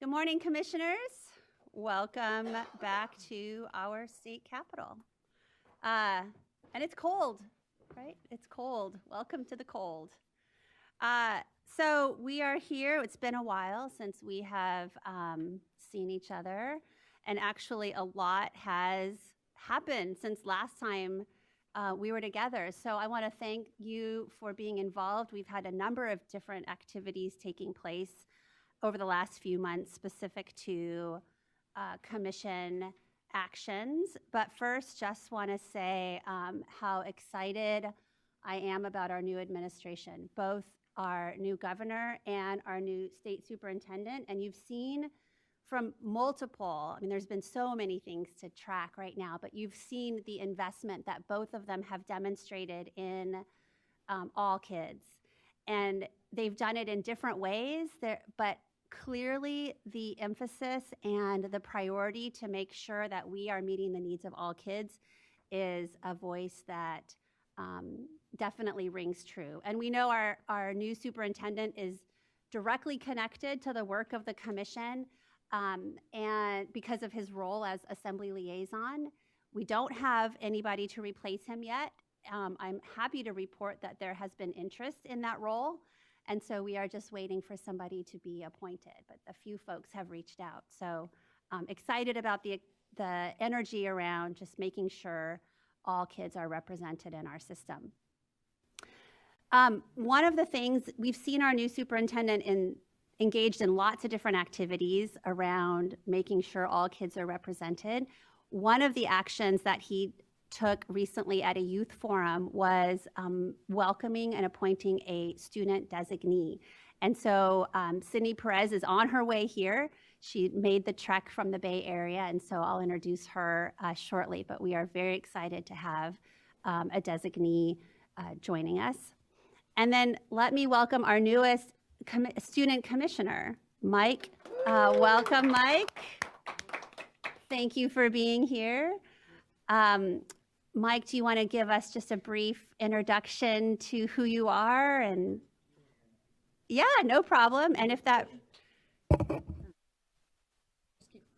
Good morning, commissioners. Welcome back to our state capitol. And it's cold, right? It's cold. Welcome to the cold. So we are here. It's been a while since we have seen each other. And actually a lot has happened since last time we were together. So I want to thank you for being involved. We've had a number of different activities taking place over the last few months specific to commission actions. But first, just want to say how excited I am about our new administration, both our new governor and our new state superintendent. And you've seen from multiple, I mean, there's been so many things to track right now, but you've seen the investment that both of them have demonstrated in all kids. And they've done it in different ways, but clearly the emphasis and the priority to make sure that we are meeting the needs of all kids is a voice that definitely rings true. And we know our new superintendent is directly connected to the work of the commission, and because of his role as assembly liaison. We don't have anybody to replace him yet. I'm happy to report that there has been interest in that role. And so we are just waiting for somebody to be appointed, but a few folks have reached out. So excited about the energy around just making sure all kids are represented in our system. One of the things, we've seen our new superintendent engaged in lots of different activities around making sure all kids are represented. One of the actions that he took recently at a youth forum was welcoming and appointing a student designee. And so Sydney Perez is on her way here. She made the trek from the Bay Area, and so I'll introduce her shortly, but we are very excited to have a designee joining us. And then let me welcome our newest student commissioner, Mike. Welcome, Mike. Thank you for being here. Mike, do you want to give us just a brief introduction to who you are? And yeah, no problem. And if that,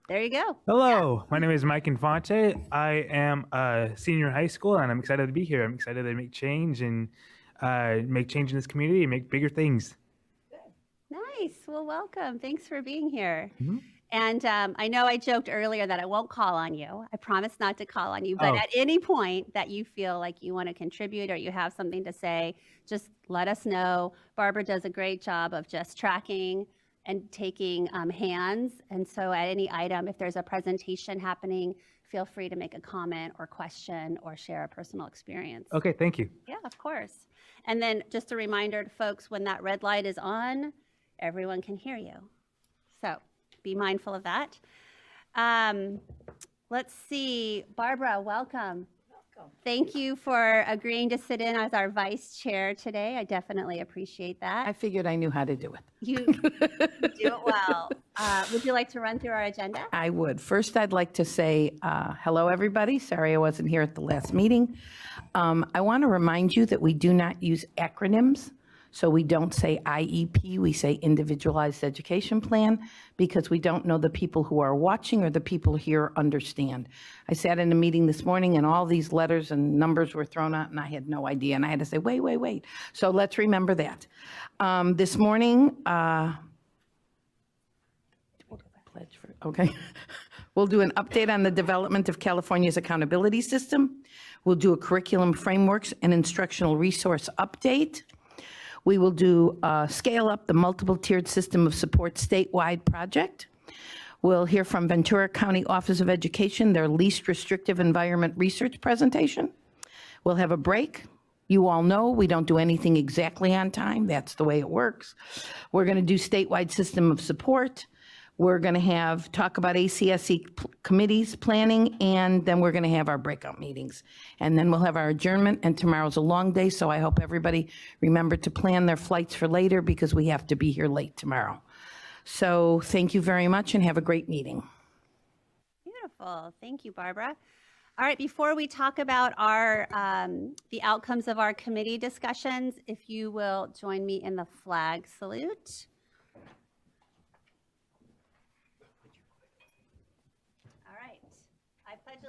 there you go. Hello, my name is Mike Infante. I am a senior in high school, and I'm excited to be here. I'm excited to make change and make change in this community and make bigger things. Nice. Well, welcome. Thanks for being here. Mm-hmm. And I know I joked earlier that I won't call on you. I promise not to call on you. But at any point that you feel like you want to contribute or you have something to say, just let us know. Barbara does a great job of just tracking and taking hands. And so at any item, if there's a presentation happening, feel free to make a comment or question or share a personal experience. Okay, thank you. Yeah, of course. And then just a reminder to folks, when that red light is on, everyone can hear you. So be mindful of that. Let's see, Barbara, welcome. Thank you for agreeing to sit in as our vice chair today. I definitely appreciate that. I figured I knew how to do it. You do it well. Would you like to run through our agenda? I would. First, I'd like to say hello, everybody. Sorry I wasn't here at the last meeting. I want to remind you that we do not use acronyms. So we don't say IEP, we say Individualized Education Plan, because we don't know the people who are watching or the people here understand. I sat in a meeting this morning and all these letters and numbers were thrown out and I had no idea. And I had to say, wait. So let's remember that. This morning, okay. We'll do an update on the development of California's accountability system. We'll do a curriculum frameworks and instructional resource update. We will do scale up the multiple tiered system of support statewide project. We'll hear from Ventura County Office of Education, their least restrictive environment research presentation. We'll have a break. You all know we don't do anything exactly on time. That's the way it works. We're going to do statewide system of support. We're going to talk about ACSE committees planning, and then we're going to have our breakout meetings. And then we'll have our adjournment, and tomorrow's a long day, so I hope everybody remember to plan their flights for later because we have to be here late tomorrow. So thank you very much and have a great meeting. Beautiful. Thank you, Barbara. All right, before we talk about our the outcomes of our committee discussions, if you will join me in the flag salute.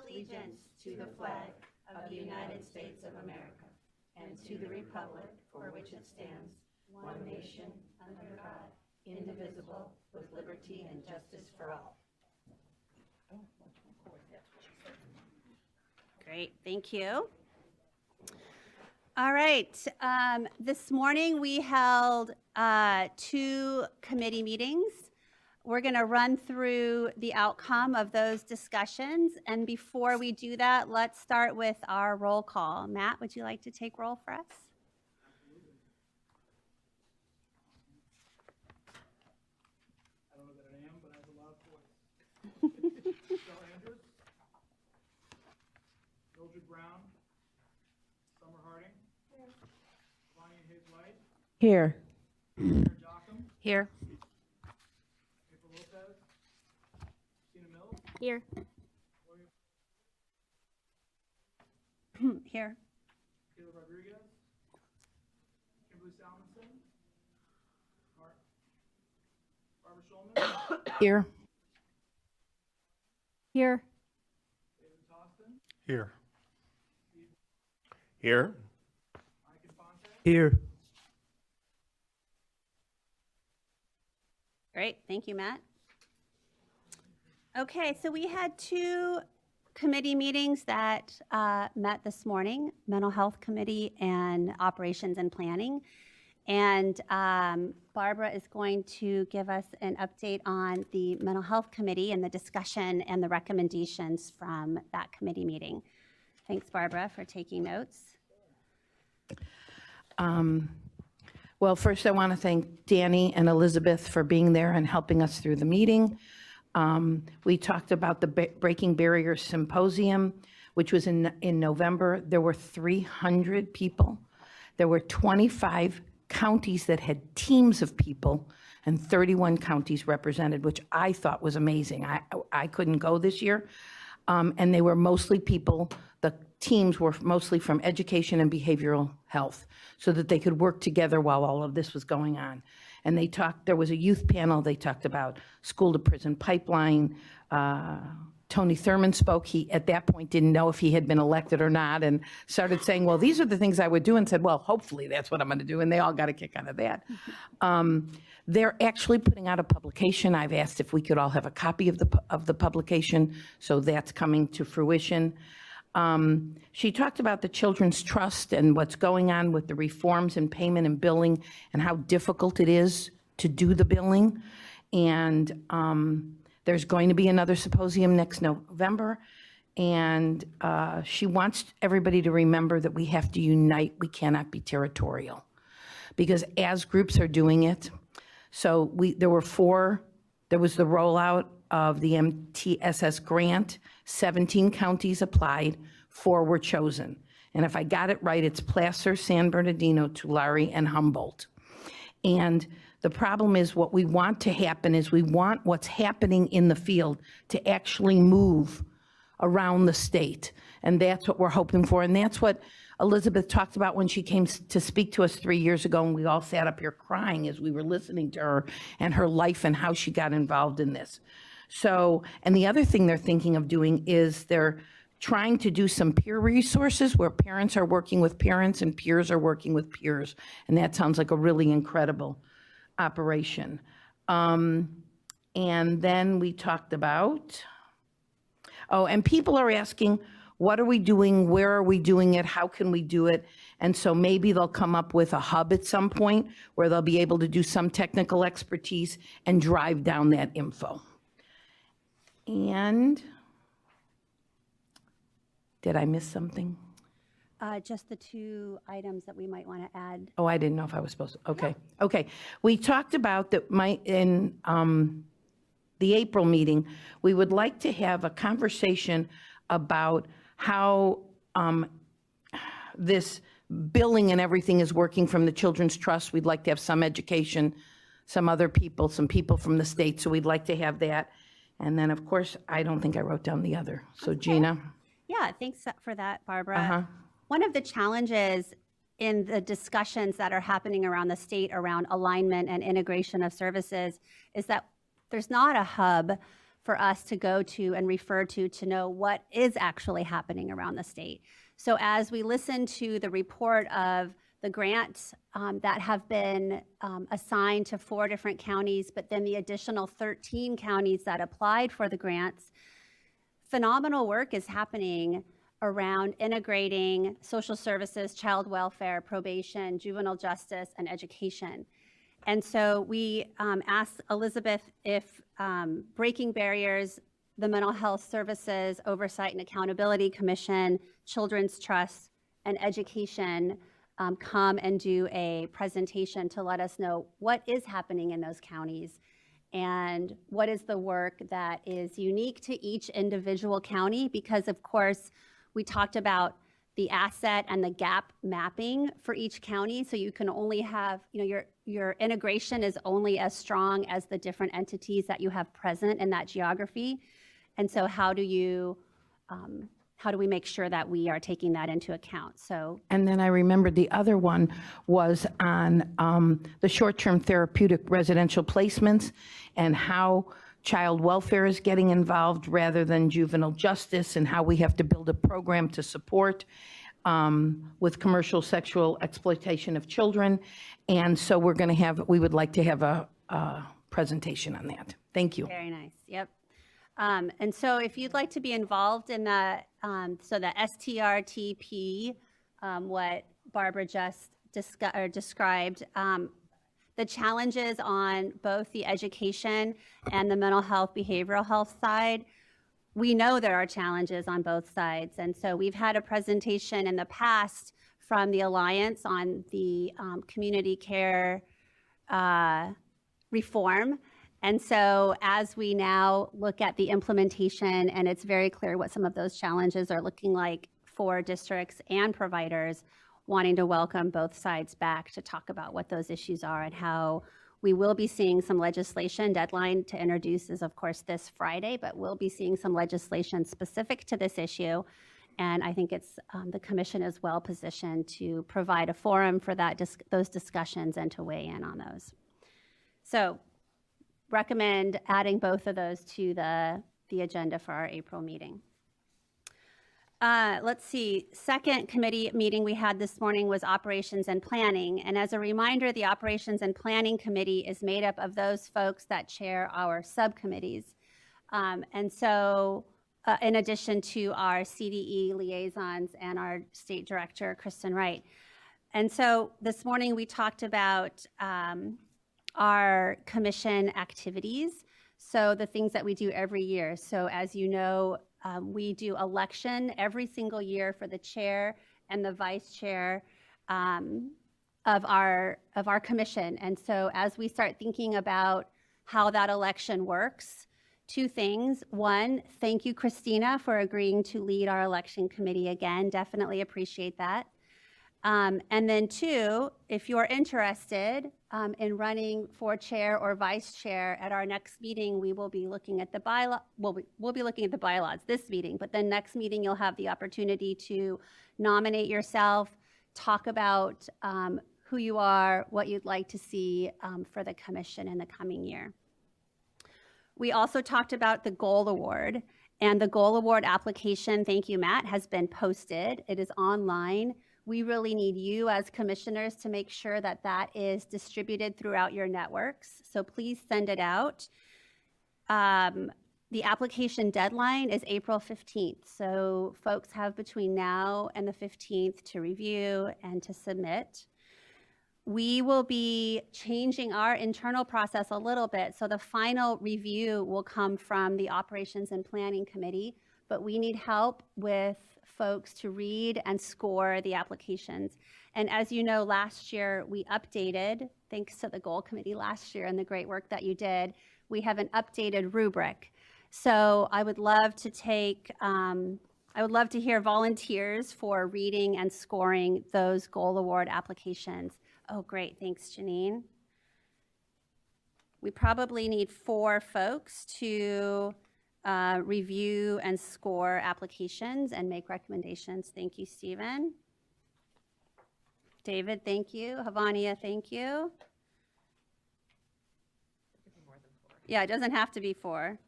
allegiance to the flag of the United States of America and to the republic for which it stands, one nation, under God, indivisible, with liberty and justice for all. Great, thank you. All right, this morning we held 2 committee meetings. We're going to run through the outcome of those discussions, and before we do that, let's start with our roll call. Matt, would you like to take roll for us? I don't know that I am, but I have a loud voice. Michelle Andrews, Mildred Brown, Summer Harding, Lonnie Hayes White, Here. Sarah Dockham, Here. April Lopez, Tina Mills, Here. Here. Caleb Rodriguez, Kimberly Salmonson, Barbara Schulman, Here. Here. David Toston, Here. Here. Mike Infante, Here. Great, thank you, Matt. Okay, so we had 2 committee meetings that met this morning, Mental Health Committee and Operations and Planning. And Barbara is going to give us an update on the Mental Health Committee and the discussion and the recommendations from that committee meeting. Thanks, Barbara, for taking notes. Well, first I want to thank Danny and Elizabeth for being there and helping us through the meeting. We talked about the Breaking Barriers Symposium, which was in November. There were 300 people. There were 25 counties that had teams of people and 31 counties represented, which I thought was amazing. I couldn't go this year. And they were mostly people, the teams were mostly from education and behavioral health, so that they could work together while all of this was going on. And they talked, there was a youth panel, they talked about school to prison pipeline. Tony Thurman spoke. He, at that point, didn't know if he had been elected or not, and started saying, well, these are the things I would do, and said, well, hopefully that's what I'm going to do, and they all got a kick out of that. They're actually putting out a publication. I've asked if we could all have a copy of the publication, so that's coming to fruition. She talked about the Children's Trust and what's going on with the reforms in payment and billing and how difficult it is to do the billing. And there's going to be another symposium next November. And she wants everybody to remember that we have to unite. We cannot be territorial. Because as groups are doing it, so there was the rollout of the MTSS grant. 17 counties applied, 4 were chosen. And if I got it right, it's Placer, San Bernardino, Tulare, and Humboldt. And the problem is, what we want to happen is we want what's happening in the field to actually move around the state. And that's what we're hoping for. And that's what Elizabeth talked about when she came to speak to us 3 years ago, and we all sat up here crying as we were listening to her and her life and how she got involved in this. So, and the other thing they're thinking of doing is they're trying to do some peer resources where parents are working with parents and peers are working with peers. And that sounds like a really incredible operation. And then we talked about, and people are asking, what are we doing? Where are we doing it? How can we do it? And so maybe they'll come up with a hub at some point where they'll be able to do some technical expertise and drive down that info. And did I miss something? Just the 2 items that we might want to add. Oh, I didn't know if I was supposed to. Okay. Yeah. Okay. We talked about that in the April meeting, we would like to have a conversation about how this billing and everything is working from the Children's Trust. We'd like to have some education, some other people, some people from the state. So we'd like to have that. And then, of course, I don't think I wrote down the other. So, okay. Gina. Yeah, thanks for that, Barbara. One of the challenges in the discussions that are happening around the state around alignment and integration of services is that there's not a hub for us to go to and refer to know what is actually happening around the state. So as we listen to the report of the grants that have been assigned to 4 different counties, but then the additional 13 counties that applied for the grants, phenomenal work is happening around integrating social services, child welfare, probation, juvenile justice, and education. And so we asked Elizabeth if Breaking Barriers, the Mental Health Services Oversight and Accountability Commission, Children's Trust, and Education come and do a presentation to let us know what is happening in those counties and what is the work that is unique to each individual county, because of course we talked about the asset and the gap mapping for each county. So you can only have, your integration is only as strong as the different entities that you have present in that geography. And so how do we make sure that we are taking that into account? So, and then I remembered the other one was on the short-term therapeutic residential placements and how child welfare is getting involved rather than juvenile justice, and how we have to build a program to support with commercial sexual exploitation of children. And so we would like to have a presentation on that. Thank you. very nice, yep. And so if you'd like to be involved in that, so the STRTP, what Barbara just described, the challenges on both the education and the mental health, behavioral health side, we know there are challenges on both sides. And so we've had a presentation in the past from the Alliance on the community care reform. And so as we now look at the implementation, and it's very clear what some of those challenges are looking like for districts and providers, wanting to welcome both sides back to talk about what those issues are and how we will be seeing some legislation. Deadline to introduce is, of course, this Friday, but we'll be seeing some legislation specific to this issue. And I think it's the commission is well positioned to provide a forum for those discussions and to weigh in on those. So recommend adding both of those to the agenda for our April meeting. Let's see, second committee meeting we had this morning was Operations and Planning. And as a reminder, the Operations and Planning Committee is made up of those folks that chair our subcommittees. And so in addition to our CDE liaisons and our state director, Kristen Wright. And so this morning we talked about our commission activities. So the things that we do every year. So as you know, we do election every single year for the chair and the vice chair of our commission. And so as we start thinking about how that election works, 2 things. 1, thank you, Christina, for agreeing to lead our election committee again. Definitely appreciate that. And then 2, if you're interested in running for chair or vice chair at our next meeting, we will be looking at the bylaw. Well, we'll be looking at the bylaws this meeting, but then next meeting you'll have the opportunity to nominate yourself, talk about who you are, what you'd like to see for the commission in the coming year. We also talked about the Goal Award, and the Goal Award application, thank you, Matt, has been posted. It is online. We really need you as commissioners to make sure that that is distributed throughout your networks. So please send it out. The application deadline is April 15th. So folks have between now and the 15th to review and to submit. We will be changing our internal process a little bit. So the final review will come from the Operations and Planning Committee, but we need help with folks to read and score the applications. And as you know, last year we updated, thanks to the Goal Committee last year and the great work that you did, we have an updated rubric. So I would love to hear volunteers for reading and scoring those Goal Award applications. Oh, great, thanks, Janine. We probably need 4 folks to review and score applications and make recommendations. Thank you, Stephen. David, thank you. Havania, thank you. Yeah, it doesn't have to be 4.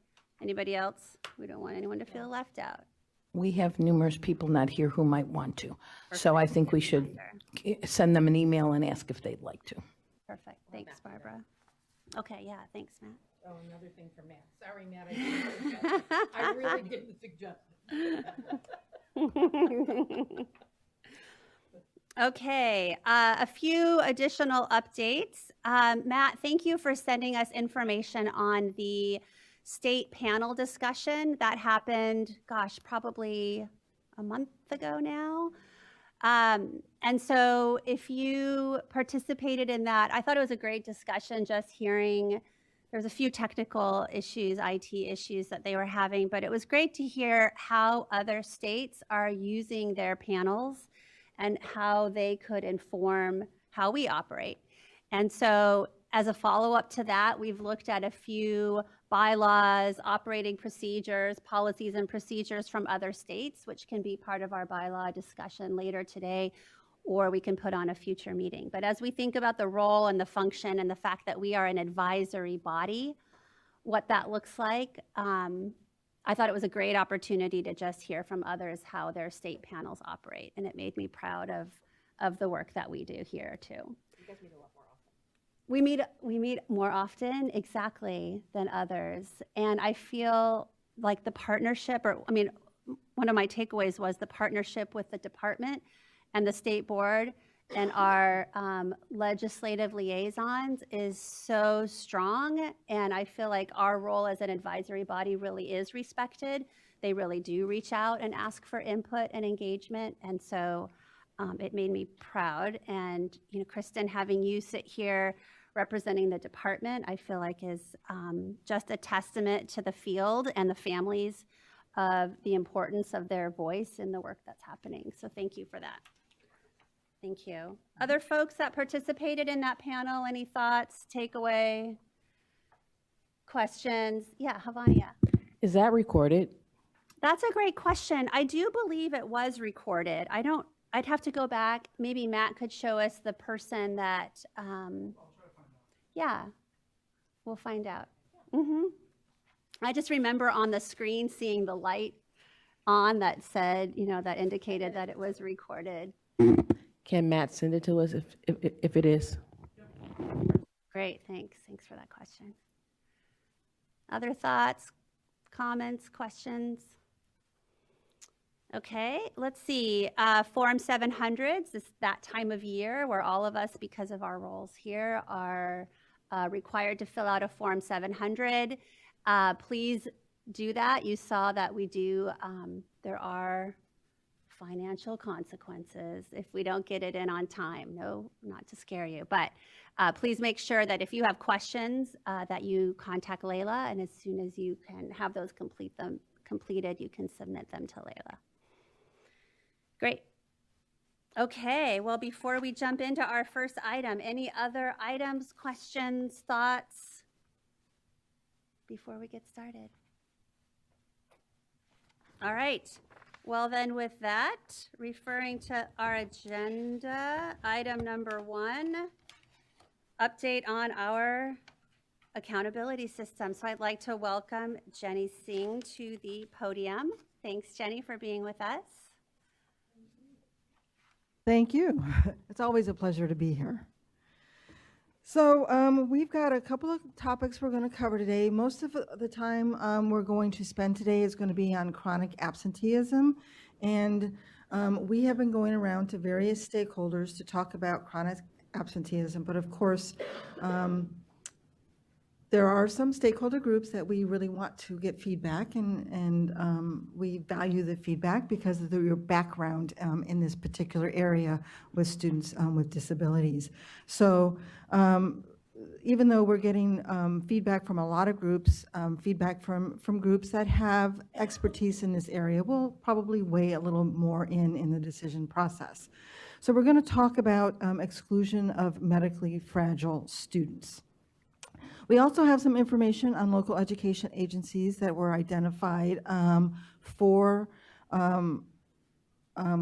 Anybody else? We don't want anyone to feel left out. We have numerous people not here who might want to. So I think we should send them an email and ask if they'd like to. Perfect. Thanks, Barbara. Okay, yeah, thanks, Matt. Oh, another thing for Matt. Sorry, Matt, I didn't suggest it. I really didn't suggest it. Okay, a few additional updates. Matt, thank you for sending us information on the state panel discussion that happened, gosh, probably a month ago now. And so if you participated in that, I thought it was a great discussion, just hearing, there's a few technical issues, IT issues that they were having, but it was great to hear how other states are using their panels and how they could inform how we operate. And so as a follow-up to that, we've looked at a few bylaws, operating procedures, policies and procedures from other states, which can be part of our bylaw discussion later today, or we can put on a future meeting. But as we think about the role and the function and the fact that we are an advisory body, what that looks like, I thought it was a great opportunity to just hear from others how their state panels operate. And it made me proud of the work that we do here too. You guys meet a lot more often. We meet more often, exactly, than others. And I feel like the partnership, one of my takeaways was the partnership with the department and the state board and our legislative liaisons is so strong. And I feel like our role as an advisory body really is respected. They really do reach out and ask for input and engagement. And so it made me proud. And, Kristen, having you sit here representing the department, I feel like is just a testament to the field and the families of the importance of their voice in the work that's happening. So thank you for that. Thank you. Other folks that participated in that panel, any thoughts, takeaway, questions? Yeah, Havania. Is that recorded? That's a great question. I do believe it was recorded. I'd have to go back. Maybe Matt could show us the person that, yeah, we'll find out. I just remember on the screen seeing the light on that said, that indicated that it was recorded. Can Matt send it to us if it is? Great, thanks. Thanks for that question. Other thoughts, comments, questions? Okay, let's see. Form 700s is that time of year where all of us, because of our roles here, are required to fill out a Form 700. Please do that. You saw that we do. There are financial consequences if we don't get it in on time. No, not to scare you, but please make sure that if you have questions that you contact Layla, and as soon as you can have those completed, you can submit them to Layla. Great. Okay, well, before we jump into our first item, any other items, questions, thoughts before we get started? All right. Well, then with that, referring to our agenda, item number 1, update on our accountability system. So I'd like to welcome Jenny Singh to the podium. Thanks, Jenny, for being with us. Thank you. It's always a pleasure to be here. So we've got a couple of topics we're going to cover today. Most of the time we're going to spend today is going to be on chronic absenteeism. And we have been going around to various stakeholders to talk about chronic absenteeism. But of course, there are some stakeholder groups that we really want to get feedback, and we value the feedback because of your background in this particular area with students with disabilities. So even though we're getting feedback from a lot of groups, feedback from groups that have expertise in this area will probably weigh a little more in the decision process. So we're going to talk about exclusion of medically fragile students. We also have some information on local education agencies that were identified for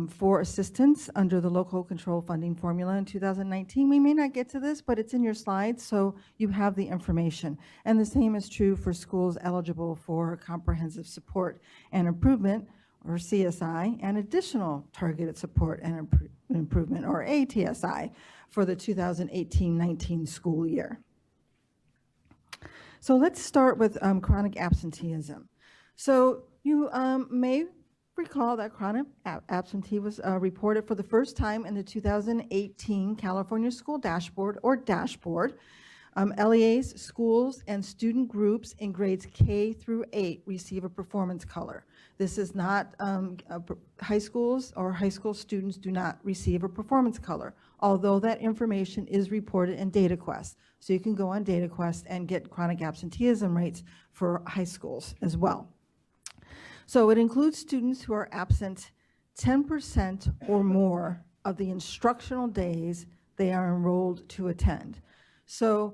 for assistance under the local control funding formula in 2019. We may not get to this, but it's in your slides, so you have the information. And the same is true for schools eligible for comprehensive support and improvement, or CSI, and additional targeted support and improvement, or ATSI, for the 2018-19 school year. So let's start with chronic absenteeism. So you may recall that chronic absentee was reported for the first time in the 2018 California School Dashboard, or Dashboard. LEAs, schools, and student groups in grades K through 8 receive a performance color. This is not, high schools or high school students do not receive a performance color, although that information is reported in DataQuest. So you can go on DataQuest and get chronic absenteeism rates for high schools as well. So it includes students who are absent 10% or more of the instructional days they are enrolled to attend. So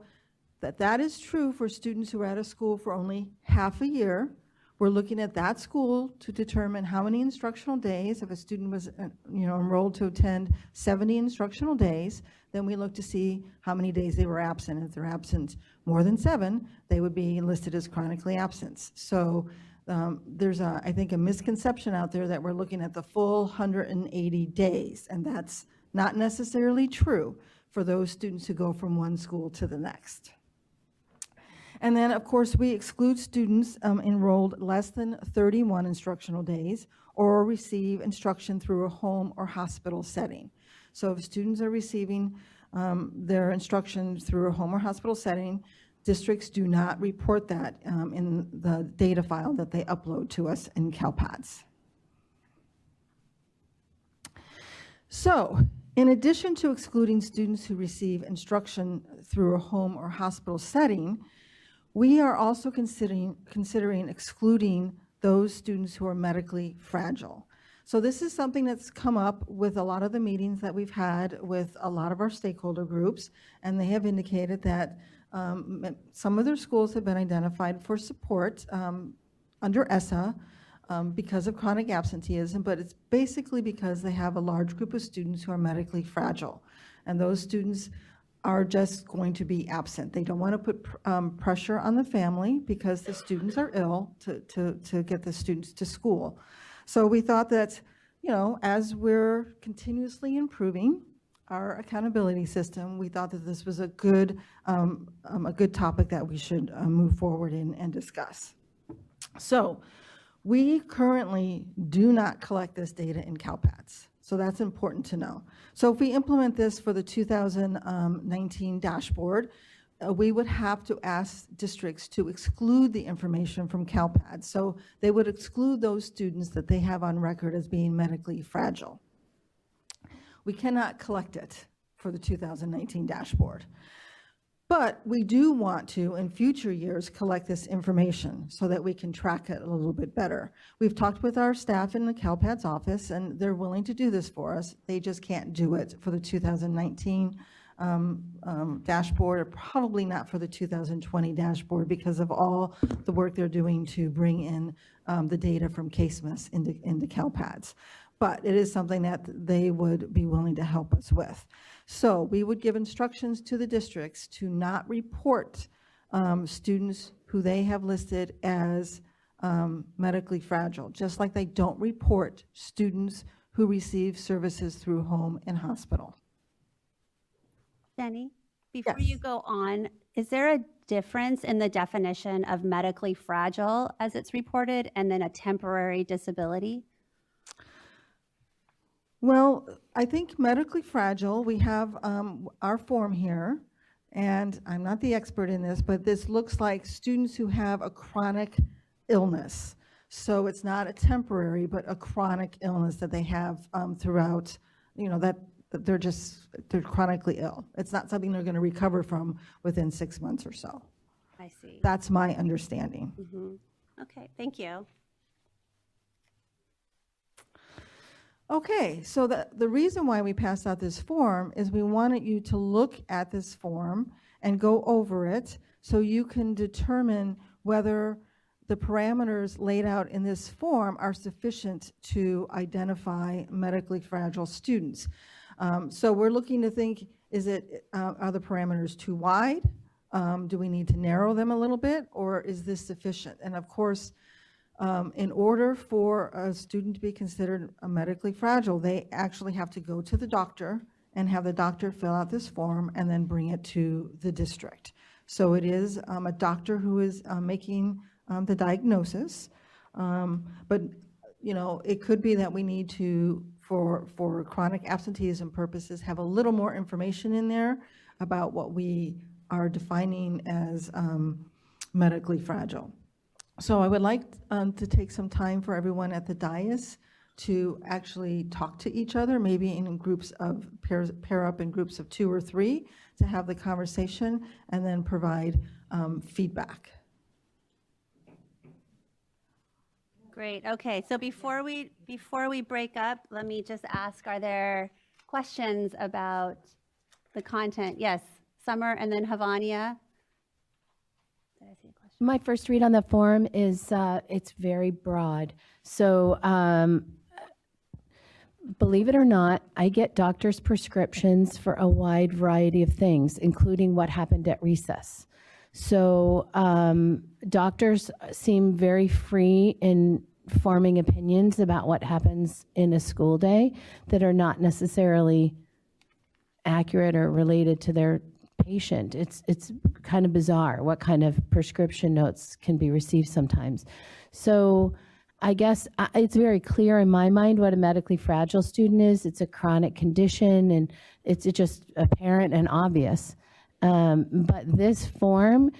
that is true for students who are at a school for only half a year. We're looking at that school to determine how many instructional days. If a student was enrolled to attend 70 instructional days, then we look to see how many days they were absent. If they're absent more than 7, they would be listed as chronically absent. So there's, I think, a misconception out there that we're looking at the full 180 days, and that's not necessarily true for those students who go from one school to the next. And then, of course, we exclude students enrolled less than 31 instructional days or receive instruction through a home or hospital setting. So if students are receiving their instruction through a home or hospital setting, districts do not report that in the data file that they upload to us in CalPADS. So, in addition to excluding students who receive instruction through a home or hospital setting, we are also considering excluding those students who are medically fragile. So this is something that's come up with a lot of the meetings that we've had with a lot of our stakeholder groups, and they have indicated that some of their schools have been identified for support under ESSA because of chronic absenteeism, but it's basically because they have a large group of students who are medically fragile. And those students are just going to be absent. They don't want to put pressure on the family because the students are ill to get the students to school. So we thought that, as we're continuously improving our accountability system, we thought that this was a good topic that we should move forward in and discuss. So we currently do not collect this data in CalPADS. So that's important to know. So if we implement this for the 2019 dashboard, we would have to ask districts to exclude the information from CalPADS. So they would exclude those students that they have on record as being medically fragile. We cannot collect it for the 2019 dashboard. But we do want to, in future years, collect this information so that we can track it a little bit better. We've talked with our staff in the CalPADS office, and they're willing to do this for us. They just can't do it for the 2019 dashboard, or probably not for the 2020 dashboard because of all the work they're doing to bring in the data from CASEMIS into CalPADS. But it is something that they would be willing to help us with. So we would give instructions to the districts to not report students who they have listed as medically fragile, just like they don't report students who receive services through home and hospital. Jenny, before Yes. you go on, is there a difference in the definition of medically fragile as it's reported and then a temporary disability? Well, I think medically fragile, we have our form here, and I'm not the expert in this, but this looks like students who have a chronic illness. So it's not a temporary, but a chronic illness that they have throughout, that they're chronically ill. It's not something they're going to recover from within 6 months or so. I see. That's my understanding. Okay, thank you. Okay, so the reason why we passed out this form is we wanted you to look at this form and go over it so you can determine whether the parameters laid out in this form are sufficient to identify medically fragile students. So we're looking to think, are the parameters too wide? Do we need to narrow them a little bit, or is this sufficient? And of course, in order for a student to be considered medically fragile, they actually have to go to the doctor and have the doctor fill out this form and then bring it to the district. So it is a doctor who is making the diagnosis. But, you know, it could be that we need to, for chronic absenteeism purposes, have a little more information in there about what we are defining as medically fragile. So I would like to take some time for everyone at the dais to actually talk to each other, maybe in groups of, pair up in groups of 2 or 3 to have the conversation and then provide feedback. Great. Okay. So before we break up, let me just ask: are there questions about the content? Yes, Summer, and then Havania. Did I see a question? My first read on the form is it's very broad. So believe it or not, I get doctor's prescriptions for a wide variety of things, including what happened at recess. So doctors seem very free in forming opinions about what happens in a school day that are not necessarily accurate or related to their patient. It's kind of bizarre what kind of prescription notes can be received sometimes. So I guess it's very clear in my mind what a medically fragile student is. It's a chronic condition, and it's just apparent and obvious. But this form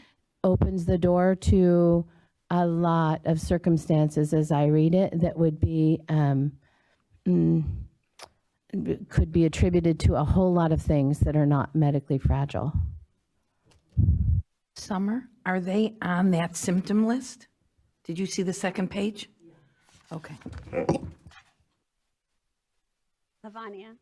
opens the door to a lot of circumstances, as I read it, that would be could be attributed to a whole lot of things that are not medically fragile. Summer, are they on that symptom list? Did you see the second page? Okay. Havania.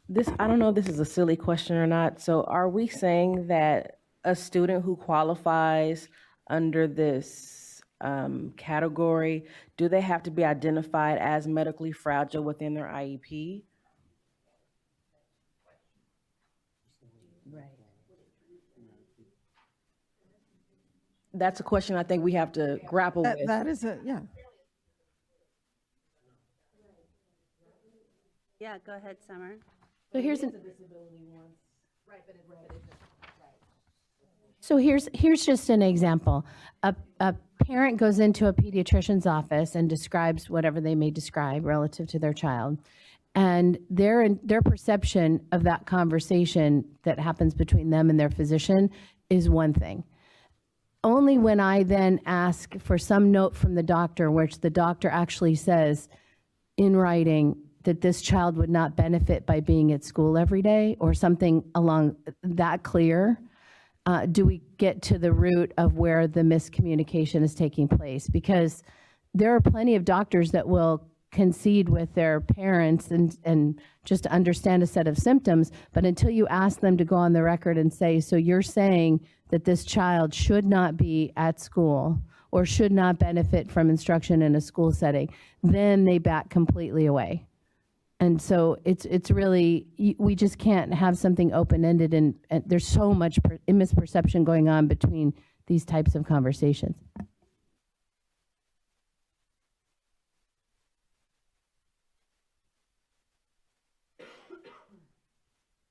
This, I don't know if this is a silly question or not. So are we saying that a student who qualifies under this category, do they have to be identified as medically fragile within their IEP? Right. That's a question I think we have to grapple with. That is a, yeah. Yeah, go ahead, Summer. So here's just an example. A parent goes into a pediatrician's office and describes whatever they may describe relative to their child, and their perception of that conversation that happens between them and their physician is one thing. Only when I then ask for some note from the doctor, which the doctor actually says in writing that this child would not benefit by being at school every day, or something along that clear, do we get to the root of where the miscommunication is taking place. Because there are plenty of doctors that will concede with their parents and just understand a set of symptoms, but until you ask them to go on the record and say, so you're saying that this child should not be at school or should not benefit from instruction in a school setting, then they back completely away. And so it's really, we just can't have something open-ended, and there's so much misperception going on between these types of conversations.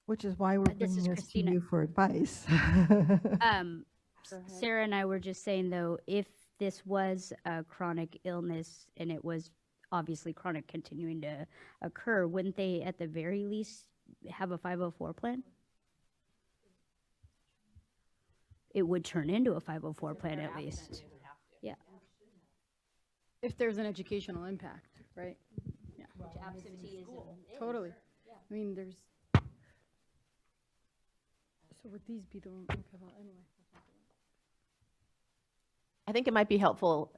Which is why we're This is bringing this to Christina. you for advice. Sarah and I were just saying, though, if this was a chronic illness and it was obviously chronic continuing to occur, wouldn't they at the very least have a 504 plan? It would turn into a 504 plan at least. Yeah. If there's an educational impact, right? Yeah. Absenteeism. Totally. I mean, there's. So would these be the ones? Okay, well, anyway. I think it might be helpful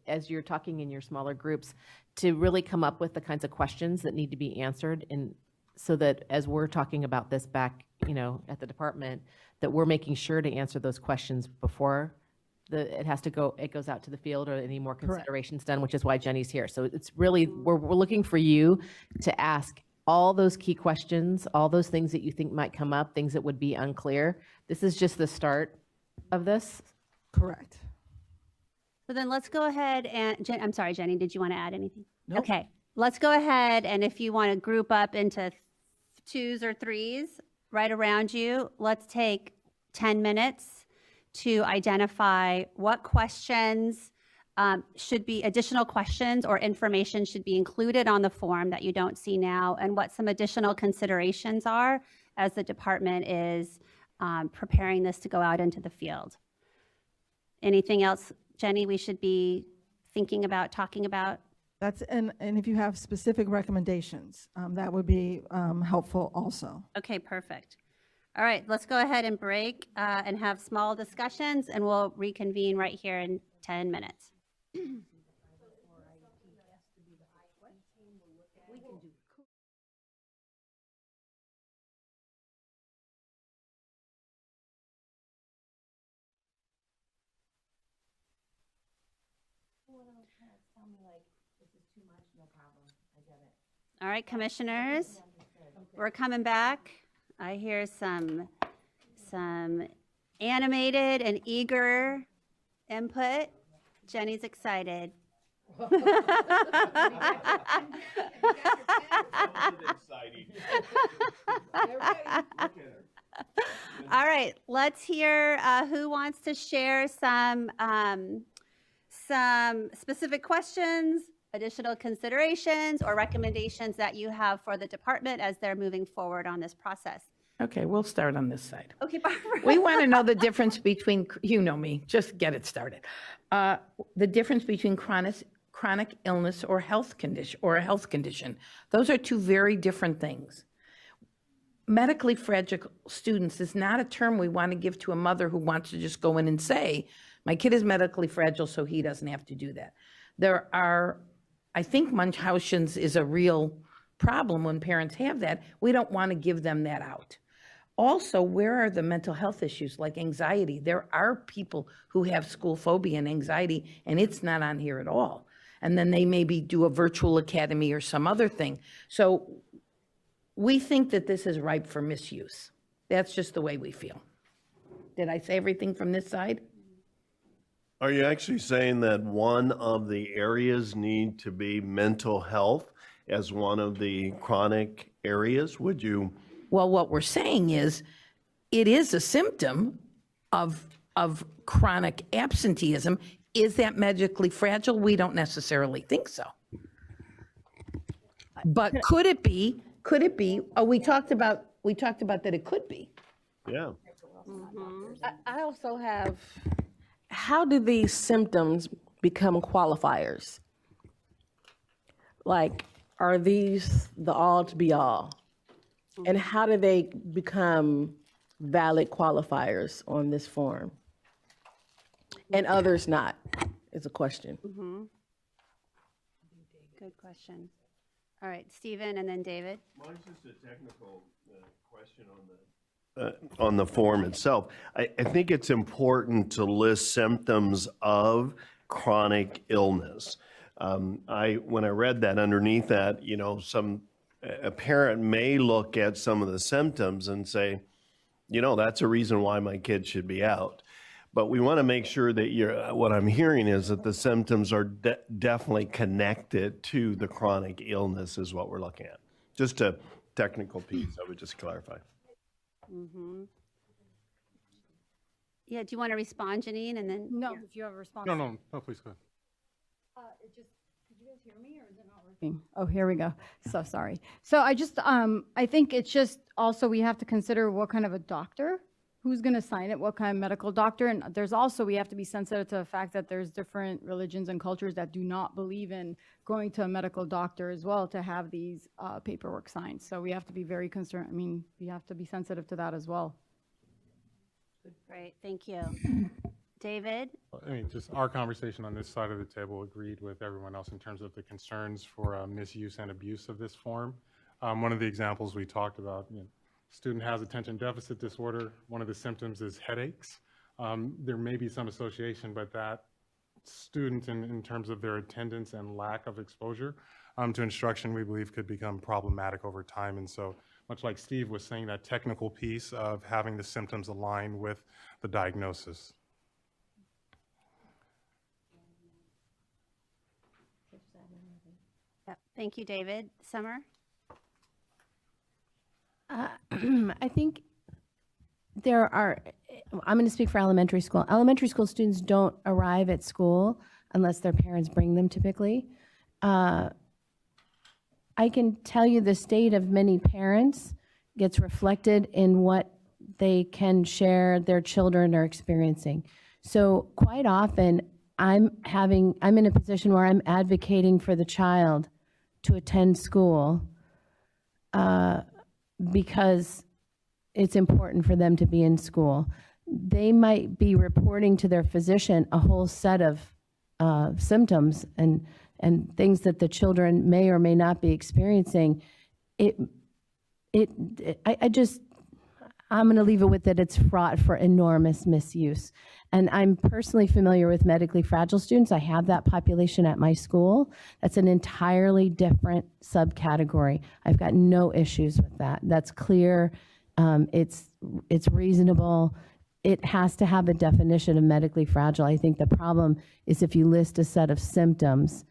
as you're talking in your smaller groups, to really come up with the kinds of questions that need to be answered, and so that as we're talking about this back at the department, that we're making sure to answer those questions before it goes out to the field or any more considerations done, which is why Jenny's here. So it's really, we're looking for you to ask all those key questions, all those things that you think might come up, things that would be unclear. This is just the start of this. Correct. So then let's go ahead and, I'm sorry, Jenny, did you want to add anything? Nope. Okay, let's go ahead, and if you want to group up into twos or threes right around you, let's take 10 minutes to identify what questions should be, additional questions or information should be included on the form that you don't see now, and what some additional considerations are as the department is preparing this to go out into the field. Anything else, Jenny, we should be thinking about, talking about? That's, and if you have specific recommendations, that would be helpful also. Okay, perfect. All right, let's go ahead and break and have small discussions, and we'll reconvene right here in 10 minutes. All right, commissioners, we're coming back. I hear some animated and eager input. Jenny's excited. All right, let's hear who wants to share some specific questions, additional considerations, or recommendations that you have for the department as they're moving forward on this process. Okay, we'll start on this side. Okay, Barbara. We want to know the difference between, you know me, just get it started. The difference between chronic illness or health condition, or a health condition. Those are two very different things. Medically fragile students is not a term we want to give to a mother who wants to just go in and say, my kid is medically fragile, so he doesn't have to do that. There are, I think Munchausen's is a real problem when parents have that. We don't want to give them that out. Also, where are the mental health issues like anxiety? There are people who have school phobia and anxiety, and it's not on here at all. And then they maybe do a virtual academy or some other thing. So we think that this is ripe for misuse. That's just the way we feel. Did I say everything from this side? Are you actually saying that one of the areas need to be mental health as one of the chronic areas? Would you? Well, what we're saying is it is a symptom of chronic absenteeism. Is that medically fragile? We don't necessarily think so. But could it be? Could it be? Oh, we talked about that it could be. Yeah. I also have, how do these symptoms become qualifiers? Like, are these the all to be all? And how do they become valid qualifiers on this form? And others not, is a question. Good question. All right, Stephen and then David. Mine's just a technical question on the form itself. I think it's important to list symptoms of chronic illness. When I read that, underneath that, a parent may look at some of the symptoms and say, that's a reason why my kid should be out. But we want to make sure that what I'm hearing is that the symptoms are definitely connected to the chronic illness is what we're looking at. Just a technical piece, I would just clarify. Yeah, do you want to respond, Janine, and then? No, if you have a response. No, please go ahead. Could you guys hear me, or is it not working? Oh, here we go. So sorry. So I think it's just also we have to consider what kind of a doctor, who's going to sign it, what kind of medical doctor. And there's also, we have to be sensitive to the fact that there's different religions and cultures that do not believe in going to a medical doctor as well to have these paperwork signed. So we have to be very concerned. I mean, we have to be sensitive to that as well. Great, thank you. David? I mean, just our conversation on this side of the table agreed with everyone else in terms of the concerns for misuse and abuse of this form. One of the examples we talked about, student has attention deficit disorder, one of the symptoms is headaches. There may be some association, but that student in terms of their attendance and lack of exposure to instruction, we believe could become problematic over time. And so much like Steve was saying, that technical piece of having the symptoms align with the diagnosis. Yep. Thank you, David. Summer? I think there are, I'm going to speak for elementary school. Elementary school students don't arrive at school unless their parents bring them typically. I can tell you the state of many parents gets reflected in what they can share their children are experiencing. So quite often I'm in a position where I'm advocating for the child to attend school because it's important for them to be in school. They might be reporting to their physician a whole set of symptoms and things that the children may or may not be experiencing. I'm going to leave it with that it's fraught for enormous misuse. And I'm personally familiar with medically fragile students. I have that population at my school. That's an entirely different subcategory. I've got no issues with that. That's clear. It's reasonable. It has to have a definition of medically fragile. I think the problem is if you list a set of symptoms,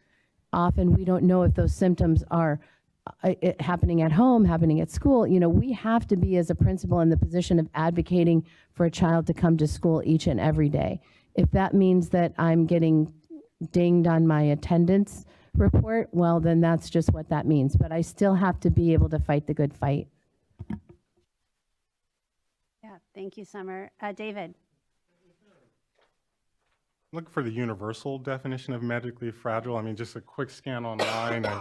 often we don't know if those symptoms are happening at home, happening at school. You know, we have to be, as a principal, in the position of advocating for a child to come to school each and every day. If that means that I'm getting dinged on my attendance report, well, then that's just what that means. But I still have to be able to fight the good fight. Yeah, thank you, Summer. David? Looking for the universal definition of medically fragile. I mean, just a quick scan online, I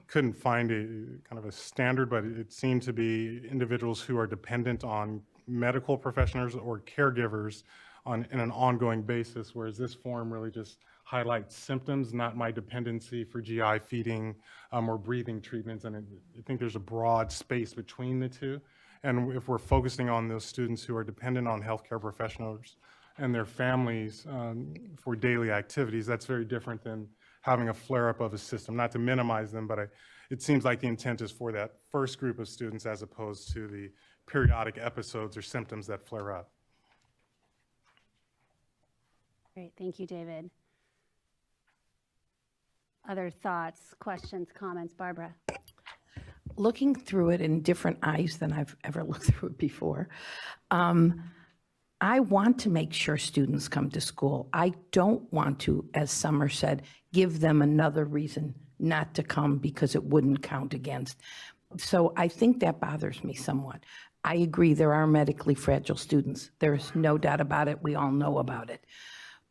couldn't find a kind of a standard, but it seemed to be individuals who are dependent on medical professionals or caregivers in an ongoing basis, whereas this form really just highlights symptoms, not my dependency for GI feeding or breathing treatments. And I think there's a broad space between the two. And if we're focusing on those students who are dependent on healthcare professionals and their families for daily activities, that's very different than having a flare-up of a system. Not to minimize them, but it seems like the intent is for that first group of students as opposed to the periodic episodes or symptoms that flare up. Great, thank you, David. Other thoughts, questions, comments? Barbara? Looking through it in different eyes than I've ever looked through it before, I want to make sure students come to school. I don't want to, as Summer said, give them another reason not to come because it wouldn't count against. So I think that bothers me somewhat. I agree there are medically fragile students. There's no doubt about it. We all know about it.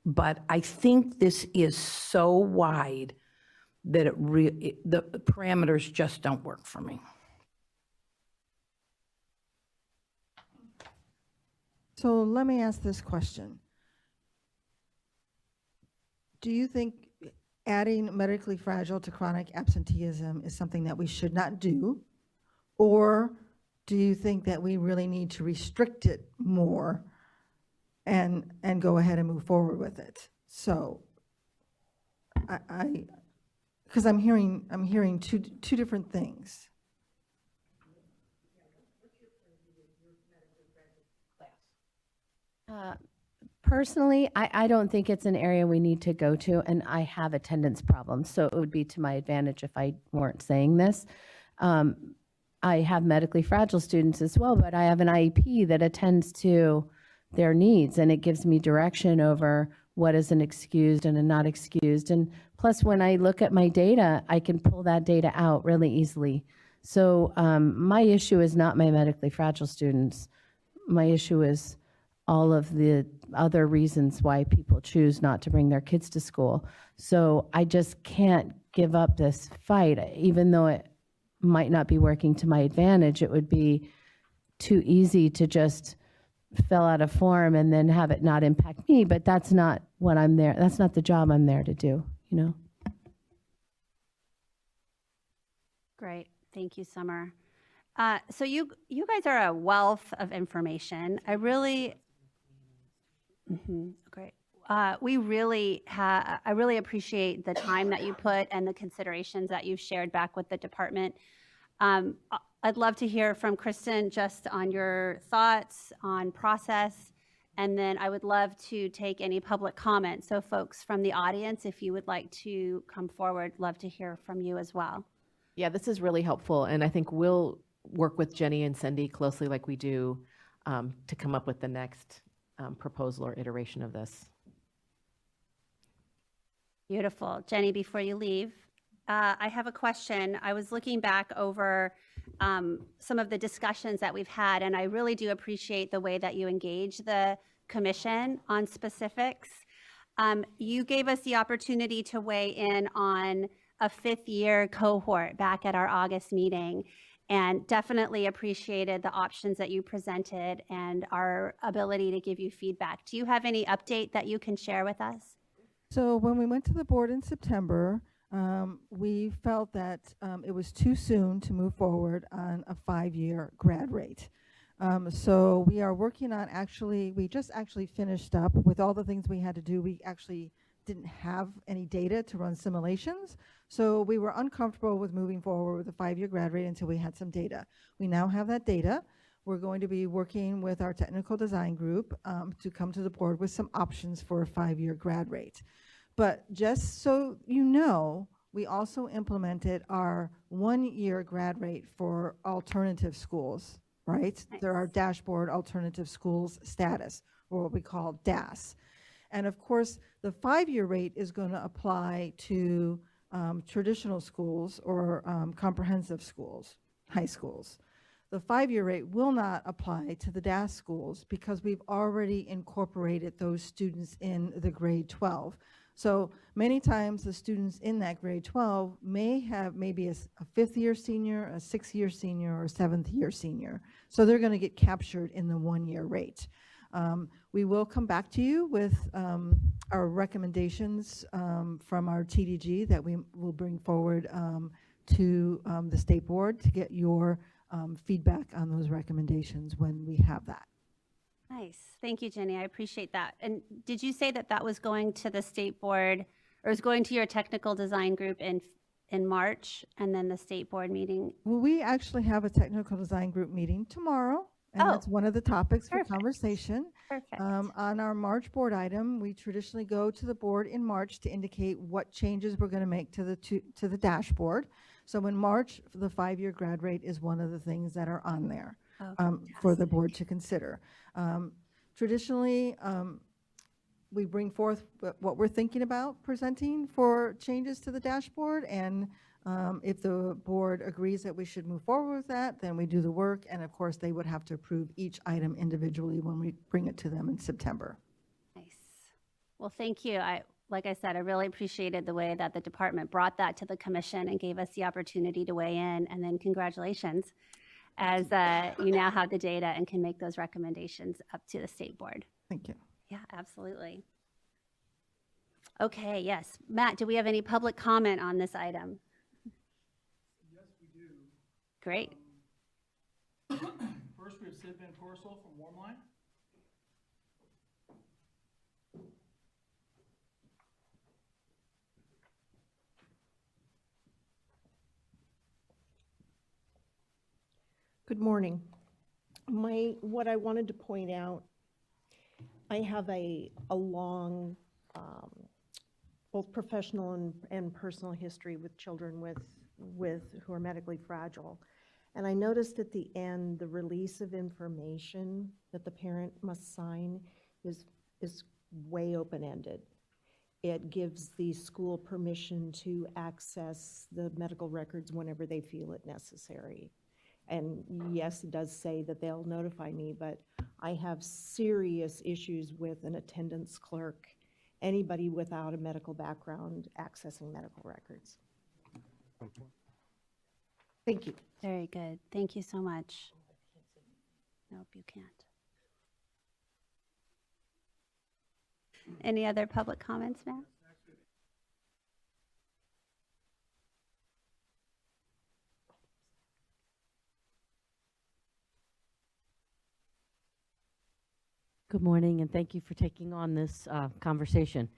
But I think this is so wide that the parameters just don't work for me. So let me ask this question. Do you think adding medically fragile to chronic absenteeism is something that we should not do? Or do you think that we really need to restrict it more and go ahead and move forward with it? So because I'm hearing two different things. Personally, I don't think it's an area we need to go to, and I have attendance problems, so it would be to my advantage if I weren't saying this. I have medically fragile students as well, but I have an IEP that attends to their needs, and it gives me direction over what is an excused and a not excused. And plus, when I look at my data, I can pull that data out really easily. So my issue is not my medically fragile students. My issue is all of the other reasons why people choose not to bring their kids to school. So I just can't give up this fight, even though it might not be working to my advantage. It would be too easy to just fill out a form and then have it not impact me, but that's not what I'm there. That's not the job I'm there to do, you know? Great, thank you, Summer. So you guys are a wealth of information. I really, great. I really appreciate the time that you put and the considerations that you've shared back with the department. I'd love to hear from Kristen just on your thoughts on process, and then I would love to take any public comments. So folks from the audience, if you would like to come forward, love to hear from you as well. Yeah, this is really helpful, and I think we'll work with Jenny and Cindy closely like we do to come up with the next proposal or iteration of this. Beautiful. Jenny, before you leave, I have a question. I was looking back over some of the discussions that we've had, and I really do appreciate the way that you engage the commission on specifics. You gave us the opportunity to weigh in on a fifth-year cohort back at our August meeting, and definitely appreciated the options that you presented and our ability to give you feedback. Do you have any update that you can share with us? So when we went to the board in September, we felt that it was too soon to move forward on a 5-year grad rate. So we are working on we just finished up with all the things we had to do. We actually didn't have any data to run simulations. So we were uncomfortable with moving forward with a 5-year grad rate until we had some data. We now have that data. We're going to be working with our technical design group to come to the board with some options for a 5-year grad rate. But just so you know, we also implemented our 1-year grad rate for alternative schools, right? Nice. There are dashboard alternative schools status, or what we call DAS. And of course, the 5-year rate is going to apply to traditional schools or comprehensive schools, high schools. The 5-year rate will not apply to the DAS schools because we've already incorporated those students in the grade 12. So many times the students in that grade 12 may have maybe a 5th-year senior, a 6th-year senior, or a 7th-year senior. So they're going to get captured in the 1-year rate. We will come back to you with our recommendations from our TDG that we will bring forward to the state board to get your feedback on those recommendations when we have that. Nice. Thank you, Jenny. I appreciate that. And did you say that that was going to the state board, or was going to your technical design group in March, and then the state board meeting? Well, we actually have a technical design group meeting tomorrow, and that's one of the topics for conversation. Perfect. On our March board item, we traditionally go to the board in March to indicate what changes we're going to make to the dashboard. So in March, the 5-year grad rate is one of the things that are on there for the board to consider. Traditionally, we bring forth what we're thinking about presenting for changes to the dashboard, and if the board agrees that we should move forward with that, then we do the work, and of course they would have to approve each item individually when we bring it to them in September. Nice. Well, thank you. Like I said, I really appreciated the way that the department brought that to the commission and gave us the opportunity to weigh in, and then congratulations as you now have the data and can make those recommendations up to the state board. Thank you. Yeah, absolutely. Okay, yes. Matt, do we have any public comment on this item? Yes, we do. Great. First, we have Sid Van Corsel from Warmline. Good morning. What I wanted to point out, I have a long, both professional and personal history with children who are medically fragile. And I noticed at the end, the release of information that the parent must sign is way open-ended. It gives the school permission to access the medical records whenever they feel it necessary. And yes, it does say that they'll notify me, but I have serious issues with an attendance clerk, anybody without a medical background accessing medical records. Thank you. Very good. Thank you so much. Nope, you can't. Any other public comments, ma'am? Good morning, and thank you for taking on this conversation.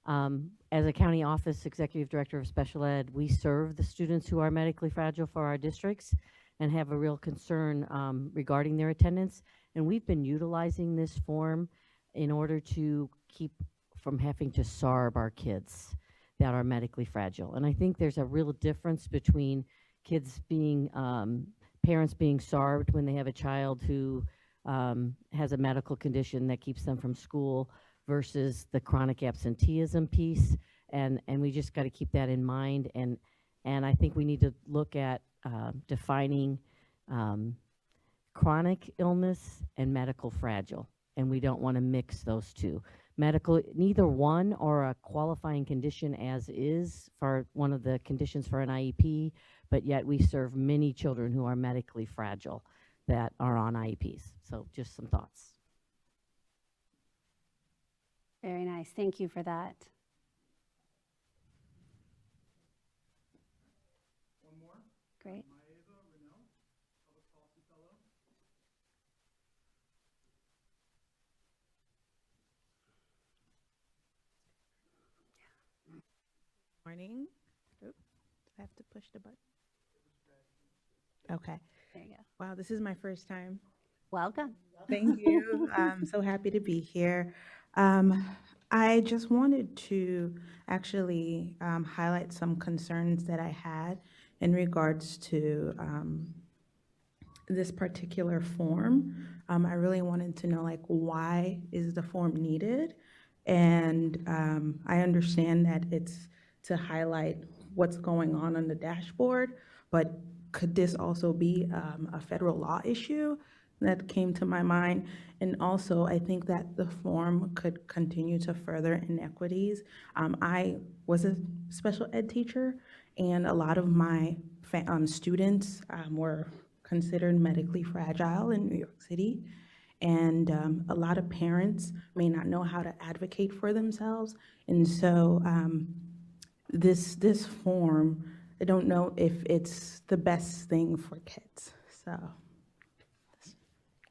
As a county office executive director of special ed, we serve the students who are medically fragile for our districts and have a real concern regarding their attendance. And we've been utilizing this form in order to keep from having to SARB our kids that are medically fragile. And I think there's a real difference between kids being, parents being SARBed when they have a child who has a medical condition that keeps them from school versus the chronic absenteeism piece. And we just got to keep that in mind. And I think we need to look at defining chronic illness and medical fragile. And we don't want to mix those two. Medical, neither one or a qualifying condition as is for one of the conditions for an IEP, but yet we serve many children who are medically fragile that are on IEPs. So just some thoughts. Very nice. Thank you for that. One more. Great. Maeva Renaud, Public Policy Fellow. Morning. Oops, I have to push the button. Okay. There you go. Wow, this is my first time. Welcome. Thank you. I'm so happy to be here. I just wanted to actually highlight some concerns that I had in regards to this particular form. I really wanted to know, like, why is the form needed? And I understand that it's to highlight what's going on the dashboard, but could this also be a federal law issue? That came to my mind. And also, I think that the form could continue to further inequities. I was a special ed teacher, and a lot of my students were considered medically fragile in New York City. And a lot of parents may not know how to advocate for themselves. And so this form, I don't know if it's the best thing for kids. So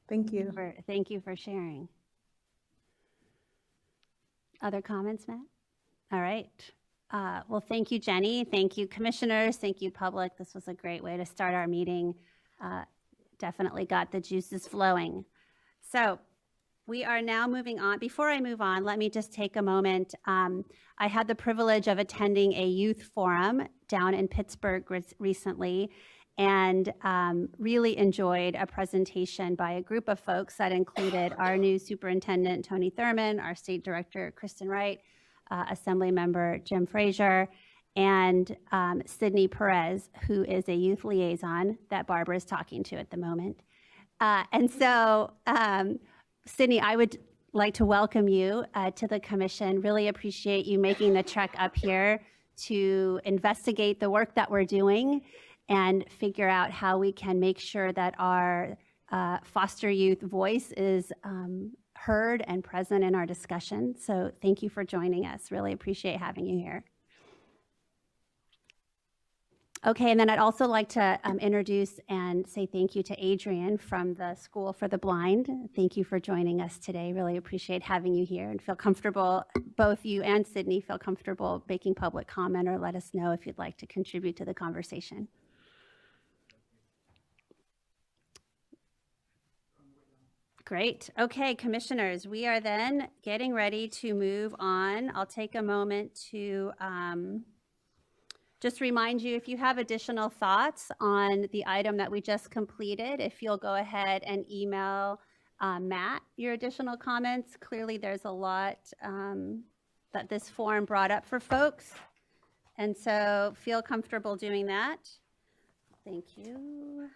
thank you. Thank you for sharing. Other comments, Matt? All right. Well, thank you, Jenny. Thank you, commissioners. Thank you, public. This was a great way to start our meeting. Definitely got the juices flowing. So we are now moving on. Before I move on, let me just take a moment. I had the privilege of attending a youth forum down in Pittsburgh recently, and really enjoyed a presentation by a group of folks that included our new superintendent, Tony Thurman, our state director, Kristen Wright, Assembly member Jim Frazier, and Sydney Perez, who is a youth liaison that Barbara is talking to at the moment. And so, Sydney, I would like to welcome you to the commission. Really appreciate you making the trek up here to investigate the work that we're doing and figure out how we can make sure that our foster youth voice is heard and present in our discussion. So thank you for joining us. Really appreciate having you here. Okay, and then I'd also like to introduce and say thank you to Adrian from the School for the Blind. Thank you for joining us today. Really appreciate having you here and feel comfortable, both you and Sydney feel comfortable making public comment, or let us know if you'd like to contribute to the conversation. Great. Okay, commissioners, we are then getting ready to move on. I'll take a moment to just remind you, if you have additional thoughts on the item that we just completed, if you'll go ahead and email Matt your additional comments. Clearly, there's a lot that this form brought up for folks, and so feel comfortable doing that. Thank you.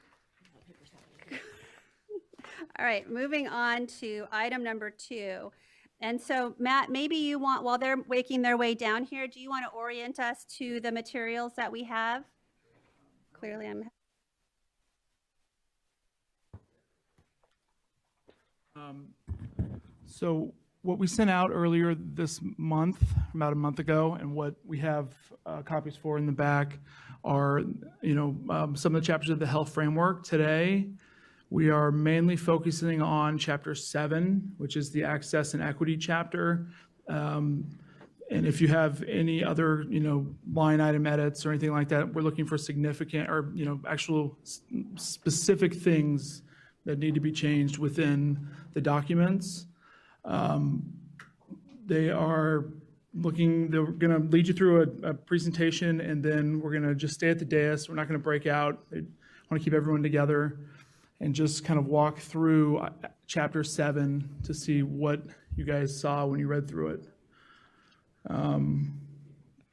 All right, moving on to item number 2. And so, Matt, maybe you want, while they're making their way down here, do you want to orient us to the materials that we have? Clearly, I'm... So what we sent out earlier this month, about a month ago, and what we have copies for in the back are, some of the chapters of the health framework. Today, We are mainly focusing on Chapter 7, which is the Access and Equity chapter. And if you have any other, line item edits or anything like that, we're looking for significant or, actual specific things that need to be changed within the documents. They're going to lead you through a presentation, and then we're going to just stay at the dais. We're not going to break out. They want to keep everyone together and just kind of walk through Chapter 7 to see what you guys saw when you read through it.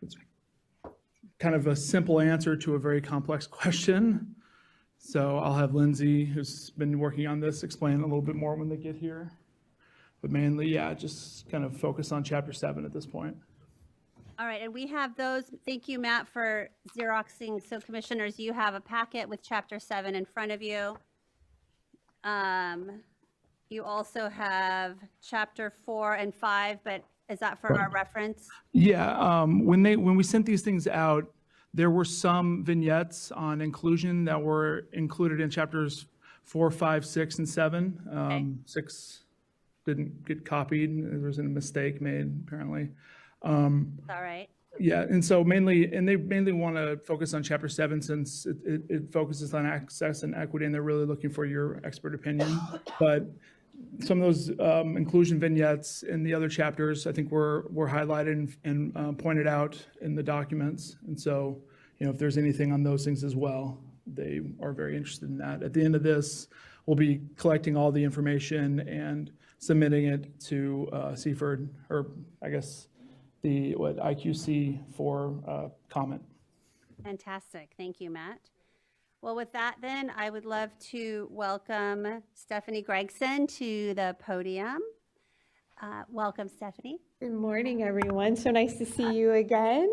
It's kind of a simple answer to a very complex question. So I'll have Lindsay, who's been working on this, explain a little bit more when they get here. But mainly, just kind of focus on Chapter 7 at this point. All right, and we have those. Thank you, Matt, for Xeroxing. So commissioners, you have a packet with Chapter 7 in front of you. You also have Chapter 4 and 5, but is that for our reference? Yeah, when we sent these things out, there were some vignettes on inclusion that were included in Chapters 4, 5, 6, and 7. Okay. 6 didn't get copied. There was a mistake made, apparently. All right. Yeah, and so they mainly want to focus on Chapter 7 since it focuses on access and equity, and they're really looking for your expert opinion. But some of those inclusion vignettes in the other chapters, I think, were highlighted and pointed out in the documents. And so, if there's anything on those things as well, they are very interested in that. At the end of this, we'll be collecting all the information and submitting it to Seaford, or I guess the IQC for comment. Fantastic. Thank you, Matt. Well, with that, then, I would love to welcome Stephanie Gregson to the podium. Welcome, Stephanie. Good morning, everyone. So nice to see you again.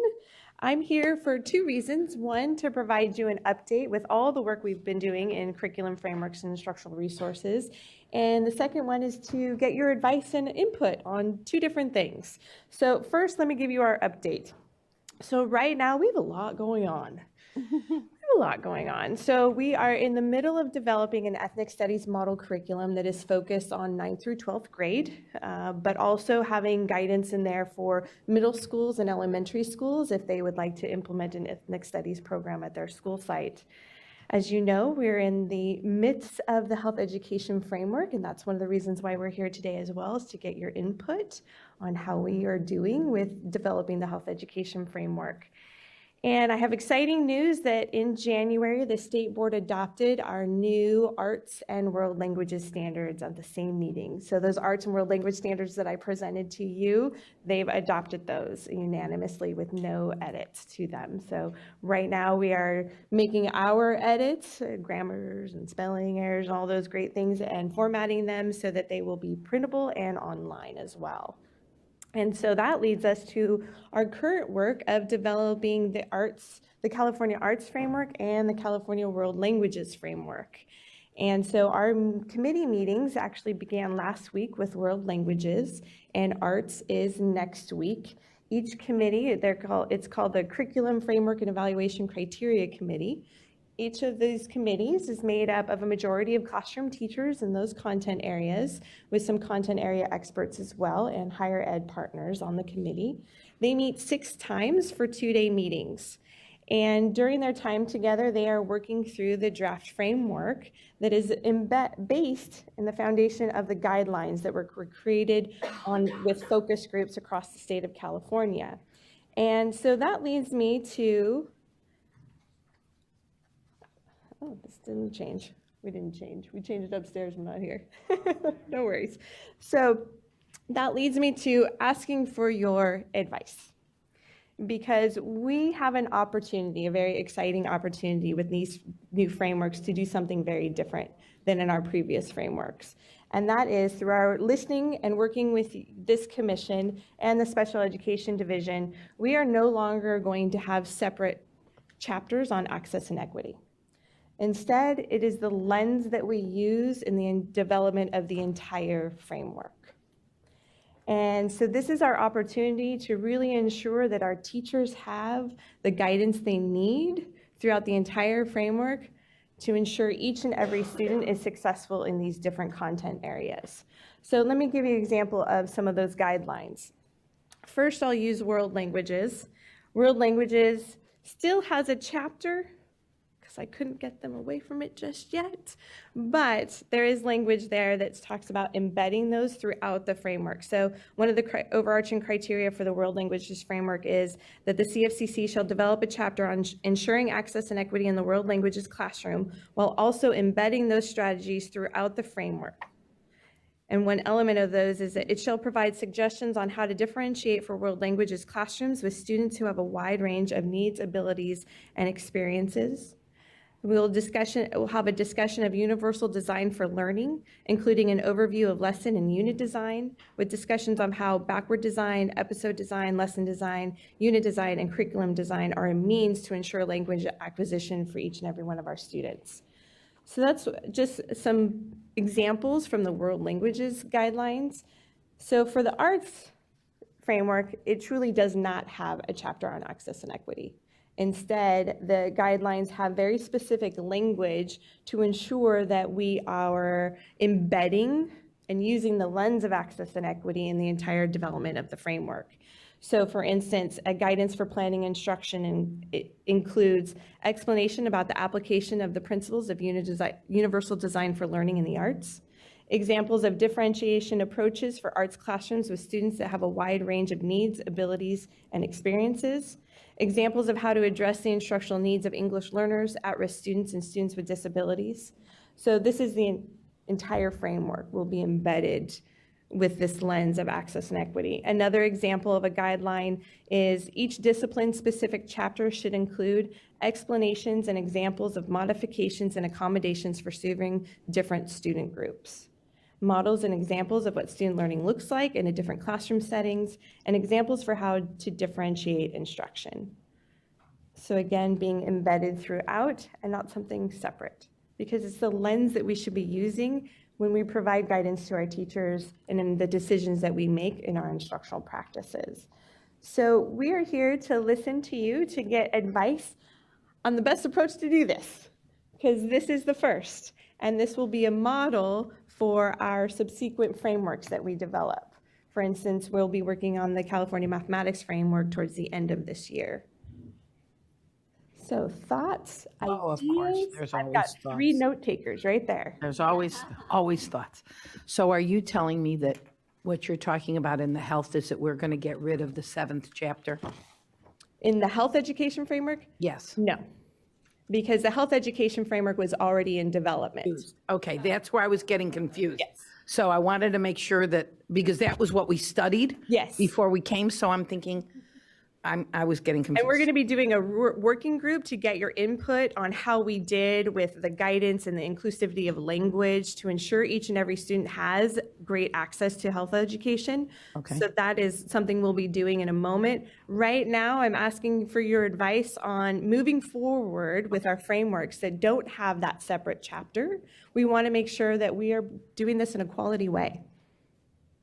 I'm here for two reasons. One, to provide you an update with all the work we've been doing in curriculum frameworks and instructional resources. And the second one is to get your advice and input on two different things. So first, let me give you our update. So right now, we have a lot going on. So we are in the middle of developing an ethnic studies model curriculum that is focused on 9th through 12th grade, but also having guidance in there for middle schools and elementary schools if they would like to implement an ethnic studies program at their school site. As you know, we're in the midst of the health education framework, and that's one of the reasons why we're here today as well, is to get your input on how we are doing with developing the health education framework. And I have exciting news that in January, the State Board adopted our new arts and world languages standards at the same meeting. So those arts and world language standards that I presented to you, they've adopted those unanimously with no edits to them. So right now we are making our edits, grammars and spelling errors and all those great things, and formatting them so that they will be printable and online as well. And so that leads us to our current work of developing the California Arts Framework and the California World Languages Framework. And so our committee meetings actually began last week with World Languages, and Arts is next week. Each committee, it's called the Curriculum Framework and Evaluation Criteria Committee. Each of these committees is made up of a majority of classroom teachers in those content areas, with some content area experts as well and higher ed partners on the committee. They meet 6 times for 2-day meetings. And during their time together, they are working through the draft framework that is based in the foundation of the guidelines that were created with focus groups across the state of California. And so that leads me to oh, this didn't change. We didn't change. We changed it upstairs. I'm not here. No worries. So that leads me to asking for your advice, because we have an opportunity, a very exciting opportunity with these new frameworks to do something very different than in our previous frameworks. And that is through our listening and working with this commission and the Special Education Division, we are no longer going to have separate chapters on access and equity. Instead, it is the lens that we use in the development of the entire framework. And so this is our opportunity to really ensure that our teachers have the guidance they need throughout the entire framework to ensure each and every student is successful in these different content areas. So let me give you an example of some of those guidelines. First, I'll use world languages. World languages still has a chapter, because I couldn't get them away from it just yet, but there is language there that talks about embedding those throughout the framework. So one of the overarching criteria for the world languages framework is that the CFCC shall develop a chapter on ensuring access and equity in the world languages classroom while also embedding those strategies throughout the framework. And one element of those is that it shall provide suggestions on how to differentiate for world languages classrooms with students who have a wide range of needs, abilities, and experiences. We'll have a discussion of universal design for learning, including an overview of lesson and unit design, with discussions on how backward design, episode design, lesson design, unit design, and curriculum design are a means to ensure language acquisition for each and every one of our students. So that's just some examples from the world languages guidelines. So for the arts framework, it truly does not have a chapter on access and equity. Instead, the guidelines have very specific language to ensure that we are embedding and using the lens of access and equity in the entire development of the framework. So for instance, a guidance for planning instruction it includes explanation about the application of the principles of universal design for learning in the arts, examples of differentiation approaches for arts classrooms with students that have a wide range of needs, abilities, and experiences, examples of how to address the instructional needs of English learners, at-risk students, and students with disabilities. So this is the entire framework will be embedded with this lens of access and equity. Another example of a guideline is each discipline-specific chapter should include explanations and examples of modifications and accommodations for serving different student groups, models and examples of what student learning looks like in a different classroom settings, and examples for how to differentiate instruction. So again, being embedded throughout and not something separate, because it's the lens that we should be using when we provide guidance to our teachers and in the decisions that we make in our instructional practices. So we are here to listen to you to get advice on the best approach to do this, because this is the first, and this will be a model for our subsequent frameworks that we develop. For instance, we'll be working on the California Mathematics Framework towards the end of this year. So thoughts, ideas? Of course, there's I've always got thoughts. 3 note takers right there. There's always thoughts. So are you telling me that what you're talking about in the health is that we're going to get rid of the 7th chapter? In the health education framework? Yes. No, because the health education framework was already in development. Okay, that's where I was getting confused. Yes. So I wanted to make sure that, because that was what we studied Yes. before we came, so I'm thinking, I was getting confused. And we're going to be doing a working group to get your input on how we did with the guidance and the inclusivity of language to ensure each and every student has great access to health education. Okay. So that is something we'll be doing in a moment. Right now, I'm asking for your advice on moving forward with our frameworks that don't have that separate chapter. We want to make sure that we are doing this in a quality way.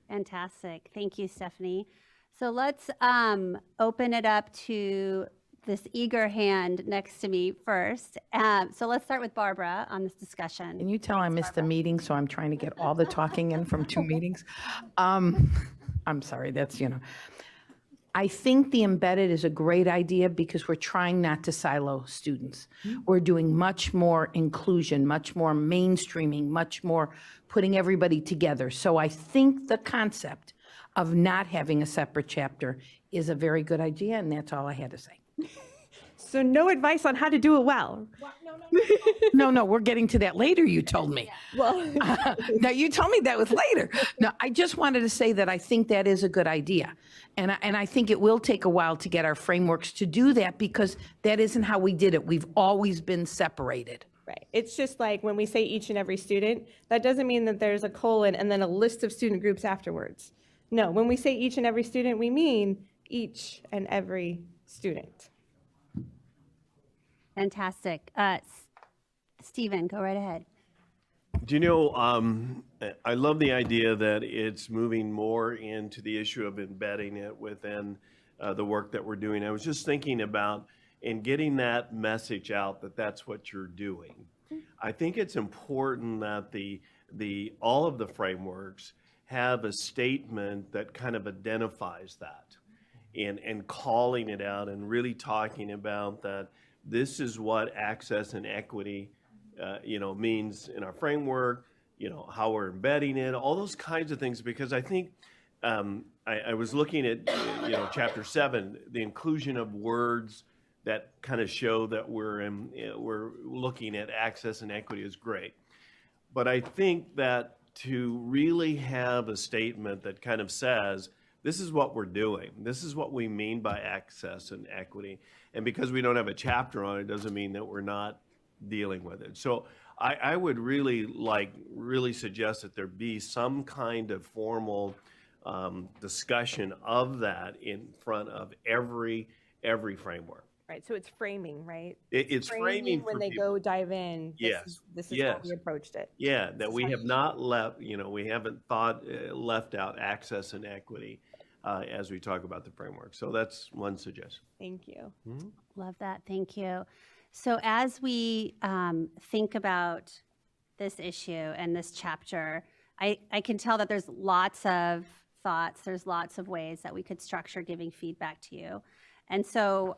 Fantastic. Thank you, Stephanie. So let's open it up to this eager hand next to me first. So let's start with Barbara on this discussion. Can you tell I missed a meeting, so I'm trying to get all the talking in from 2 meetings? I'm sorry, that's, I think the embedded is a great idea because we're trying not to silo students. We're doing much more inclusion, much more mainstreaming, much more putting everybody together. So I think the concept of not having a separate chapter is a very good idea, and that's all I had to say. So no advice on how to do it well. No, we're getting to that later, you told me. Well, no, you told me that was later. No, I just wanted to say that I think that is a good idea. And I think it will take a while to get our frameworks to do that because that isn't how we did it. We've always been separated. Right. It's just like when we say each and every student, that doesn't mean that there's a colon and then a list of student groups afterwards. No, when we say each and every student, we mean each and every student. Fantastic. Stephen, go right ahead. Do you know, I love the idea that it's moving more into the issue of embedding it within the work that we're doing. I was just thinking about in getting that message out that that's what you're doing. I think it's important that all of the frameworks have a statement that kind of identifies that and calling it out and really talking about that this is what access and equity means in our framework, how we're embedding it, all those kinds of things, because I think I was looking at chapter 7, the inclusion of words that kind of show that we're looking at access and equity is great. But I think that to really have a statement that kind of says, this is what we're doing, this is what we mean by access and equity, and because we don't have a chapter on it doesn't mean that we're not dealing with it. So I would really suggest that there be some kind of formal discussion of that in front of every framework. Right, so it's framing, right? It's framing when for they people. go dive in. Yes. This is Yes. how we approached it. Yeah, that we have not left, we haven't left out access and equity as we talk about the framework. So that's one suggestion. Thank you. Mm-hmm. Love that. Thank you. So as we think about this issue and this chapter, I can tell that there's lots of thoughts, there's lots of ways that we could structure giving feedback to you. And so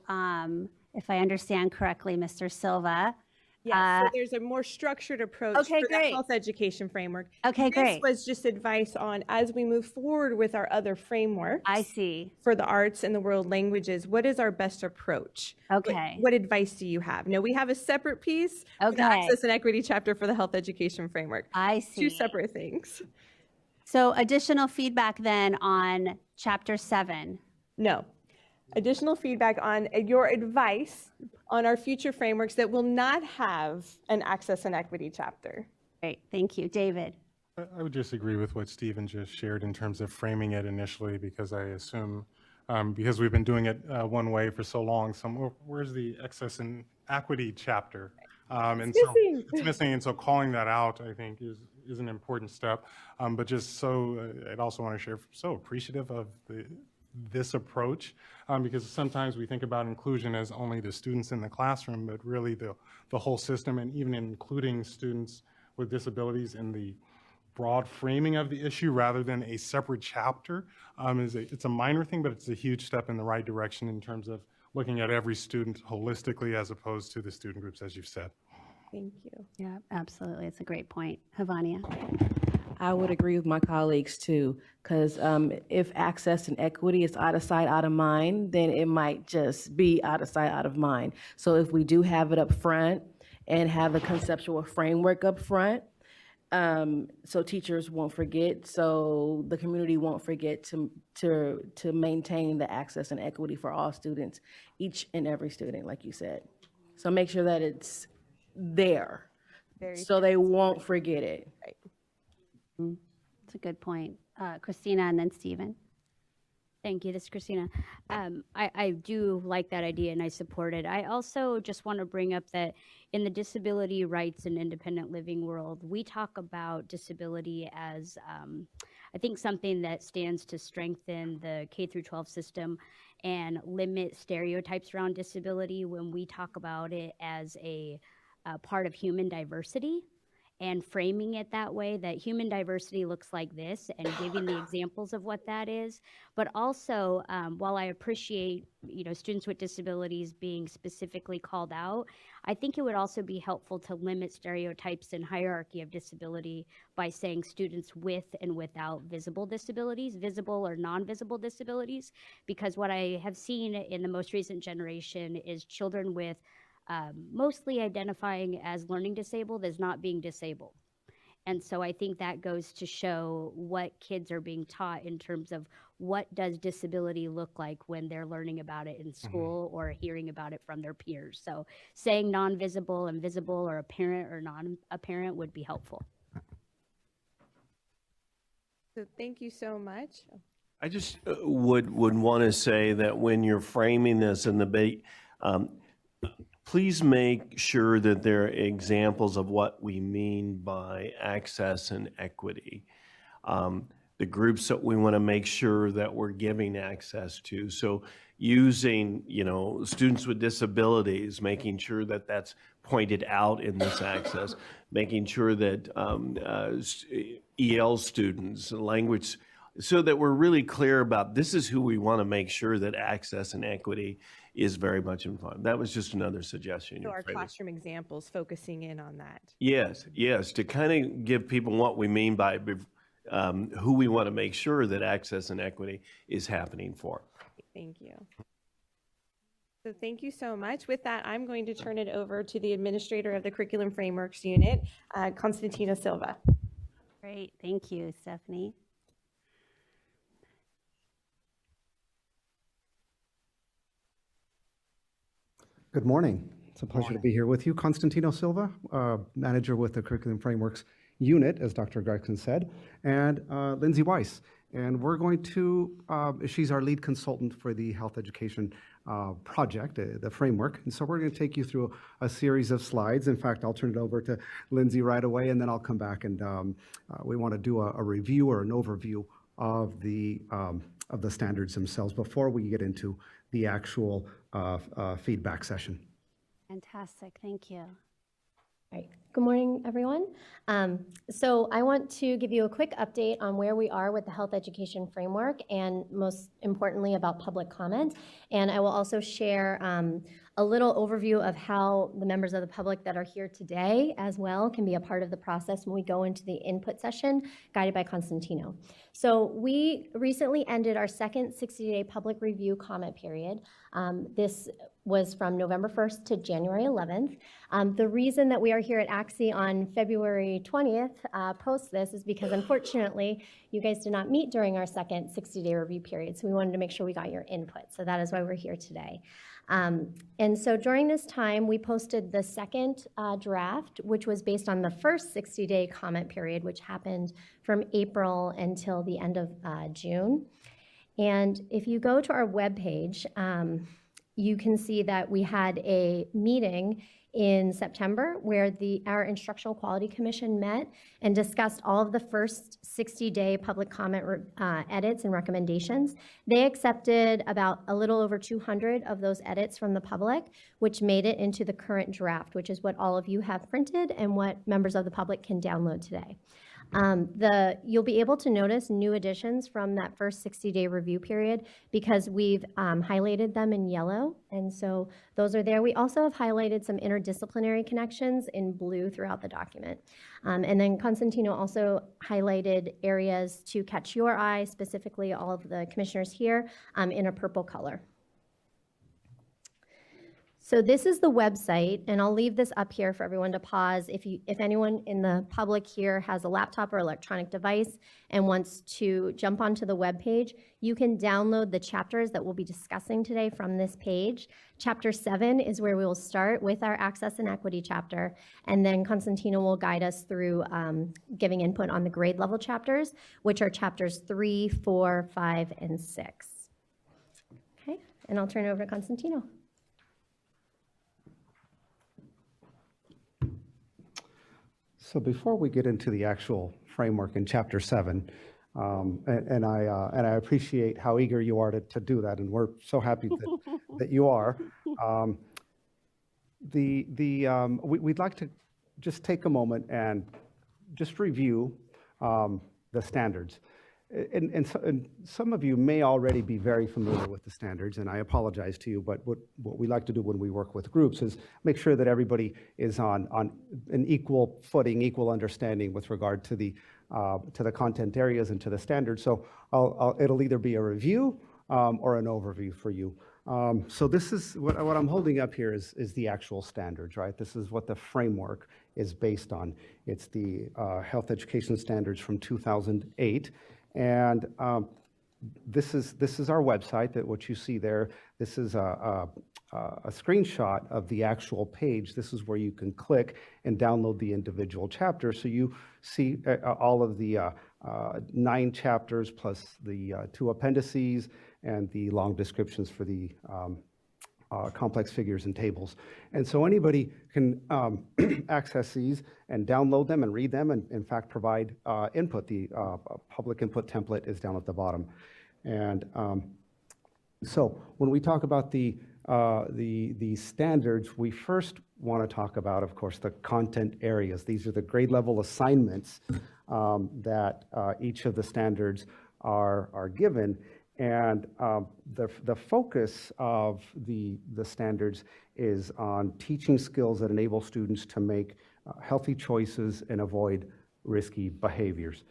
if I understand correctly, Mr. Silva. Yeah, so there's a more structured approach for the health education framework. Okay, great. This was just advice on, as we move forward with our other frameworks. I see. For the arts and the world languages, what is our best approach? Okay. What advice do you have? No, we have a separate piece for the access and equity chapter for the health education framework. I see. Two separate things. So additional feedback then on chapter 7. No. Additional feedback on your advice on our future frameworks that will not have an access and equity chapter. Great, thank you. David? I would just agree with what Stephen just shared in terms of framing it initially, because I assume, because we've been doing it one way for so long, where's the access and equity chapter? And so it's missing, and so calling that out, I think, is an important step. But just so, I'd also want to share, so appreciative of this approach, because sometimes we think about inclusion as only the students in the classroom, but really the whole system, and even including students with disabilities in the broad framing of the issue rather than a separate chapter. It's a minor thing, but it's a huge step in the right direction in terms of looking at every student holistically as opposed to the student groups, as you've said. Thank you. Yeah, absolutely. It's a great point. Havania? I would agree with my colleagues too, because if access and equity is out of sight, out of mind, then it might just be out of sight, out of mind. So if we do have it up front and have a conceptual framework up front, so teachers won't forget, so the community won't forget to maintain the access and equity for all students, each and every student, like you said. So make sure that it's there, so they won't forget it. Right. That's a good point. Christina and then Stephen. Thank you. This is Christina. I do like that idea and I support it. I also just want to bring up that in the disability rights and independent living world, we talk about disability as, I think, something that stands to strengthen the K through 12 system and limit stereotypes around disability when we talk about it as a part of human diversity. And framing it that way, that human diversity looks like this, and giving the examples of what that is. But also, while I appreciate, students with disabilities being specifically called out, I think it would also be helpful to limit stereotypes and hierarchy of disability by saying students with and without visible disabilities, visible or non-visible disabilities, because what I have seen in the most recent generation is children with mostly identifying as learning disabled as not being disabled. And so I think that goes to show what kids are being taught in terms of what does disability look like when they're learning about it in school or hearing about it from their peers. So saying non-visible and visible or apparent or non-apparent would be helpful. So thank you so much. I just would want to say that when you're framing this in the debate, please make sure that there are examples of what we mean by access and equity. the groups that we want to make sure that we're giving access to. So using, students with disabilities, making sure that that's pointed out in this access, making sure that EL students, language, so that we're really clear about this is who we want to make sure that access and equity is very much in front. That was just another suggestion. So our classroom examples focusing in on that. Yes, to kind of give people what we mean by who we want to make sure that access and equity is happening for. Thank you. So thank you so much. With that, I'm going to turn it over to the administrator of the Curriculum Frameworks Unit, Constantino Silva. Great, thank you, Stephanie. Good morning. It's a pleasure to be here with you. Constantino Silva, manager with the Curriculum Frameworks Unit, as Dr. Gregson said, and Lindsay Weiss. And we're going to, she's our lead consultant for the health education project, the framework. And so we're going to take you through a series of slides. In fact, I'll turn it over to Lindsay right away, and then I'll come back and we want to do a review or an overview of the standards themselves before we get into the actual feedback session. Fantastic, thank you. All right. Good morning, everyone. So I want to give you a quick update on where we are with the health education framework and most importantly about public comment. And I will also share a little overview of how the members of the public that are here today as well can be a part of the process when we go into the input session guided by Constantino. So we recently ended our second 60-day public review comment period. This was from November 1st to January 11th. The reason that we are here at ACSE on February 20th post this is because unfortunately you guys did not meet during our second 60-day review period, so we wanted to make sure we got your input. So that is why we're here today. And so during this time, we posted the second draft, which was based on the first 60-day comment period, which happened from April until the end of June. And if you go to our webpage, you can see that we had a meeting in September where our Instructional Quality Commission met and discussed all of the first 60-day public comment edits and recommendations. They accepted about a little over 200 of those edits from the public, which made it into the current draft, which is what all of you have printed and what members of the public can download today. You'll be able to notice new additions from that first 60-day review period because we've highlighted them in yellow, and so those are there. We also have highlighted some interdisciplinary connections in blue throughout the document. And then Constantino also highlighted areas to catch your eye, specifically all of the commissioners here, in a purple color. So this is the website, and I'll leave this up here for everyone to pause. If anyone in the public here has a laptop or electronic device and wants to jump onto the webpage, you can download the chapters that we'll be discussing today from this page. Chapter 7 is where we will start with our Access and Equity chapter, and then Constantino will guide us through giving input on the grade level chapters, which are chapters 3, 4, 5, and 6. Okay, and I'll turn it over to Constantino. So before we get into the actual framework in Chapter 7, and I appreciate how eager you are to do that, and we're so happy that you are. We'd like to just take a moment and just review the standards. And some of you may already be very familiar with the standards, and I apologize to you, but what we like to do when we work with groups is make sure that everybody is on an equal footing, equal understanding with regard to the content areas and to the standards. So it'll either be a review or an overview for you. So this is what I'm holding up here is the actual standards, right? This is what the framework is based on. It's the health education standards from 2008. And this is our website, that what you see there. This is a screenshot of the actual page. This is where you can click and download the individual chapter. So you see all of the 9 chapters plus the 2 appendices and the long descriptions for the complex figures and tables. And so anybody can access these and download them and read them and in fact provide input. The public input template is down at the bottom. And so when we talk about the standards, we first want to talk about, of course, the content areas. These are the grade level assignments that each of the standards are given. And the focus of the standards is on teaching skills that enable students to make healthy choices and avoid risky behaviors.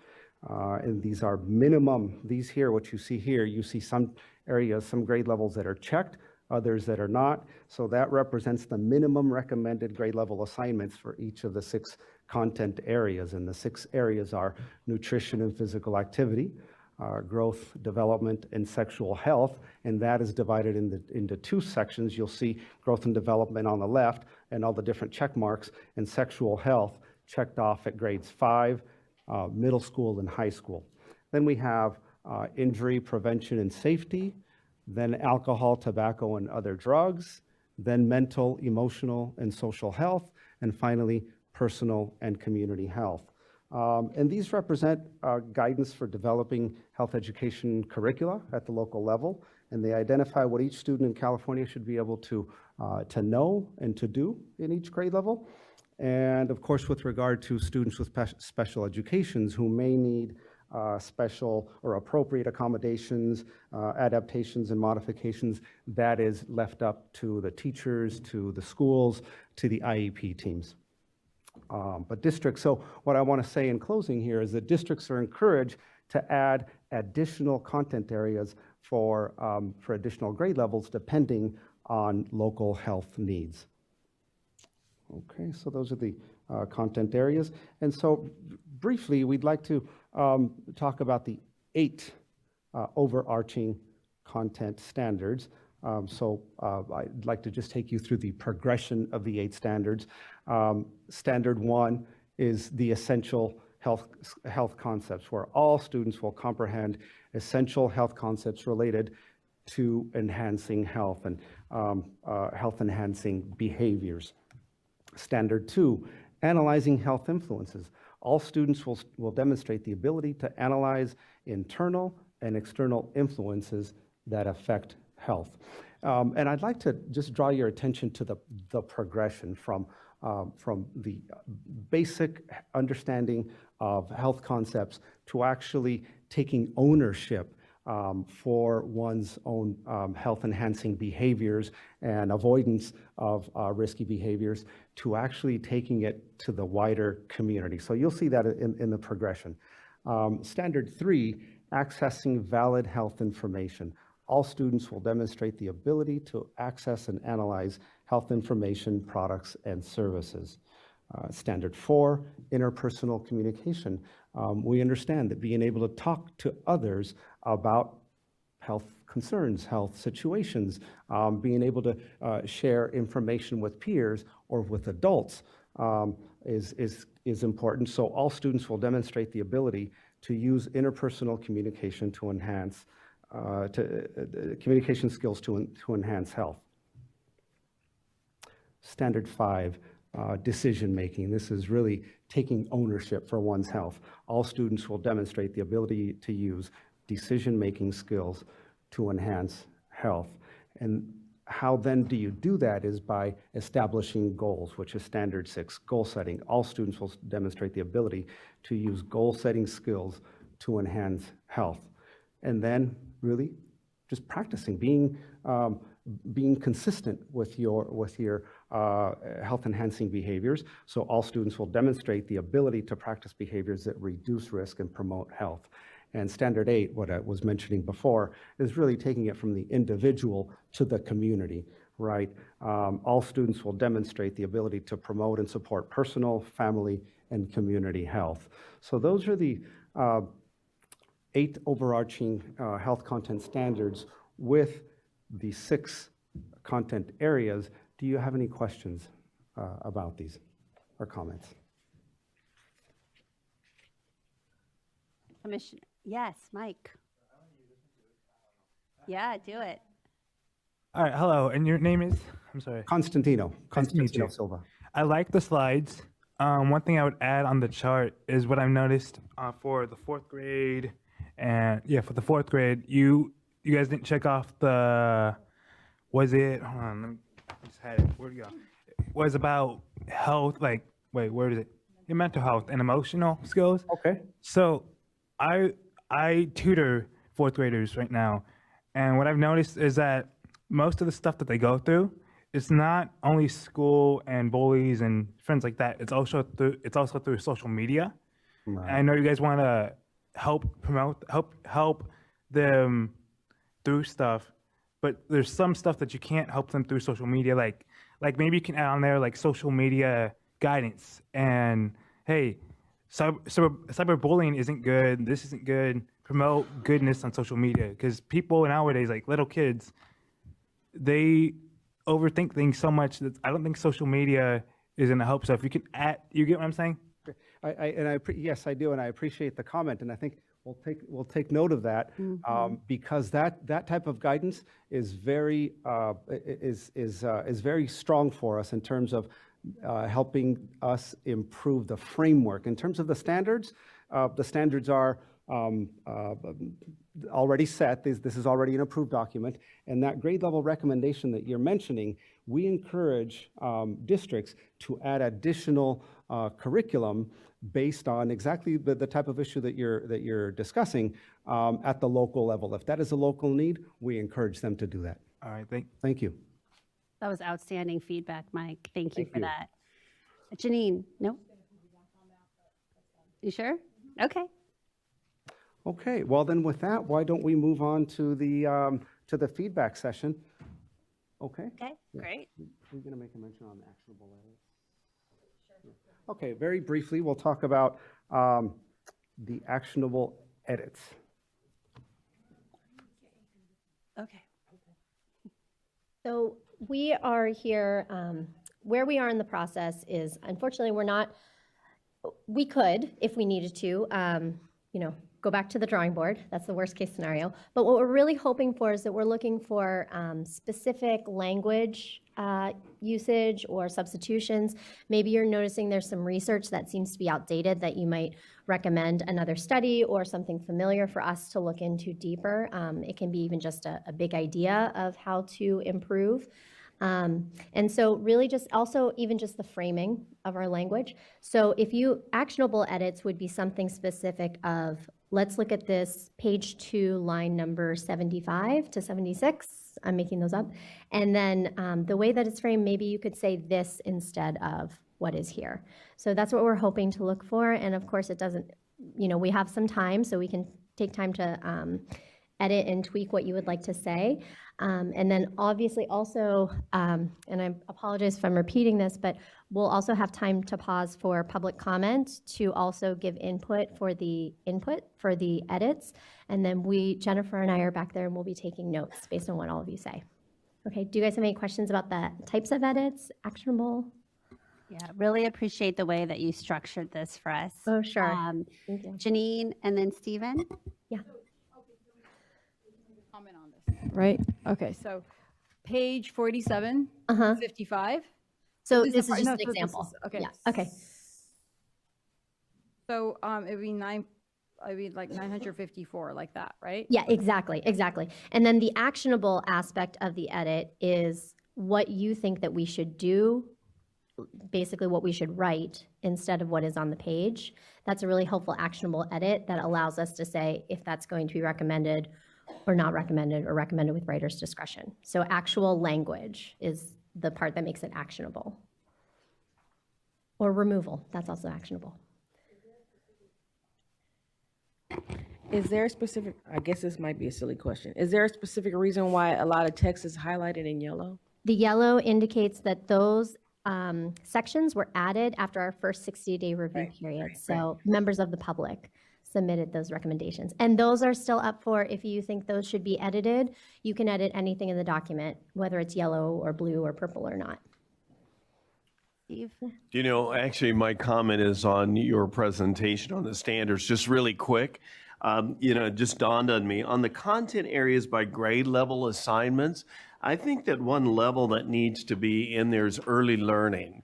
And these are minimum, these here, what you see here, you see some areas, some grade levels that are checked, others that are not. So that represents the minimum recommended grade level assignments for each of the 6 content areas. And the 6 areas are nutrition and physical activity, growth, development, and sexual health, and that is divided into 2 sections. You'll see growth and development on the left and all the different check marks, and sexual health checked off at grades 5, middle school, and high school. Then we have injury prevention and safety, then alcohol, tobacco, and other drugs, then mental, emotional, and social health, and finally, personal and community health. And these represent guidance for developing health education curricula at the local level, and they identify what each student in California should be able to know and to do in each grade level. And of course, with regard to students with special educations who may need special or appropriate accommodations, adaptations, and modifications, that is left up to the teachers, to the schools, to the IEP teams. But districts, so what I want to say in closing here is that districts are encouraged to add additional content areas for additional grade levels depending on local health needs. Okay, so those are the content areas. And so briefly, we'd like to talk about the 8 overarching content standards. I'd like to just take you through the progression of the 8 standards. Standard 1 is the essential health concepts, where all students will comprehend essential health concepts related to enhancing health and health-enhancing behaviors. Standard 2, analyzing health influences. All students will demonstrate the ability to analyze internal and external influences that affect health. And I'd like to just draw your attention to the progression from the basic understanding of health concepts to actually taking ownership for one's own health-enhancing behaviors and avoidance of risky behaviors, to actually taking it to the wider community. So you'll see that in the progression. Standard 3, accessing valid health information. All students will demonstrate the ability to access and analyze health information, products, and services. Standard 4, interpersonal communication. We understand that being able to talk to others about health concerns, health situations, being able to share information with peers or with adults is important. So all students will demonstrate the ability to use interpersonal communication to enhance communication skills to enhance health. Standard 5, decision making. This is really taking ownership for one's health. All students will demonstrate the ability to use decision-making skills to enhance health. And how then do you do that is by establishing goals, which is Standard 6, goal setting. All students will demonstrate the ability to use goal-setting skills to enhance health. And then really just practicing, being consistent with your health-enhancing behaviors. So all students will demonstrate the ability to practice behaviors that reduce risk and promote health. And Standard 8, what I was mentioning before, is really taking it from the individual to the community, right? All students will demonstrate the ability to promote and support personal, family, and community health. So those are the 8 overarching health content standards with the 6 content areas. Do you have any questions about these or comments? Commissioner, yes, Mike. Yeah, do it. All right, hello, and your name is? I'm sorry. Constantino Nice to meet you. Silva. I like the slides. One thing I would add on the chart is what I've noticed for the fourth grade, and yeah, for the fourth grade, you guys didn't check off the, was it, hold on, let me, I just had it, where'd it go? It was about health, like, wait, where is it? Your mental health and emotional skills. Okay. So I tutor fourth graders right now, and what I've noticed is that most of the stuff that they go through, it's not only school and bullies and friends like that. It's also through social media. Right. And I know you guys want to help promote, help them through stuff, but there's some stuff that you can't help them through social media. Like maybe you can add on there like social media guidance and hey, cyberbullying isn't good. This isn't good. Promote goodness on social media because people nowadays, like little kids, they overthink things so much that I don't think social media is going to help. So if you can add, you get what I'm saying? Yes, I do, and I appreciate the comment, and I think we'll take note of that because that type of guidance is very very strong for us in terms of helping us improve the framework. In terms of the standards are already set. This is already an approved document, and that grade level recommendation that you're mentioning, we encourage districts to add additional curriculum based on exactly the type of issue that you're discussing at the local level. If that is a local need, we encourage them to do that. All right, thank you. That was outstanding feedback, Mike. Thank you for that. Janine, no? You sure? Okay. Okay, well then with that, why don't we move on to the feedback session? Okay. Okay, great. We're going to make a mention on actionable edits. Sure. Okay, very briefly, we'll talk about the actionable edits. Okay. So we are here, where we are in the process is, unfortunately, we could, if we needed to, go back to the drawing board. That's the worst case scenario. But what we're really hoping for is that we're looking for specific language usage or substitutions. Maybe you're noticing there's some research that seems to be outdated that you might recommend another study or something familiar for us to look into deeper. It can be even just a big idea of how to improve. And so really just also even just the framing of our language. So if you actionable edits would be something specific of, let's look at this page 2, line number 75 to 76. I'm making those up. And then the way that it's framed, maybe you could say this instead of what is here. So that's what we're hoping to look for. And of course it doesn't, we have some time, so we can take time to edit and tweak what you would like to say. And then obviously also, and I apologize if I'm repeating this, but we'll also have time to pause for public comment to also give input for the edits. And then Jennifer and I are back there and we'll be taking notes based on what all of you say. Okay, do you guys have any questions about the types of edits, actionable? Yeah, really appreciate the way that you structured this for us. Oh, sure. Thank you. Janine and then Stephen. Yeah. Comment on this, right? Okay, so page 47, 55. So this is just an example. Okay. Yeah. Okay. So it would be like 954, like that, right? Yeah, exactly. And then the actionable aspect of the edit is what you think that we should do, basically what we should write instead of what is on the page. That's a really helpful actionable edit that allows us to say if that's going to be recommended or not recommended or recommended with writer's discretion. So actual language is the part that makes it actionable. Or removal, that's also actionable. Is there a specific, I guess this might be a silly question, is there a specific reason why a lot of text is highlighted in yellow? The yellow indicates that those sections were added after our first 60-day review period. So members of the public submitted those recommendations. And those are still up for, if you think those should be edited, you can edit anything in the document, whether it's yellow or blue or purple or not. Steve? Actually, my comment is on your presentation on the standards, just really quick. It just dawned on me. On the content areas by grade level assignments, I think that one level that needs to be in there is early learning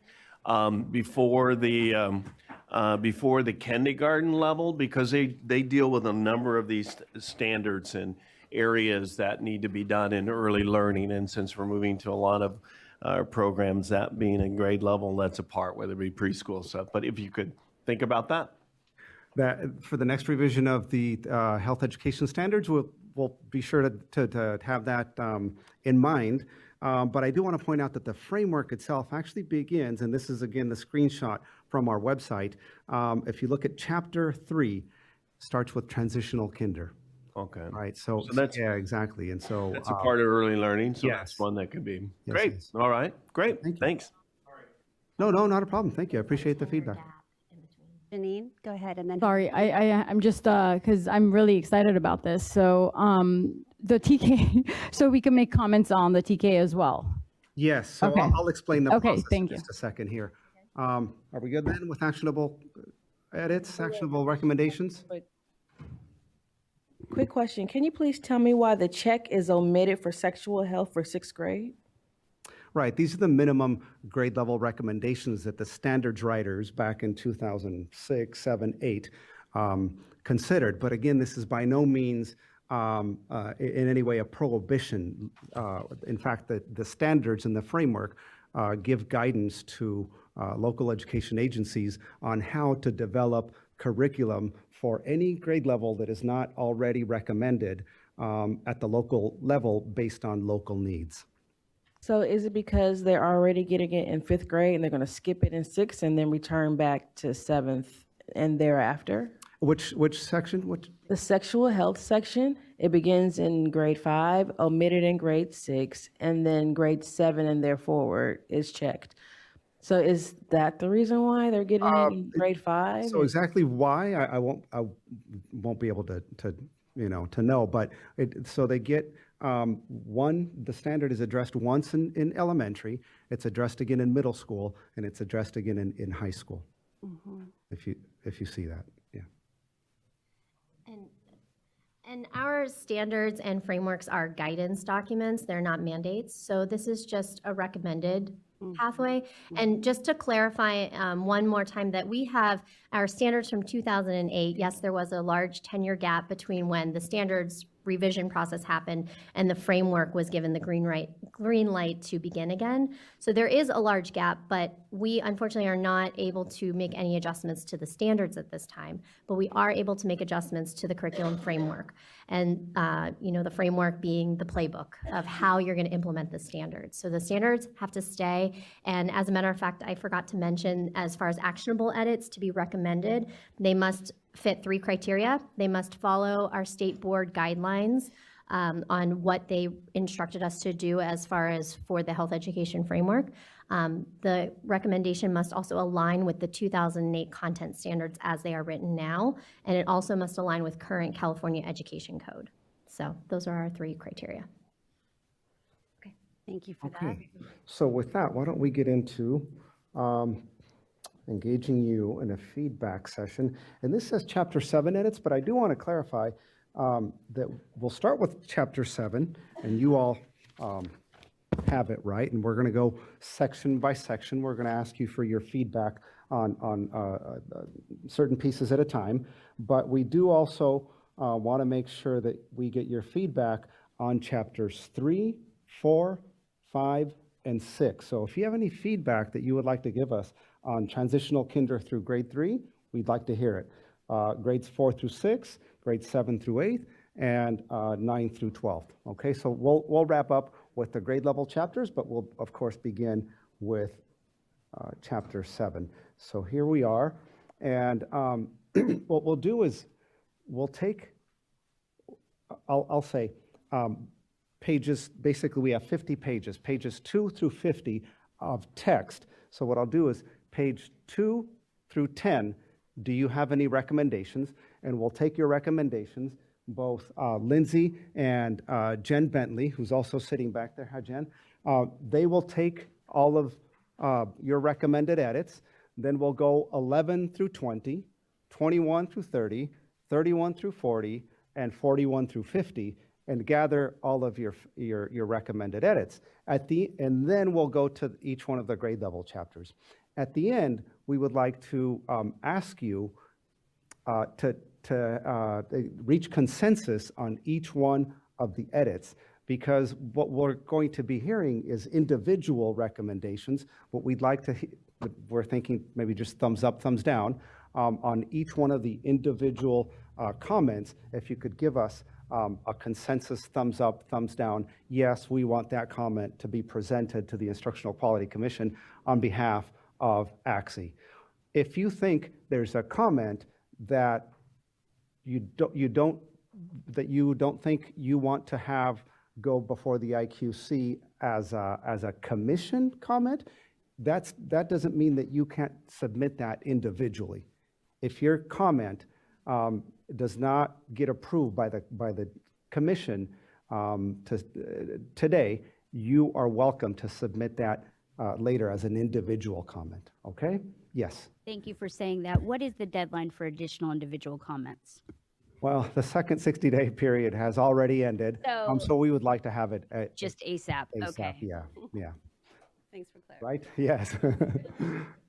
before the kindergarten level, because they deal with a number of these standards and areas that need to be done in early learning. And since we're moving to a lot of programs, that being in grade level, that's a part, whether it be preschool stuff. But if you could think about that. That for the next revision of the health education standards, we'll be sure to have that in mind. But I do want to point out that the framework itself actually begins, and this is again the screenshot from our website. If you look at Chapter 3, starts with transitional kinder. Okay. Right. So that's, yeah, exactly. And so that's a part of early learning. So yes. that's one that could be Yes, great. yes. All right. Great. Thanks. No, not a problem. Thank you. I appreciate the feedback. Janine, go ahead, and then. Sorry, I'm just, because I'm really excited about this. So the TK, so we can make comments on the TK as well. Yes. So Okay. I'll explain the process thank in just a second here. Are we good then with actionable edits, actionable recommendations? Quick question. Can you please tell me why the check is omitted for sexual health for 6th grade? Right. These are the minimum grade level recommendations that the standards writers back in 2006, 7, 8 considered. But again, this is by no means in any way a prohibition. In fact, the standards and the framework give guidance to local education agencies on how to develop curriculum for any grade level that is not already recommended at the local level based on local needs. So is it because they're already getting it in 5th grade and they're going to skip it in 6th and then return back to 7th and thereafter? Which section? The sexual health section. It begins in grade 5, omitted in grade 6, and then grade 7 and there forward is checked. So is that the reason why they're getting it in grade 5? So exactly why I won't be able to know, but so they get the standard is addressed once in elementary, it's addressed again in middle school, and it's addressed again in high school. Mm-hmm. If you see that, yeah. And our standards and frameworks are guidance documents. They're not mandates. So this is just a recommended pathway. And just to clarify one more time that we have our standards from 2008. Yes, there was a large 10-year gap between when the standards revision process happened and the framework was given the green light to begin again. So there is a large gap, but we unfortunately are not able to make any adjustments to the standards at this time, but we are able to make adjustments to the curriculum framework. And the framework being the playbook of how you're going to implement the standards. So the standards have to stay. And as a matter of fact, I forgot to mention, as far as actionable edits to be recommended, they must fit 3 criteria. They must follow our state board guidelines on what they instructed us to do as far as for the health education framework. The recommendation must also align with the 2008 content standards as they are written now, and it also must align with current California Education Code. So those are our 3 criteria. Okay, thank you for that. Okay, so with that, why don't we get into engaging you in a feedback session. And this says Chapter 7 edits, but I do want to clarify that we'll start with Chapter 7, and you all have it right, and we're going to go section by section. We're going to ask you for your feedback on certain pieces at a time, but we do also want to make sure that we get your feedback on Chapters 3, 4, 5, and 6. So if you have any feedback that you would like to give us on transitional kinder through grade 3, we'd like to hear it. Grades 4 through 6, grades 7 through 8, and 9 through 12. Okay, so we'll wrap up with the grade level chapters, but we'll of course begin with Chapter 7. So here we are, and what we'll do is we'll take, I'll say, pages, basically we have 50 pages, pages 2 through 50 of text. So what I'll do is page 2 through 10, do you have any recommendations? And we'll take your recommendations, both Lindsay and Jen Bentley, who's also sitting back there. Hi, Jen. They will take all of your recommended edits. Then we'll go 11 through 20, 21 through 30, 31 through 40 and 41 through 50 and gather all of your recommended edits. And then we'll go to each one of the grade level chapters. At the end, we would like to ask you to reach consensus on each one of the edits, because what we're going to be hearing is individual recommendations. What we'd like to, we're thinking maybe just thumbs up, thumbs down on each one of the individual comments. If you could give us a consensus thumbs up, thumbs down, yes, we want that comment to be presented to the Instructional Quality Commission on behalf of ACSE. If you think there's a comment that you don't think you want to have go before the IQC as a commission comment, that doesn't mean that you can't submit that individually. If your comment does not get approved by the commission today, you are welcome to submit that later as an individual comment. Okay? Yes. Thank you for saying that. What is the deadline for additional individual comments? Well, the second 60-day period has already ended, so we would like to have it at just ASAP. Okay. Yeah. Thanks for clarifying. Right? Yes.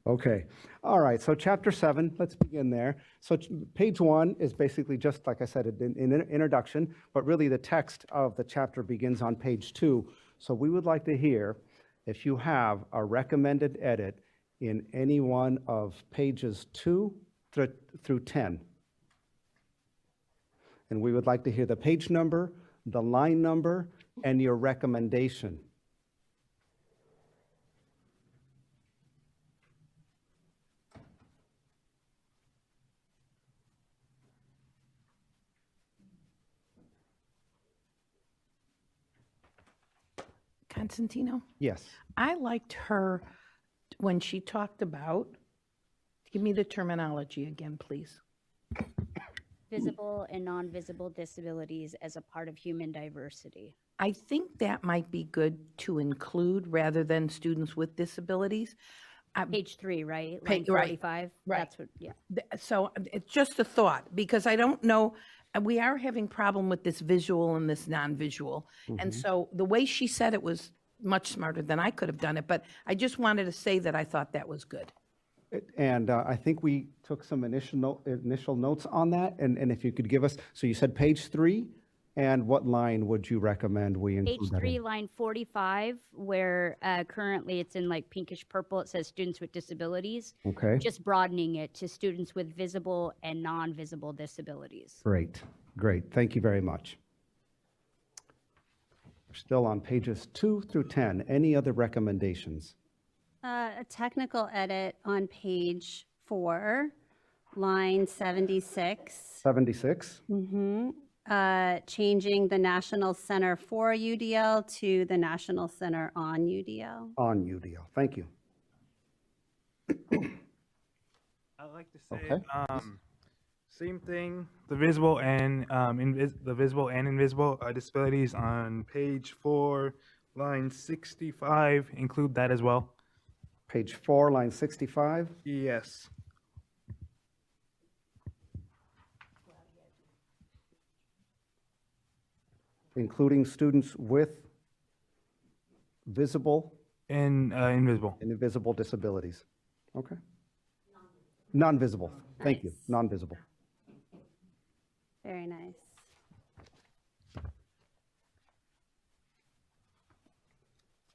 Okay. All right. So Chapter 7, let's begin there. So page 1 is basically just, like I said, an introduction, but really the text of the chapter begins on page 2. So we would like to hear if you have a recommended edit in any one of pages 2 through 10. And we would like to hear the page number, the line number, and your recommendation. Constantino? Yes. I liked her when she talked about, give me the terminology again, please. Visible and non-visible disabilities as a part of human diversity. I think that might be good to include rather than students with disabilities. Page 3, right? Line 45? Right. That's what, yeah. So it's just a thought, because I don't know, we are having problem with this visual and this non-visual. And so the way she said it was much smarter than I could have done it, but I just wanted to say that I thought that was good. And I think we took some initial notes on that. And if you could give us, so you said page 3, and what line would you recommend we include Page that 3, in? line 45, where currently it's in like pinkish purple, it says students with disabilities. Okay. Just broadening it to students with visible and non-visible disabilities. Great. Thank you very much. We're still on pages 2 through 10. Any other recommendations? A technical edit on page 4, line 76. 76? Changing the National Center for UDL to the National Center on UDL. On UDL. Thank you. I'd like to say same thing. The visible and invisible disabilities on page 4, line 65. Include that as well. Page 4, line 65? Yes. Including students with visible and invisible. And invisible disabilities. Okay. Non-visible. Thank you. Non-visible. Very nice.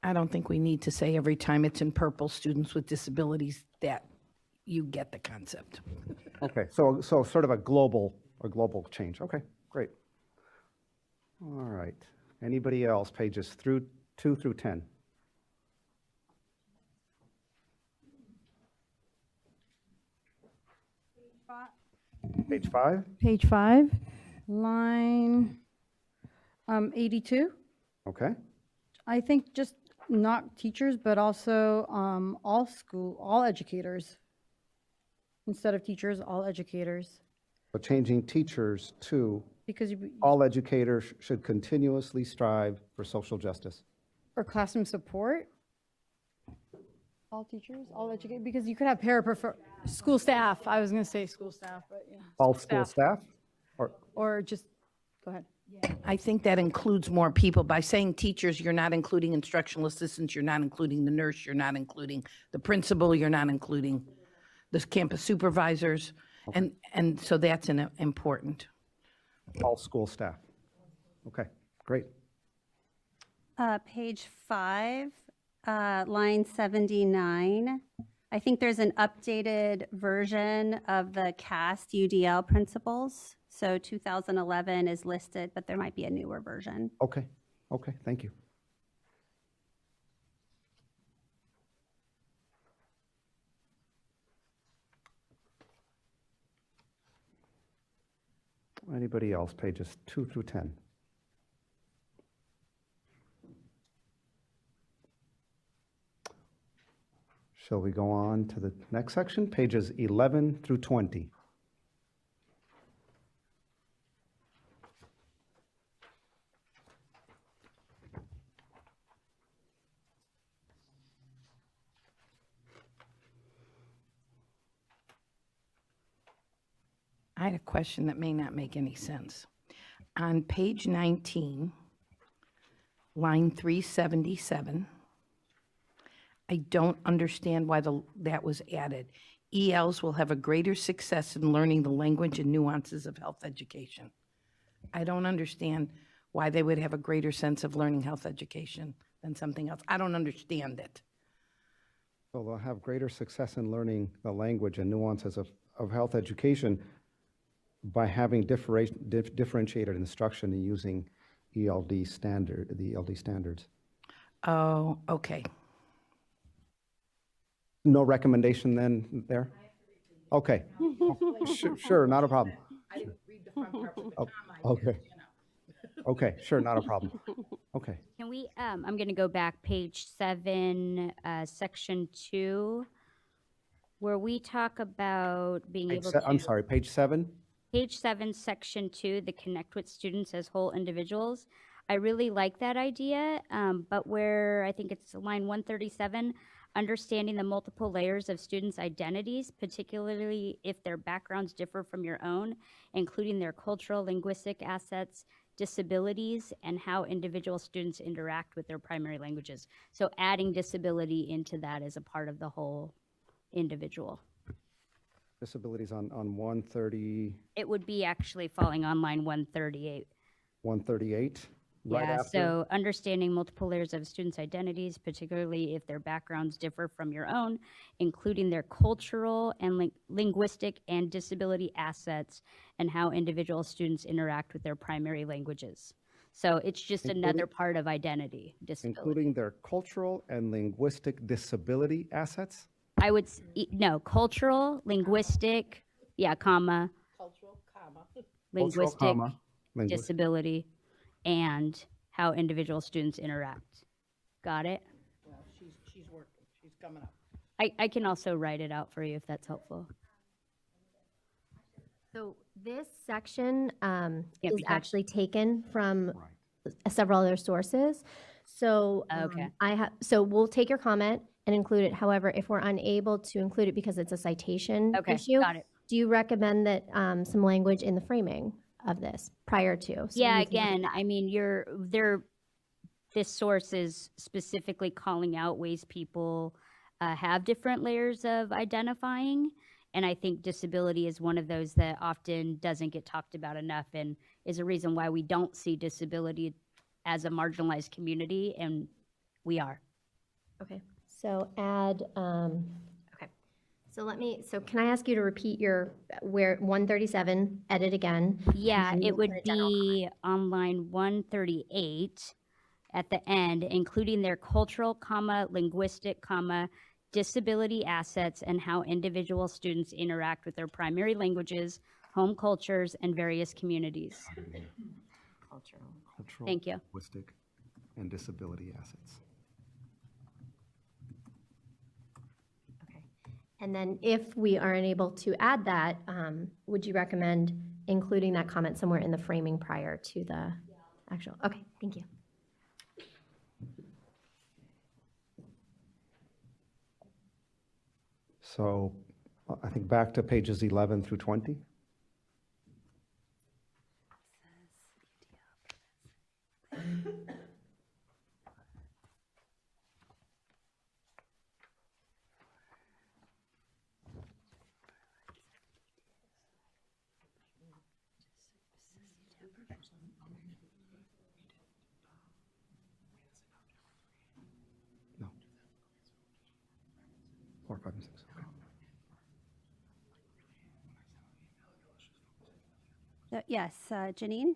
I don't think we need to say every time it's in purple, students with disabilities, that you get the concept. Okay, so sort of a global change. Okay, great. All right. Anybody else? Pages 2 through 10. Page 5. Page 5, line 82. Okay. I think just not teachers, but also all educators. Instead of teachers, all educators. But changing teachers to Because all educators should continuously strive for social justice. or classroom support. All teachers, all educators, because you could have school staff. I was going to say school staff, but yeah. All school staff? Or just, go ahead. I think that includes more people. By saying teachers, you're not including instructional assistants, you're not including the nurse, you're not including the principal, you're not including the campus supervisors. And so that's important. All school staff. Okay, great. Page 5, line 79. I think there's an updated version of the CAST UDL principles. So 2011 is listed, but there might be a newer version. Okay, okay, thank you. Anybody else? Pages 2 through 10. Shall we go on to the next section? Pages 11 through 20. I had a question that may not make any sense. On page 19, line 377, I don't understand why that was added. ELs will have a greater success in learning the language and nuances of health education. I don't understand why they would have a greater sense of learning health education than something else. I don't understand it. So they'll have greater success in learning the language and nuances of health education by having differentiated instruction and using the ELD standards. Oh, okay. No recommendation then there? Okay. Sure, not a problem. I didn't read the front part with the comma. Okay. Okay, sure, not a problem. Okay. Can we, I'm going to go back page 7, section 2, where we talk about being able to. I'm sorry, page 7? Page 7, section 2, the connect with students as whole individuals. I really like that idea, but where I think it's line 137, understanding the multiple layers of students' identities, particularly if their backgrounds differ from your own, including their cultural, linguistic assets, disabilities, and how individual students interact with their primary languages. So adding disability into that as a part of the whole individual. Disabilities on 130. It would be actually falling on line 138. 138. Right Yeah, after. so understanding multiple layers of students' identities, particularly if their backgrounds differ from your own, including their cultural and linguistic and disability assets, and how individual students interact with their primary languages. So it's just another part of identity, disability. Including their cultural and linguistic disability assets? I would, no, cultural, linguistic, comma. Cultural, comma. Linguistic, Cultural, comma, disability, and how individual students interact. Got it? Well, she's working. She's coming up. I can also write it out for you if that's helpful. So this section is be touched. actually taken from several other sources. So so we'll take your comment and include it. However, if we're unable to include it because it's a citation issue, got it. do you recommend that some language in the framing of this prior to? So Yeah, again, I mean, this source is specifically calling out ways people have different layers of identifying. And I think disability is one of those that often doesn't get talked about enough and is a reason why we don't see disability as a marginalized community, and we are. Okay, so add, so can I ask you to repeat your, where 137, edit again? Yeah, and it would put a general be on line 138 at the end, including their cultural, comma, linguistic, comma, disability assets, and how individual students interact with their primary languages, home cultures, and various communities. Cultural. Thank you. Linguistic and disability assets. And then if we are unable to add that, would you recommend including that comment somewhere in the framing prior to the actual? Okay, thank you. So I think back to pages 11 through 20. No. 4, 5, and 6. Okay. Yes, Janine?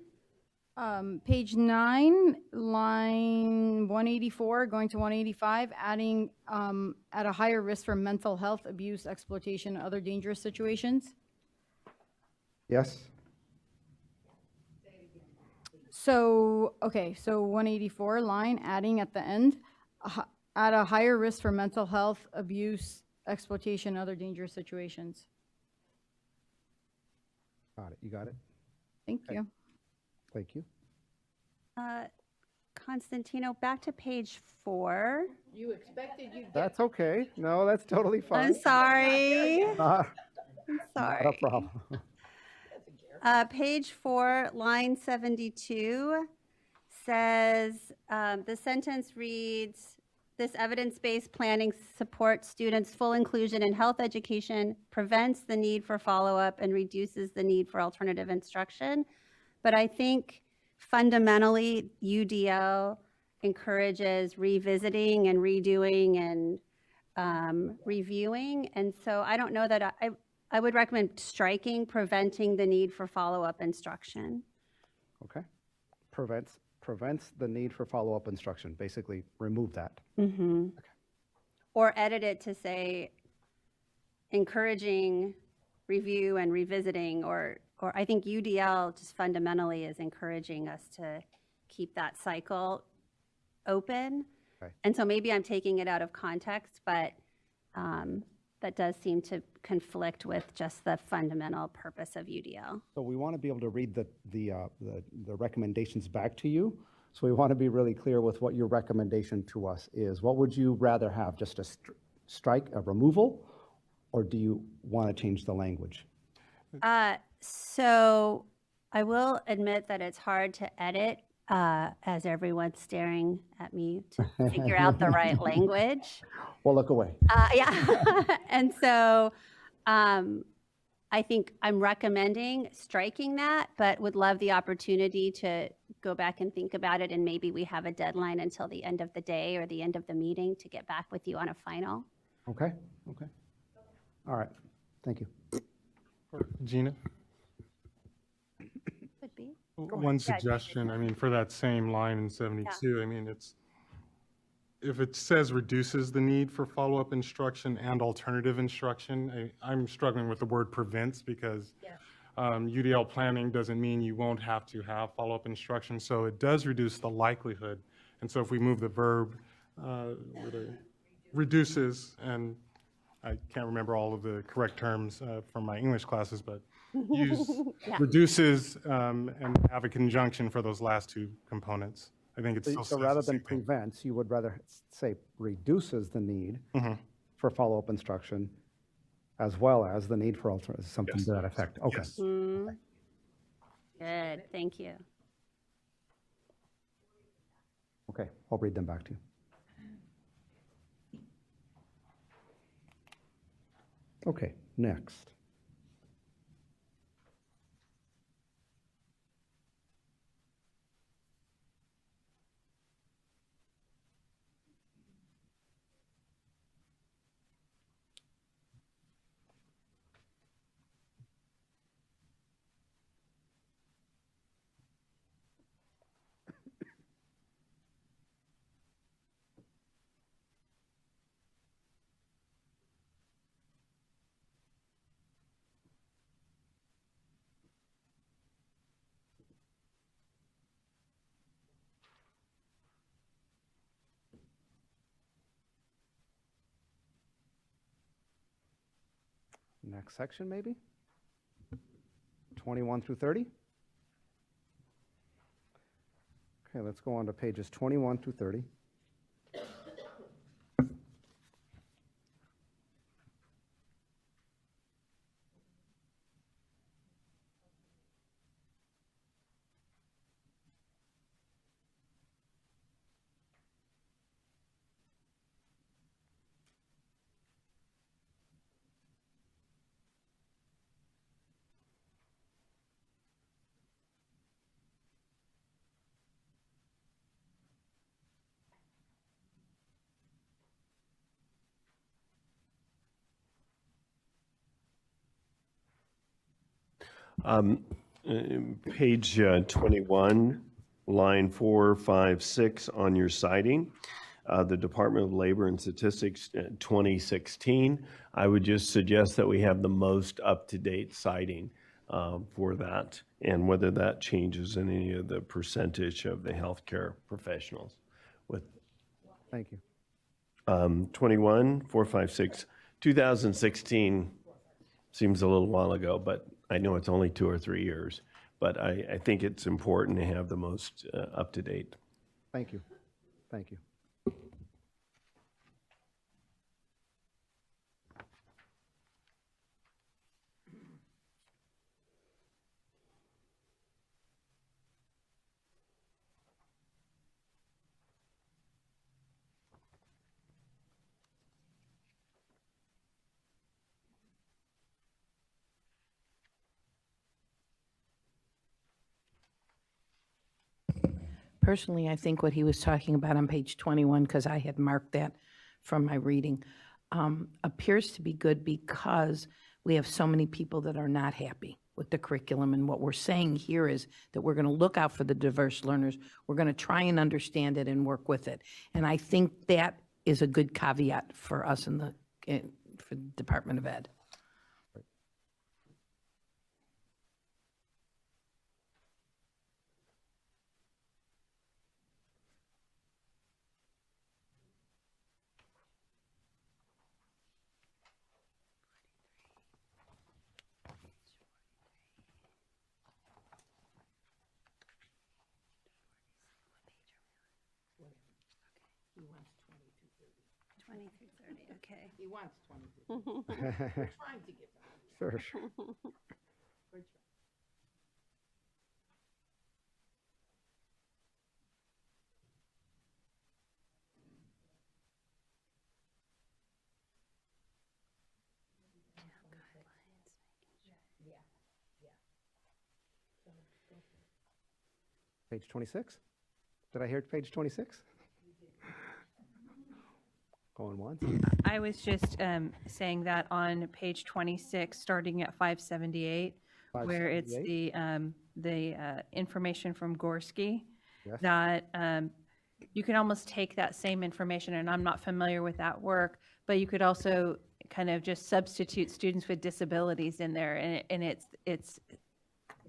Page 9, line 184, going to 185, adding at a higher risk for mental health, abuse, exploitation, and other dangerous situations. Yes? So, okay, so 184 line, adding at the end, at a higher risk for mental health, abuse, exploitation, and other dangerous situations. Got it. You got it? Thank you. Thank you. Constantino, back to page 4. You expected you'd get. That's okay. No, that's totally fine. I'm sorry. I'm Not sorry. a problem. Page 4, line 72 says, the sentence reads, this evidence-based planning supports students' full inclusion in health education, prevents the need for follow-up, and reduces the need for alternative instruction. But I think fundamentally, UDL encourages revisiting and redoing and reviewing. And so I don't know that I would recommend striking preventing the need for follow-up instruction. Okay. Prevents the need for follow-up instruction. Basically, remove that. Mm-hmm. Okay. Or edit it to say encouraging review and revisiting, or I think UDL just fundamentally is encouraging us to keep that cycle open. Okay. And so maybe I'm taking it out of context, but that does seem to conflict with just the fundamental purpose of UDL. So we want to be able to read the recommendations back to you. So we want to be really clear with what your recommendation to us is. What would you rather have? Just a strike, a removal, or do you want to change the language? So I will admit that it's hard to edit as everyone's staring at me to figure out the right language. Well, look away. Yeah. And so I think I'm recommending striking that, but would love the opportunity to go back and think about it. And maybe we have a deadline until the end of the day or the end of the meeting to get back with you on a final. Okay. Okay. All right. Thank you. Gina? Could be. One suggestion, I mean, for that same line in 72, I mean, if it says reduces the need for follow-up instruction and alternative instruction, I'm struggling with the word prevents because UDL planning doesn't mean you won't have to have follow-up instruction, so it does reduce the likelihood. And so if we move the verb, reduces, and I can't remember all of the correct terms from my English classes, but use reduces and have a conjunction for those last two components. I think it's So rather than prevents, you would rather say reduces the need for follow-up instruction as well as the need for alternative, something to that effect. Okay. Yes. Good, thank you. Okay, I'll read them back to you. Okay, next. Next section, maybe? 21 through 30? Okay, let's go on to pages 21 through 30. Page 21, line 4, 5, 6 on your citing, the Department of Labor and Statistics 2016. I would just suggest that we have the most up-to-date citing for that, and whether that changes any of the percentage of the healthcare professionals. Thank you. 21, 4, 5, 6, 2016 seems a little while ago, but I know it's only 2 or 3 years. But I think it's important to have the most up-to-date. Thank you. Thank you. Personally, I think what he was talking about on page 21, because I had marked that from my reading, appears to be good because we have so many people that are not happy with the curriculum. And what we're saying here is that we're going to look out for the diverse learners. We're going to try and understand it and work with it. And I think that is a good caveat for us for the Department of Ed. Okay. He wants 20. We're trying to get them. Sure. We're trying. Page 26? Did I hear page 26? Going once? I was just saying that on page 26, starting at 578, where it's the information from Gorski, Yes. that you can almost take that same information, and I'm not familiar with that work, but you could also kind of just substitute students with disabilities in there, and it's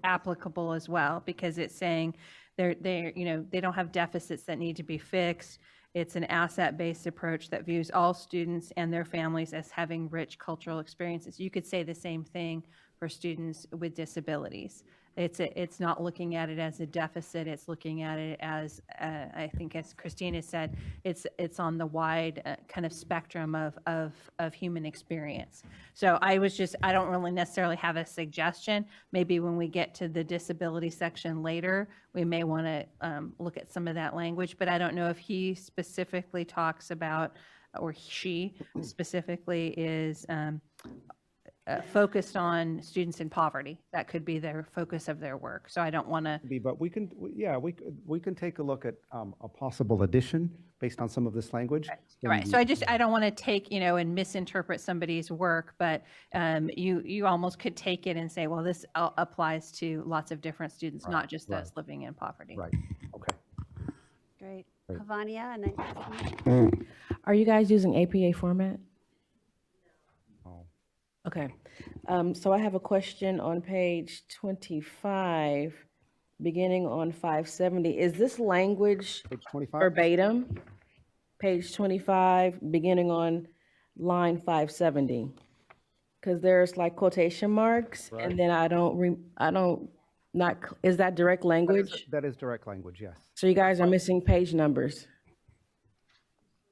applicable as well, because it's saying they don't have deficits that need to be fixed. It's an asset-based approach that views all students and their families as having rich cultural experiences. You could say the same thing for students with disabilities. It's not looking at it as a deficit. It's looking at it as, I think, as Christina said, it's on the wide kind of spectrum of human experience. So I don't really necessarily have a suggestion. Maybe when we get to the disability section later, we may want to look at some of that language, but I don't know if he specifically talks about, or she specifically is focused on students in poverty. That could be their focus of their work. So I don't want to. But we can take a look at a possible addition based on some of this language. Right. So I don't want to take, and misinterpret somebody's work, but you almost could take it and say, well, this applies to lots of different students, not just those living in poverty. Right. Okay. Great. Great. Pavania, and then Are you guys using APA format? Okay, so I have a question on page 25, beginning on 570. Is this language Page 25? verbatim? Page 25, beginning on line 570. Because there's like quotation marks, Right. and then is that direct language? That is direct language, yes. So you guys are missing page numbers.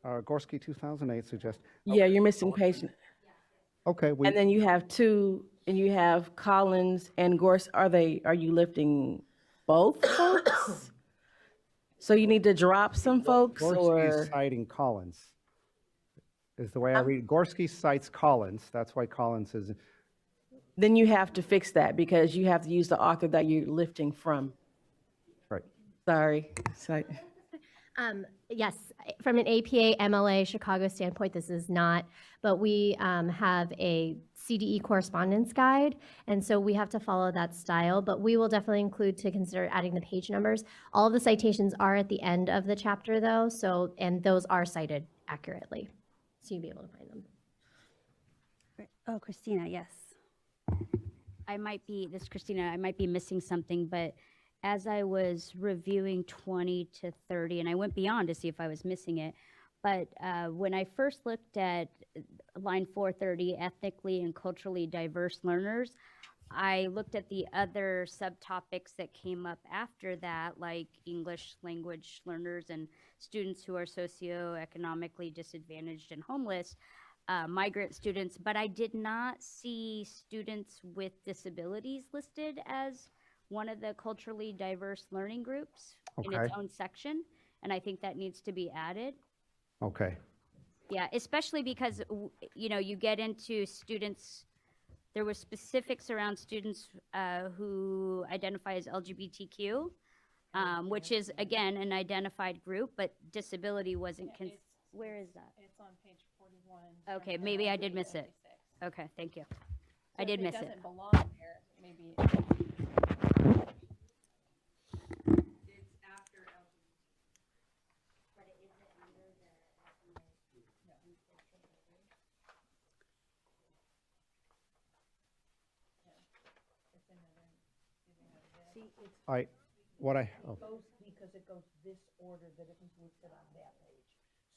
Gorski 2008 suggests. Yeah, you're missing page. Okay. And then you have Collins and Gorse. Are you lifting both folks? So you need to drop some folks, Gorski or is citing Collins, is the way I read it. Gorski cites Collins. That's why Collins is. then you have to fix that because you have to use the author that you're lifting from. Right. Sorry. Yes, from an APA, MLA, Chicago standpoint, this is not, but we have a CDE correspondence guide, and so we have to follow that style, but we will definitely include to consider adding the page numbers. All of the citations are at the end of the chapter though, so, and those are cited accurately, so you'll be able to find them. Oh, Christina, yes. This is Christina, I might be missing something, but as I was reviewing 20 to 30, and I went beyond to see if I was missing it, but when I first looked at line 430, ethnically and culturally diverse learners, I looked at the other subtopics that came up after that, like English language learners and students who are socioeconomically disadvantaged and homeless, migrant students, but I did not see students with disabilities listed as one of the culturally diverse learning groups in its own section, and I think that needs to be added. Okay. Yeah, especially because, you know, you get into students, there were specifics around students who identify as LGBTQ, which is, again, an identified group, but disability wasn't, where is that? It's on page 41. Okay, maybe I did miss it. Okay, thank you. I did miss it. If it doesn't belong there, maybe. It's after LGBT. But is it under the Oh. Goes because it goes this order that it was listed on that page.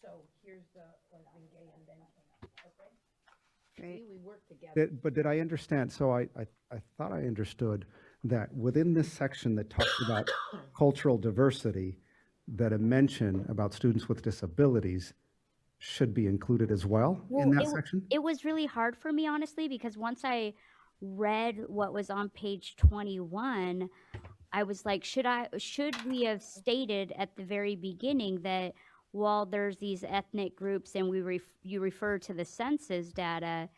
So here's the one gay and then okay? Great. See, we work together. But did I understand? So I thought I understood that within this section that talks about cultural diversity, that a mention about students with disabilities should be included as well in that section? It was really hard for me, honestly, because once I read what was on page 21, I was like, should we have stated at the very beginning that while there's these ethnic groups and you refer to the census data,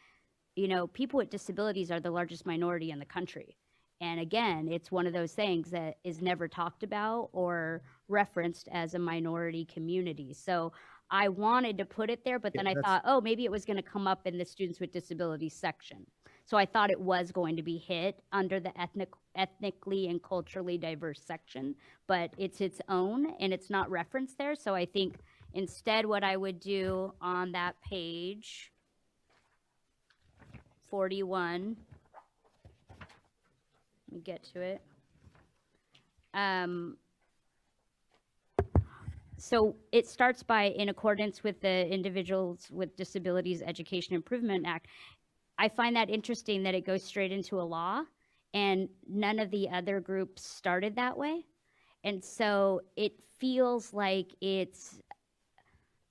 you know, people with disabilities are the largest minority in the country. And again, it's one of those things that is never talked about or referenced as a minority community. So I wanted to put it there, but then I thought, oh, maybe it was going to come up in the students with disabilities section. So I thought it was going to be hit under the ethnically and culturally diverse section, but it's its own and it's not referenced there. So I think instead what I would do on that page 41, let me get to it. So it starts by, in accordance with the Individuals with Disabilities Education Improvement Act. I find that interesting that it goes straight into a law, and none of the other groups started that way. And so it feels like it's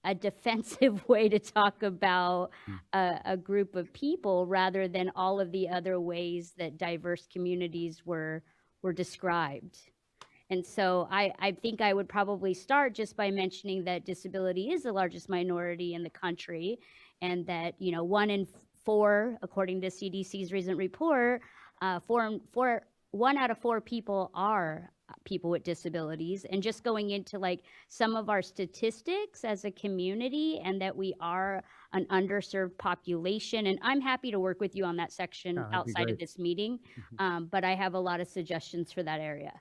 a defensive way to talk about a group of people rather than all of the other ways that diverse communities were described. And so I think I would probably start just by mentioning that disability is the largest minority in the country, and that, you know, 1 in 4, according to CDC's recent report, 1 out of 4 people are people with disabilities, and just going into like some of our statistics as a community, and that we are an underserved population. And I'm happy to work with you on that section outside of this meeting, but I have a lot of suggestions for that area.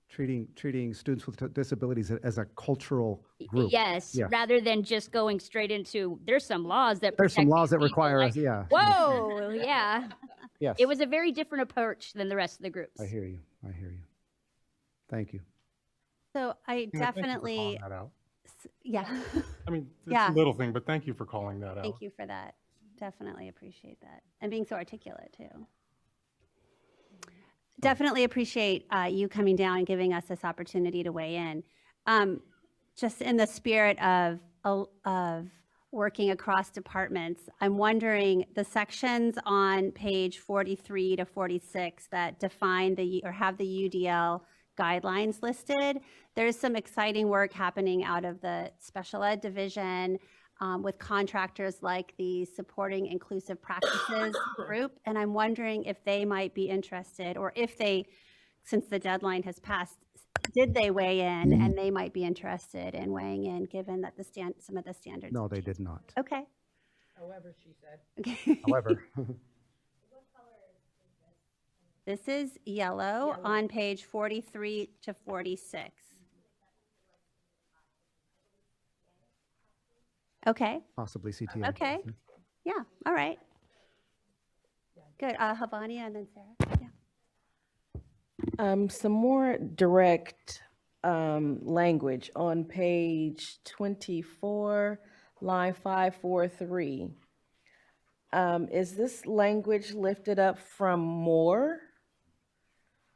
Treating students with disabilities as a cultural group. Yes, rather than just going straight into, there's some laws that require us, Whoa, yeah. Yes. It was a very different approach than the rest of the groups. I hear you. Thank you. So I definitely, that out. Yeah. I mean, it's a little thing, but thank you for calling that out. Thank you for that. Definitely appreciate that. And being so articulate too. Definitely appreciate you coming down and giving us this opportunity to weigh in. Just in the spirit of working across departments, I'm wondering the sections on page 43 to 46 that define or have the UDL guidelines listed. There's some exciting work happening out of the special ed division with contractors like the Supporting Inclusive Practices group. And I'm wondering if they might be interested, or if they, since the deadline has passed, did they weigh in, and they might be interested in weighing in, given that some of the standards? No, they did not. Okay. However, she said. Okay. However, This is yellow on page 43 to 46. Okay. possibly CTA. Okay. Yeah. All right. Good. Havania and then Sarah. Yeah. Some more direct language on page 24, line 543. Is this language lifted up from more?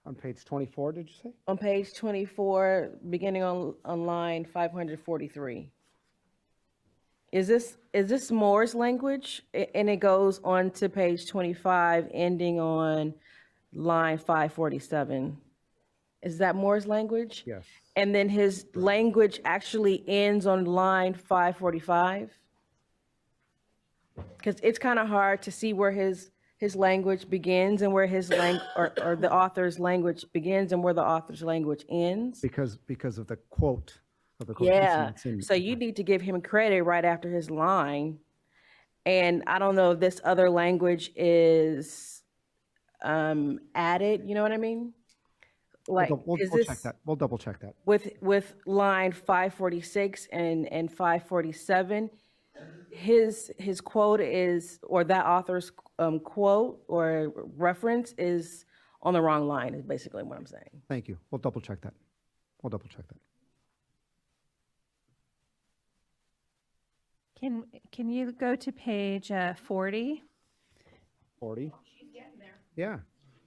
On page 24, did you say? On page 24, beginning on line 543. Is this Moore's language? And it goes on to page 25, ending on line 547. Is that Moore's language? Yes. And then his language actually ends on line 545? Because it's kind of hard to see where his language begins and where his or the author's language begins and where the author's language ends. Because of the quote of the quotation. Yeah, that's in- so you need to give him credit right after his line. And I don't know if this other language is added, you know what I mean? Like, we'll is check this that. We'll double check that. with line 546 and 547, his quote is, or that author's quote or reference is on the wrong line, is basically what I'm saying. Thank you. We'll double check that. We'll double check that. Can you go to page 40? 40? Yeah.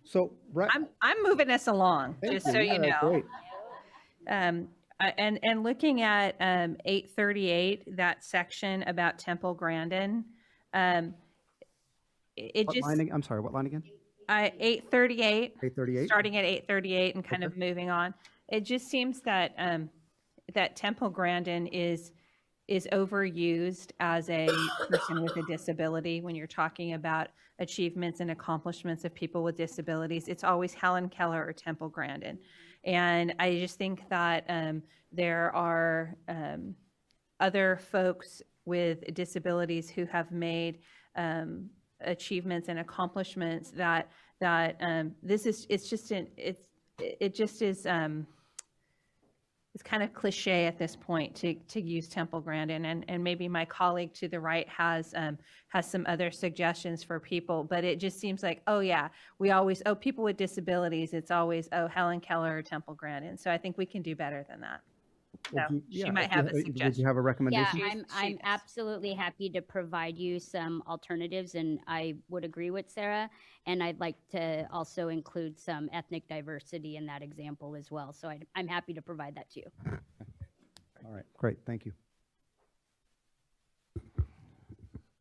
So, right. I'm moving us along, Thank just you. so Yeah, you that's know. great. And looking at 838, that section about Temple Grandin, it What just line, I'm sorry, what line again? 838, 838? starting at 838 and kind of moving on. It just seems that that Temple Grandin is overused as a person with a disability when you're talking about achievements and accomplishments of people with disabilities. It's always Helen Keller or Temple Grandin. And I just think that there are other folks with disabilities who have made achievements and accomplishments that it's kind of cliche at this point to use Temple Grandin, and maybe my colleague to the right has some other suggestions for people, but it just seems like, oh yeah, we always, people with disabilities, it's always, Helen Keller or Temple Grandin. So I think we can do better than that. So she might have a suggestion. Would you have a recommendation? Yeah, I'm absolutely happy to provide you some alternatives, and I would agree with Sarah. And I'd like to also include some ethnic diversity in that example as well. So I'm happy to provide that to you. All right, great, thank you. And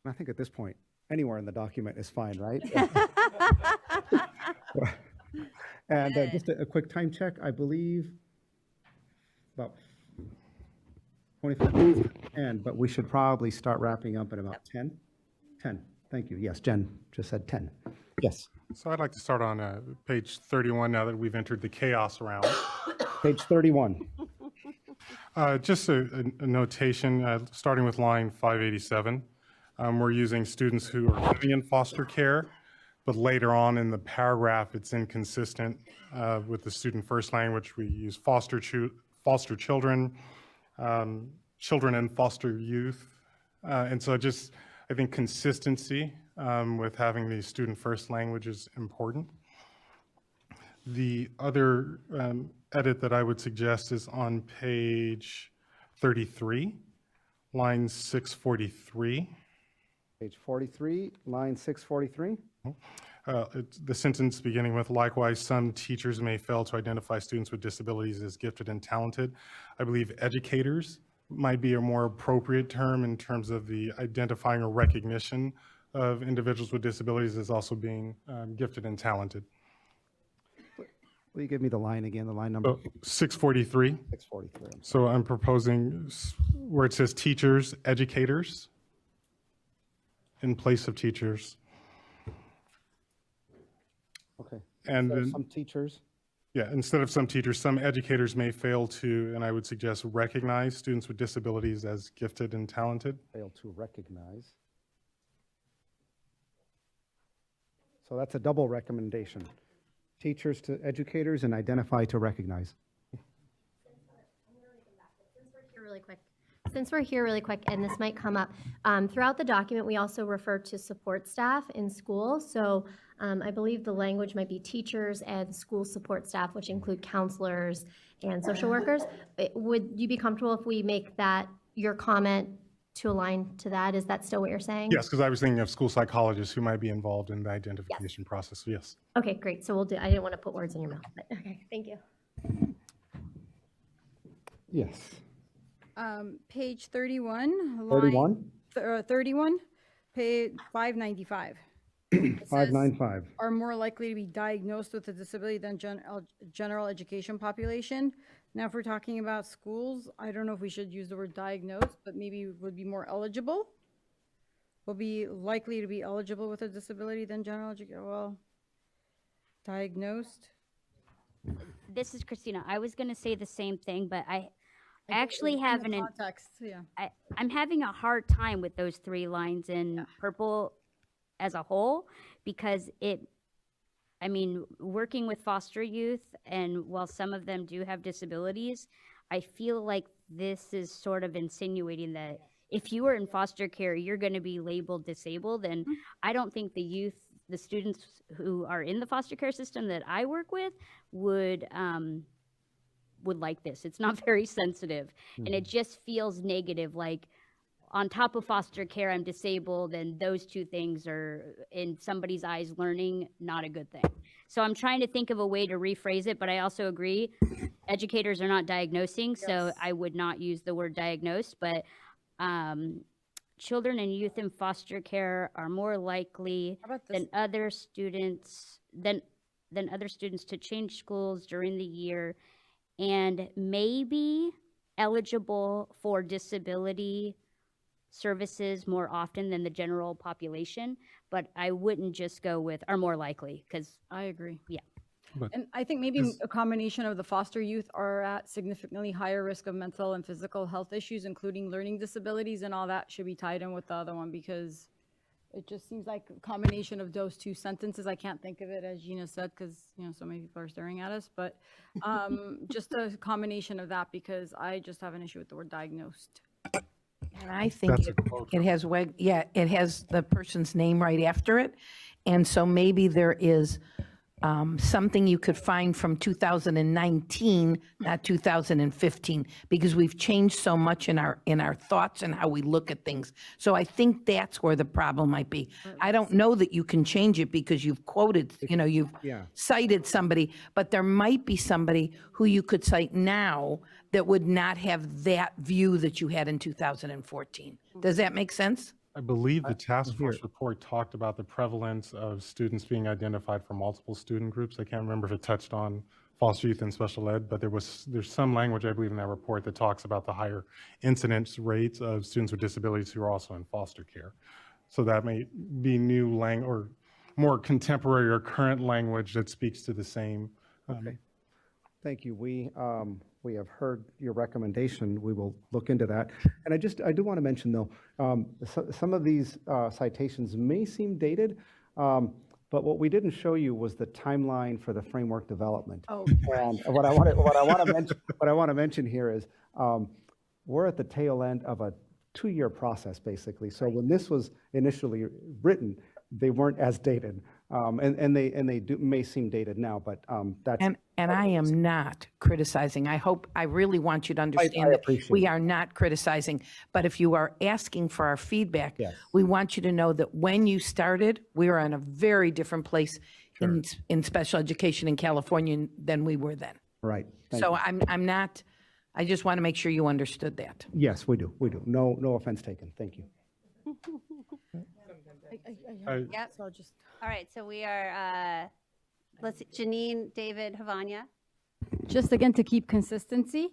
I think at this point, anywhere in the document is fine, right? And just a quick time check, I believe about 25 minutes, but we should probably start wrapping up at about 10. 10, thank you. Yes, Jen just said 10. Yes. So I'd like to start on page 31 now that we've entered the chaos round. Page 31. Just a notation, starting with line 587. We're using students who are living in foster care, but later on in the paragraph, it's inconsistent with the student first language. We use foster children, children and foster youth. And so just, I think consistency with having the student first language is important. The other edit that I would suggest is on page 33, line 643. Page 43, line 643. It's the sentence beginning with, likewise, some teachers may fail to identify students with disabilities as gifted and talented. I believe educators might be a more appropriate term in terms of the identifying or recognition of individuals with disabilities as also being gifted and talented. Will you give me the line again, the line number? 643. 643. So I'm proposing where it says teachers, educators, in place of teachers. Okay. And So then, some teachers. Yeah, instead of some teachers, some educators may fail to, and I would suggest recognize students with disabilities as gifted and talented. Fail to recognize. So that's a double recommendation. Teachers to educators and identify to recognize. Since we're here really quick, and this might come up, throughout the document, we also refer to support staff in school. So I believe the language might be teachers and school support staff, which include counselors and social workers. Would you be comfortable if we make that your comment to align to that? Is that still what you're saying? Yes, because I was thinking of school psychologists who might be involved in the identification process. So yes. Okay, great. So we'll do, I didn't want to put words in your mouth, but okay, thank you. Yes. Page 31. 31? 31, page 595. 595. Are more likely to be diagnosed with a disability than general education population. Now, if we're talking about schools, I don't know if we should use the word diagnosed, but maybe would be more eligible. Will be likely to be eligible with a disability than general education. Well, diagnosed. This is Christina. I was going to say the same thing, but I actually have an context. Yeah. I'm having a hard time with those 3 lines in purple as a whole, because I mean, working with foster youth, and while some of them do have disabilities, I feel like this is sort of insinuating that if you are in foster care, you're going to be labeled disabled. And I don't think the students who are in the foster care system that I work with would like this. It's not very sensitive, and it just feels negative, like on top of foster care, I'm disabled, and those 2 things are, in somebody's eyes, learning, not a good thing. So I'm trying to think of a way to rephrase it, but I also agree, educators are not diagnosing, so I would not use the word diagnosed, but children and youth in foster care are more likely than other students to change schools during the year, and maybe eligible for disability services more often than the general population, but I wouldn't just go with are more likely, because I agree. Yeah. And I think maybe a combination of the foster youth are at significantly higher risk of mental and physical health issues, including learning disabilities, and all that should be tied in with the other one, because it just seems like a combination of those 2 sentences. I can't think of it, as Gina said, because so many people are staring at us, but just a combination of that, because I just have an issue with the word diagnosed. And I think it has the person's name right after it. And so maybe there is something you could find from 2019, not 2015, because we've changed so much in our thoughts and how we look at things. So I think that's where the problem might be. I don't know that you can change it because you've quoted, you've cited somebody, but there might be somebody who you could cite now that would not have that view that you had in 2014. Does that make sense? I believe the task force report talked about the prevalence of students being identified for multiple student groups. I can't remember if it touched on foster youth and special ed, but there's some language, I believe, in that report that talks about the higher incidence rates of students with disabilities who are also in foster care. So that may be new language or more contemporary or current language that speaks to the same. Okay. Thank you. We have heard your recommendation. We will look into that. And I do want to mention, though, some of these citations may seem dated, but what we didn't show you was the timeline for the framework development. Oh. And what I want to mention here is we're at the tail end of a 2-year process, basically. So when this was initially written, they weren't as dated. And they may seem dated now, but that's... And I am not criticizing. I really want you to understand that we are not criticizing. But if you are asking for our feedback, we want you to know that when you started, we were in a very different place in special education in California than we were then. Right. So I'm not, I just want to make sure you understood that. Yes, we do. No offense taken. Thank you. Yep. So all right, so we are, let's see, Janine, David, Havanya. Just again to keep consistency,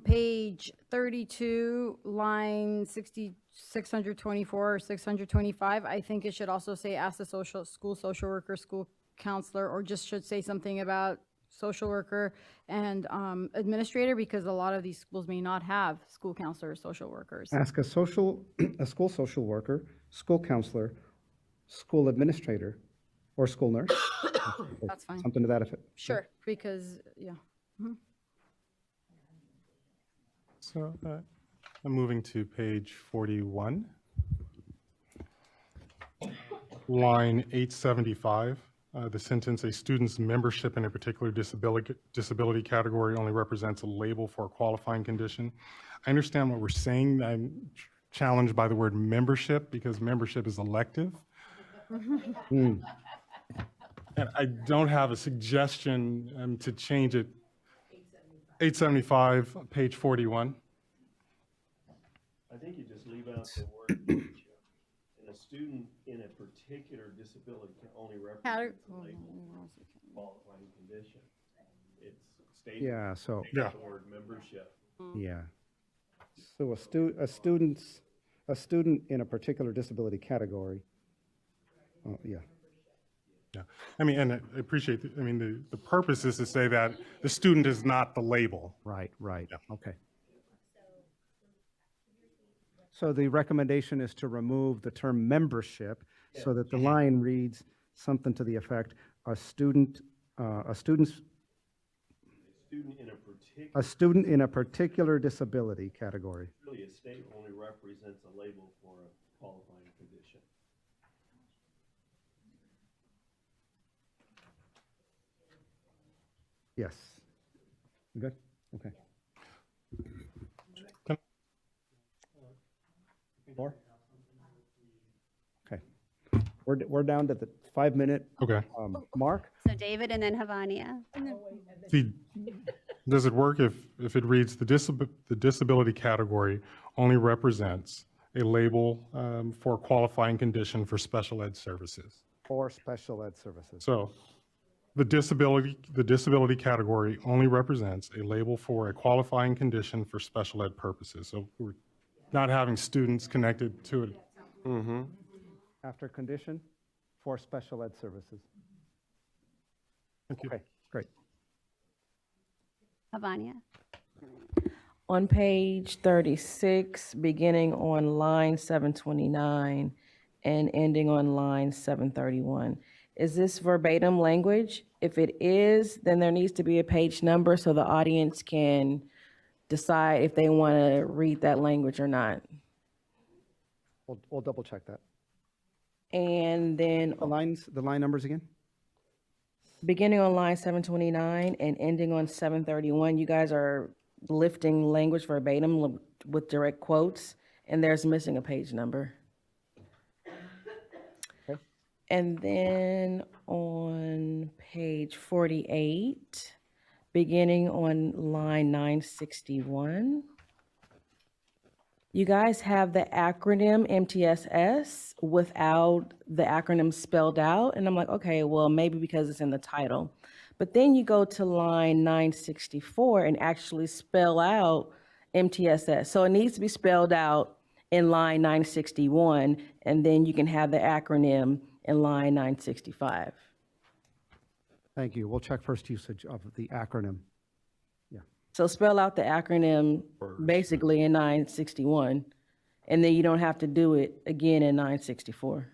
page 32, line 624 or 625, I think it should also say ask the school social worker, school counselor, or just should say something about social worker, and administrator, because a lot of these schools may not have school counselors, social workers. Ask a school social worker, school counselor, school administrator, or school nurse. That's fine. Something to that effect. Sure, because, yeah. Mhm. So I'm moving to page 41. Line 875, the sentence, a student's membership in a particular disability category only represents a label for a qualifying condition. I understand what we're saying. I'm challenged by the word membership because membership is elective. And I don't have a suggestion to change it. 875, page 41. I think you just leave out the word membership. And a student in a particular disability can only represent the label qualifying condition. It's stated. Yeah, so. The word membership. Yeah. So a student in a particular disability category. Oh, yeah. Yeah, I mean, and I appreciate, the purpose is to say that the student is not the label. Right. Okay. So the recommendation is to remove the term membership so that the line reads something to the effect, a student in a particular disability category. Really, a state only represents a label for a qualifying condition. Yes. Good? Okay. More? Okay. We're down to the 5-minute mark. So David and then Havania. Does it work if it reads the disability category only represents a label for a qualifying condition for special ed services? For special ed services. So the disability category only represents a label for a qualifying condition for special ed purposes. So we're not having students connected to it. Mm-hmm. After condition for special ed services. Thank you. Okay, great. Havania. On page 36, beginning on line 729 and ending on line 731. Is this verbatim language? If it is, then there needs to be a page number so the audience can decide if they want to read that language or not. We'll double check that. And then the line numbers again? Beginning on line 729 and ending on 731, you guys are lifting language verbatim with direct quotes, and there's missing a page number. Okay. And then on page 48, beginning on line 961, you guys have the acronym MTSS without the acronym spelled out. And I'm like, okay, well, maybe because it's in the title. But then you go to line 964 and actually spell out MTSS. So it needs to be spelled out in line 961, and then you can have the acronym in line 965. Thank you. We'll check first usage of the acronym. So spell out the acronym basically in 961, and then you don't have to do it again in 964.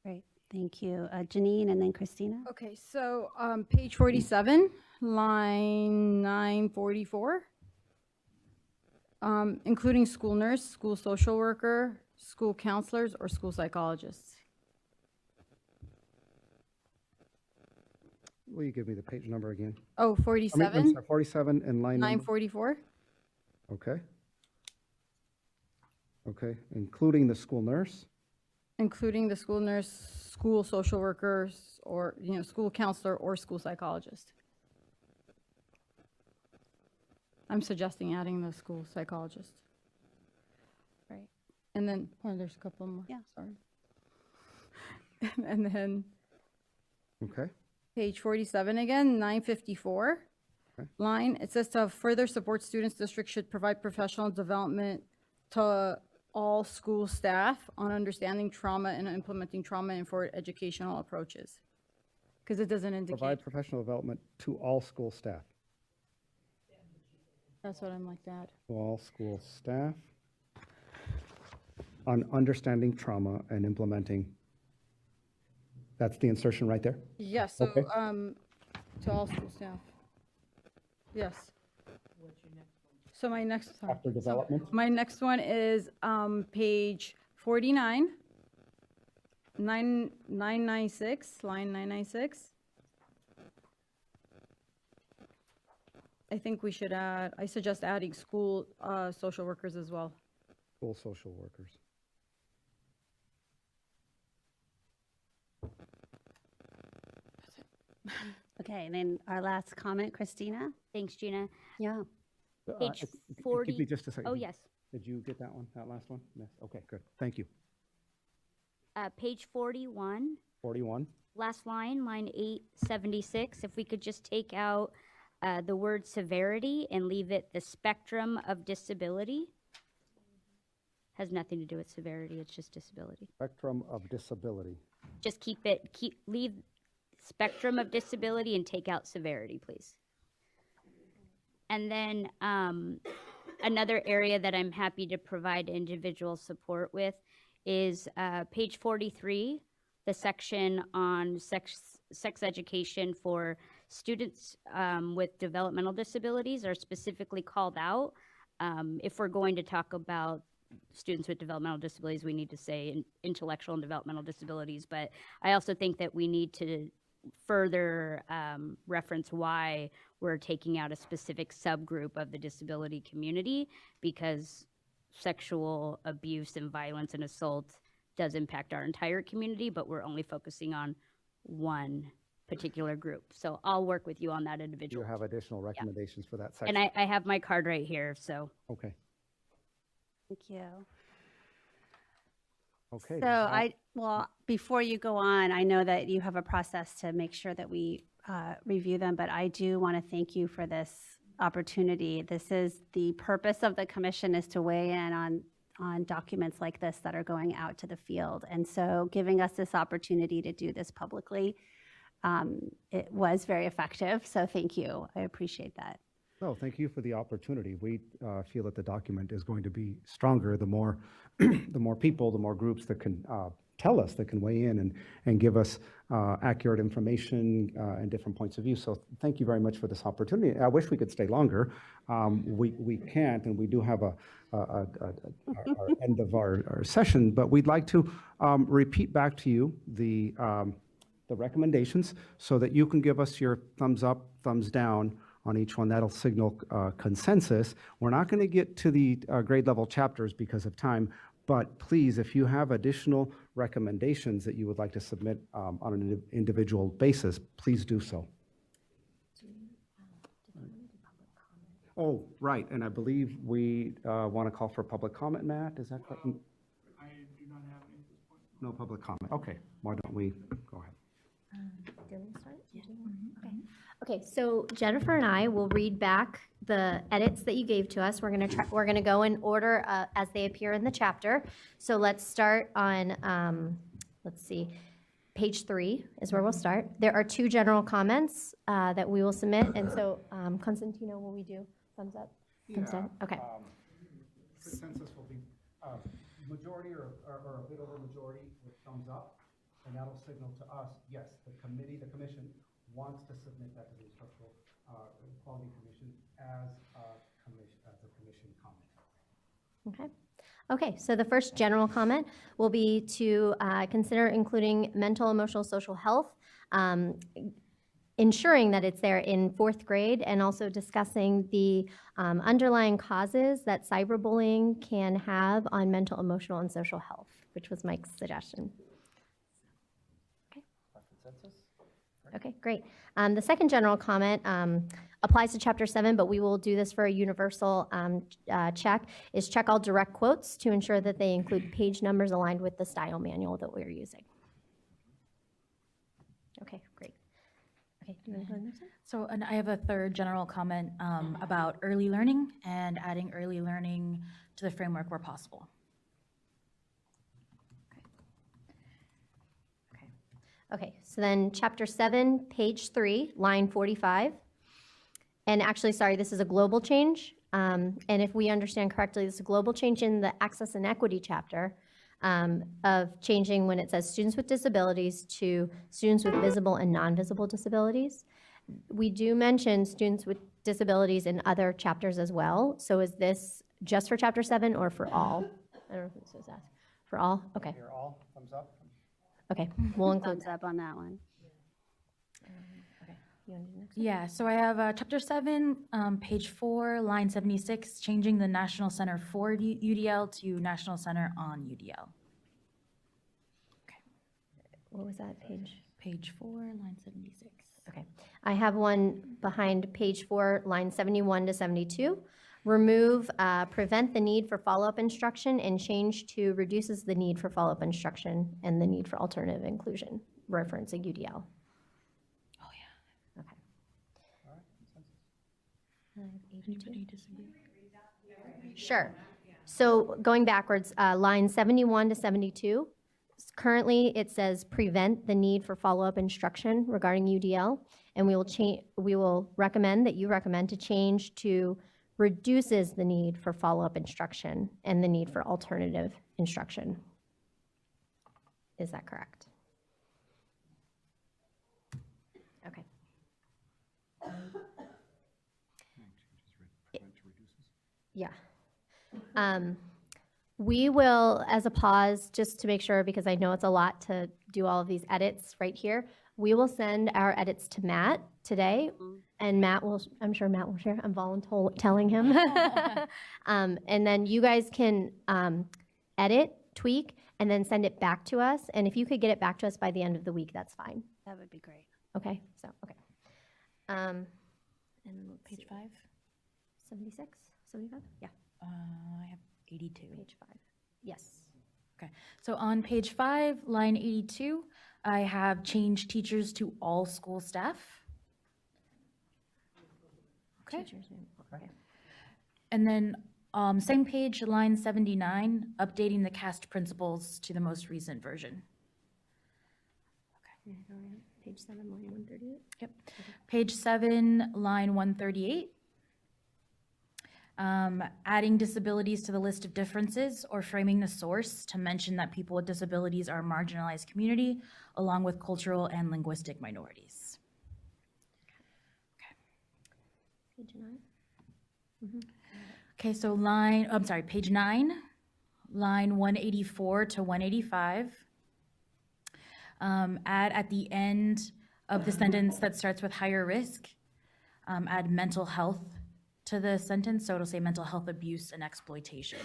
Great, thank you. Janine and then Christina. Okay, so page 47, line 944, including school nurse, school social worker, school counselors, or school psychologists. Will you give me the page number again? Oh, 47? 47 and line 944. Okay. Okay, including the school nurse? Including the school nurse, school social workers, or, school counselor or school psychologist. I'm suggesting adding the school psychologist. Right. And then, there's a couple more. Yeah. Sorry. And then. Okay. Page 47 again, 954 line. It says to further support students, district should provide professional development to all school staff on understanding trauma and implementing trauma-informed educational approaches. Because it doesn't indicate. Provide professional development to all school staff. That's what I'm like that. To all school staff on understanding trauma and implementing. That's the insertion right there? Yes, so, Okay. to all school staff. Yes. So my next, sorry. After development? My next one is page 49, 996, line 996. I think we should add, I suggest adding school social workers as well. School social workers. Okay, and then our last comment, Christina? Thanks, Gina. Yeah. Page Give me 40. just a second. Oh, yes. Did you get that one, that last one? Yes, okay, good, thank you. Page 41, 41, last line, line 876. If we could just take out the word severity and leave it the spectrum of disability. Has nothing to do with severity, it's just disability. spectrum of disability. Just leave spectrum of disability and take out severity, please. And then another area that I'm happy to provide individual support with is page 43, the section on sex education for students with developmental disabilities are specifically called out. If we're going to talk about students with developmental disabilities, we need to say intellectual and developmental disabilities, but I also think that we need to further reference why we're taking out a specific subgroup of the disability community, because sexual abuse and violence and assault does impact our entire community, but we're only focusing on one particular group. So I'll work with you on that individual. You have additional recommendations for that section? And I have my card right here, so. Okay. Thank you. Okay. So well, before you go on, I know that you have a process to make sure that we review them, but I do want to thank you for this opportunity. This is the purpose of the commission, is to weigh in on documents like this that are going out to the field. And so giving us this opportunity to do this publicly, it was very effective. So thank you. I appreciate that. No, thank you for the opportunity. We feel that the document is going to be stronger the more the more people, the more groups that can tell us, that can weigh in and give us accurate information and different points of view. So thank you very much for this opportunity. I wish we could stay longer. We can't, and we do have our end of our session, but we'd like to repeat back to you the recommendations so that you can give us your thumbs up, thumbs down on each one. That'll signal consensus. We're not going to get to the grade level chapters because of time, but please, if you have additional recommendations that you would like to submit on an individual basis, please do so. Oh, right, and I believe we want to call for public comment, Matt, is that correct? I do not have any at this point. No public comment. Okay, why don't we go ahead? Do you want me to start? Yeah. Okay. Okay, so Jennifer and I will read back the edits that you gave to us. We're gonna go in order as they appear in the chapter. So let's start on, let's see, page 3 is where we'll start. There are 2 general comments that we will submit, and so Constantino, will we do thumbs up? Thumbs down? Okay. Consensus will be majority or a bit over majority with thumbs up, and that'll signal to us, yes, the commission wants to submit that to the Instructional Quality Commission as a commission comment. Okay. Okay, so the first general comment will be to consider including mental, emotional, social health, ensuring that it's there in 4th grade, and also discussing the underlying causes that cyberbullying can have on mental, emotional, and social health, which was Mike's suggestion. Okay, great. The second general comment applies to Chapter 7, but we will do this for a universal check, is check all direct quotes to ensure that they include page numbers aligned with the style manual that we're using. Okay, great. Okay, do you want to go to the next one? So, and I have a third general comment about early learning and adding early learning to the framework where possible. Okay, so then chapter 7, page 3, line 45. And actually, sorry, this is a global change. And if we understand correctly, this is a global change in the access and equity chapter of changing when it says students with disabilities to students with visible and non-visible disabilities. We do mention students with disabilities in other chapters as well. So is this just for chapter 7 or for all? I don't know if this was asked. For all? Okay. You're all, thumbs up. Okay, we'll include Thumbs up on that one. Okay, you want to do next? Yeah, so I have chapter 7, page 4, line 76, changing the National Center for UDL to National Center on UDL. What was that page? Page 4, line 76. Okay. I have one behind page 4, line 71 to 72. Remove, prevent the need for follow-up instruction and change to reduces the need for follow-up instruction and the need for alternative inclusion, referencing UDL. Oh, yeah. Okay. Anybody disagree? Sure. So going backwards, line 71 to 72. Currently, it says prevent the need for follow-up instruction regarding UDL, and we will recommend that you recommend to change to reduces the need for follow-up instruction and the need for alternative instruction. Is that correct? Okay. Yeah. We will, as a pause, just to make sure, because I know it's a lot to do all of these edits right here, we will send our edits to Matt today, and Matt will, I'm sure Matt will share, I'm volunteering him. And then you guys can edit, tweak, and then send it back to us. And if you could get it back to us by the end of the week, that's fine. That would be great. Okay, so, okay. And Page 5? 76, 75? Yeah. I have 82. Page 5. Yes. Okay, so on page 5, line 82, I have changed teachers to all school staff. Okay. Okay. And then same page, line 79, updating the CAST principles to the most recent version. Okay. Page 7, line 138. Yep. Page 7, line 138. Adding disabilities to the list of differences or framing the source to mention that people with disabilities are a marginalized community along with cultural and linguistic minorities. Page 9. Okay, so page 9, line 184 to 185. Add at the end of the sentence that starts with higher risk, add mental health to the sentence, so it'll say mental health abuse and exploitation.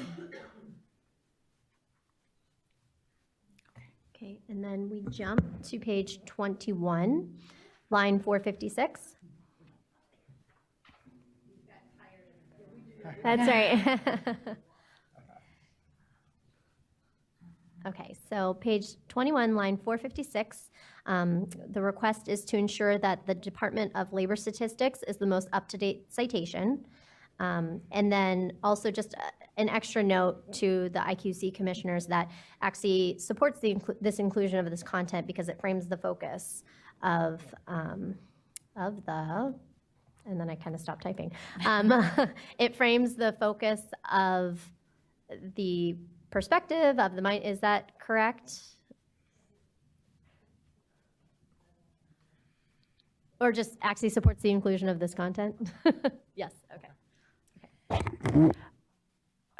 Okay, and then we jump to page 21, line 456. That's right. Okay, so page 21, line 456, the request is to ensure that the Department of Labor Statistics is the most up-to-date citation. And then also just an extra note to the IQC commissioners that ACSE supports this inclusion of this content because it frames the focus of the, and then I kind of stopped typing. It frames the focus of the perspective of the mind. Is that correct? Or just ACSE supports the inclusion of this content? Yes, okay.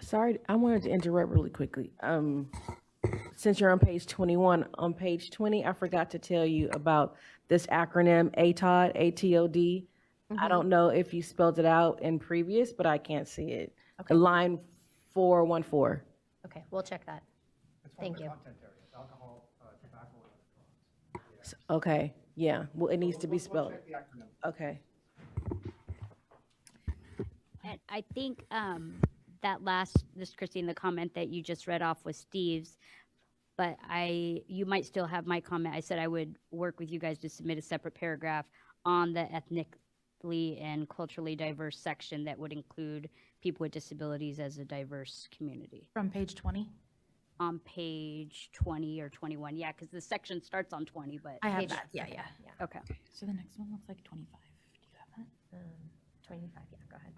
Sorry, I wanted to interrupt really quickly. Since you're on page 21, on page 20, I forgot to tell you about this acronym ATOD, A-T-O-D. I don't know if you spelled it out in previous, but I can't see it. Okay. Line 414. Okay, we'll check that. Thank you. Alcohol, tobacco, Okay, yeah, well, it needs to be spelled. Okay. And I think that last, this Christine, the comment that you just read off was Steve's, but you might still have my comment. I said I would work with you guys to submit a separate paragraph on the ethnically and culturally diverse section that would include people with disabilities as a diverse community. From page 20? on page 20 or 21. Yeah, because the section starts on 20, but. I have page- that, yeah. Okay. So the next one looks like 25. Do you have that? 25, yeah, go ahead.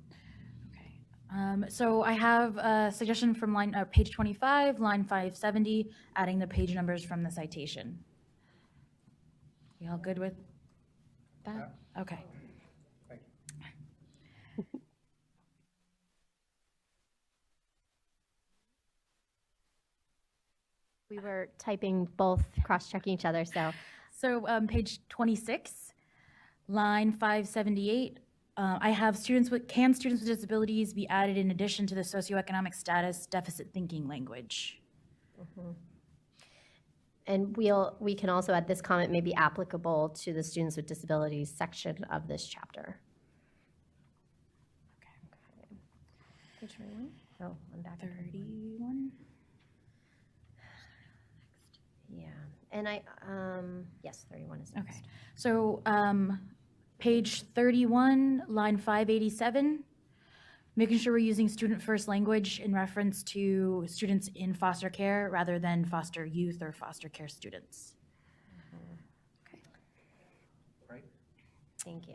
So I have a suggestion from page 25, line 570, adding the page numbers from the citation. You all good with that? Okay. We were typing both, cross-checking each other, so. So page 26, line 578, I have students with disabilities be added in addition to the socioeconomic status deficit thinking language? And we can also add this comment may be applicable to the students with disabilities section of this chapter. Page 31? Oh, I'm back. 31? Yeah, and yes, 31 is next. Okay, so page 31, line 587, making sure we're using student first language in reference to students in foster care rather than foster youth or foster care students. Okay. Right. Thank you.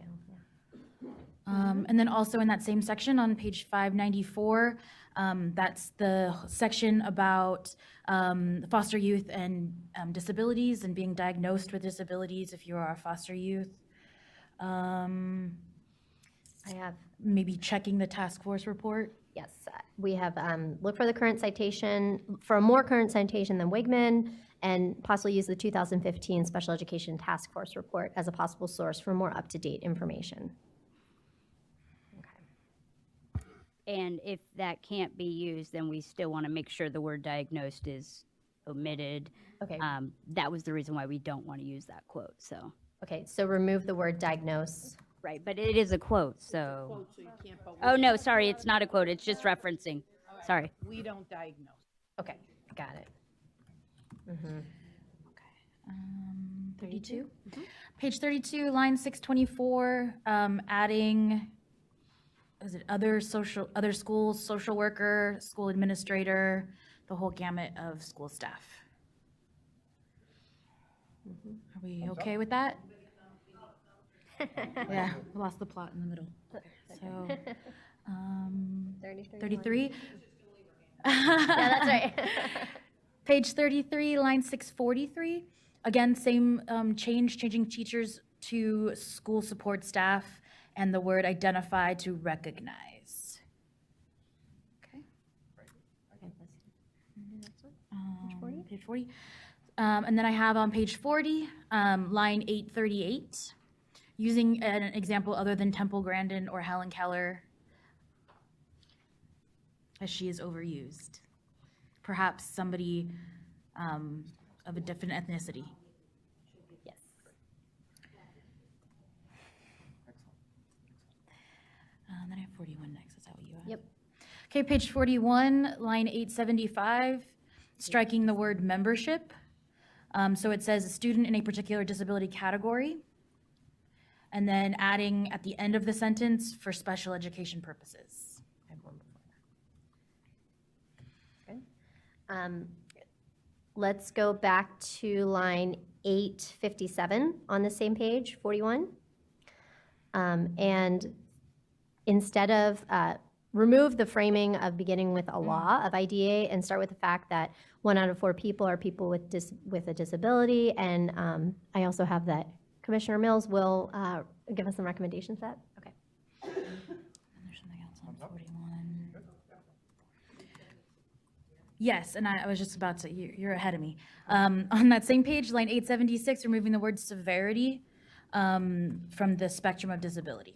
And then also in that same section on page 594, that's the section about foster youth and disabilities and being diagnosed with disabilities if you are a foster youth. I have maybe checking the task force report. Yes, we have looked for the current citation, for a more current citation than Wigman, and possibly use the 2015 Special Education Task Force report as a possible source for more up-to-date information. And if that can't be used, then we still want to make sure the word diagnosed is omitted. Okay. That was the reason why we don't want to use that quote, so. Okay, so remove the word diagnose. Right, but it is a quote, so. Oh, no, sorry, it's not a quote, it's just referencing. Sorry. We don't diagnose. Okay, got it. 32? Page 32, line 624, adding, is it other schools, social worker, school administrator, the whole gamut of school staff. Are we okay with that? Yeah, I lost the plot in the middle. So, 33? Yeah, that's right. Page 33, line 643. Again, same changing teachers to school support staff and the word identify to recognize. Okay. Page 40. And then I have on page 40, line 838, using an example other than Temple Grandin or Helen Keller, as she is overused. Perhaps somebody of a different ethnicity. Yes. Then I have 41 next. Is that what you have? Yep. Okay, page 41, line 875, striking the word membership. So it says a student in a particular disability category, and then adding at the end of the sentence for special education purposes. I have one before that. Okay. Let's go back to line 857 on the same page, 41. And instead of remove the framing of beginning with a law of IDA and start with the fact that 1 out of 4 people are people with a disability. And I also have that Commissioner Mills will give us some recommendations for that. Okay. And there's something else on 41. Yes, and I was just about to, you're ahead of me. On that same page, line 876, removing the word severity from the spectrum of disability.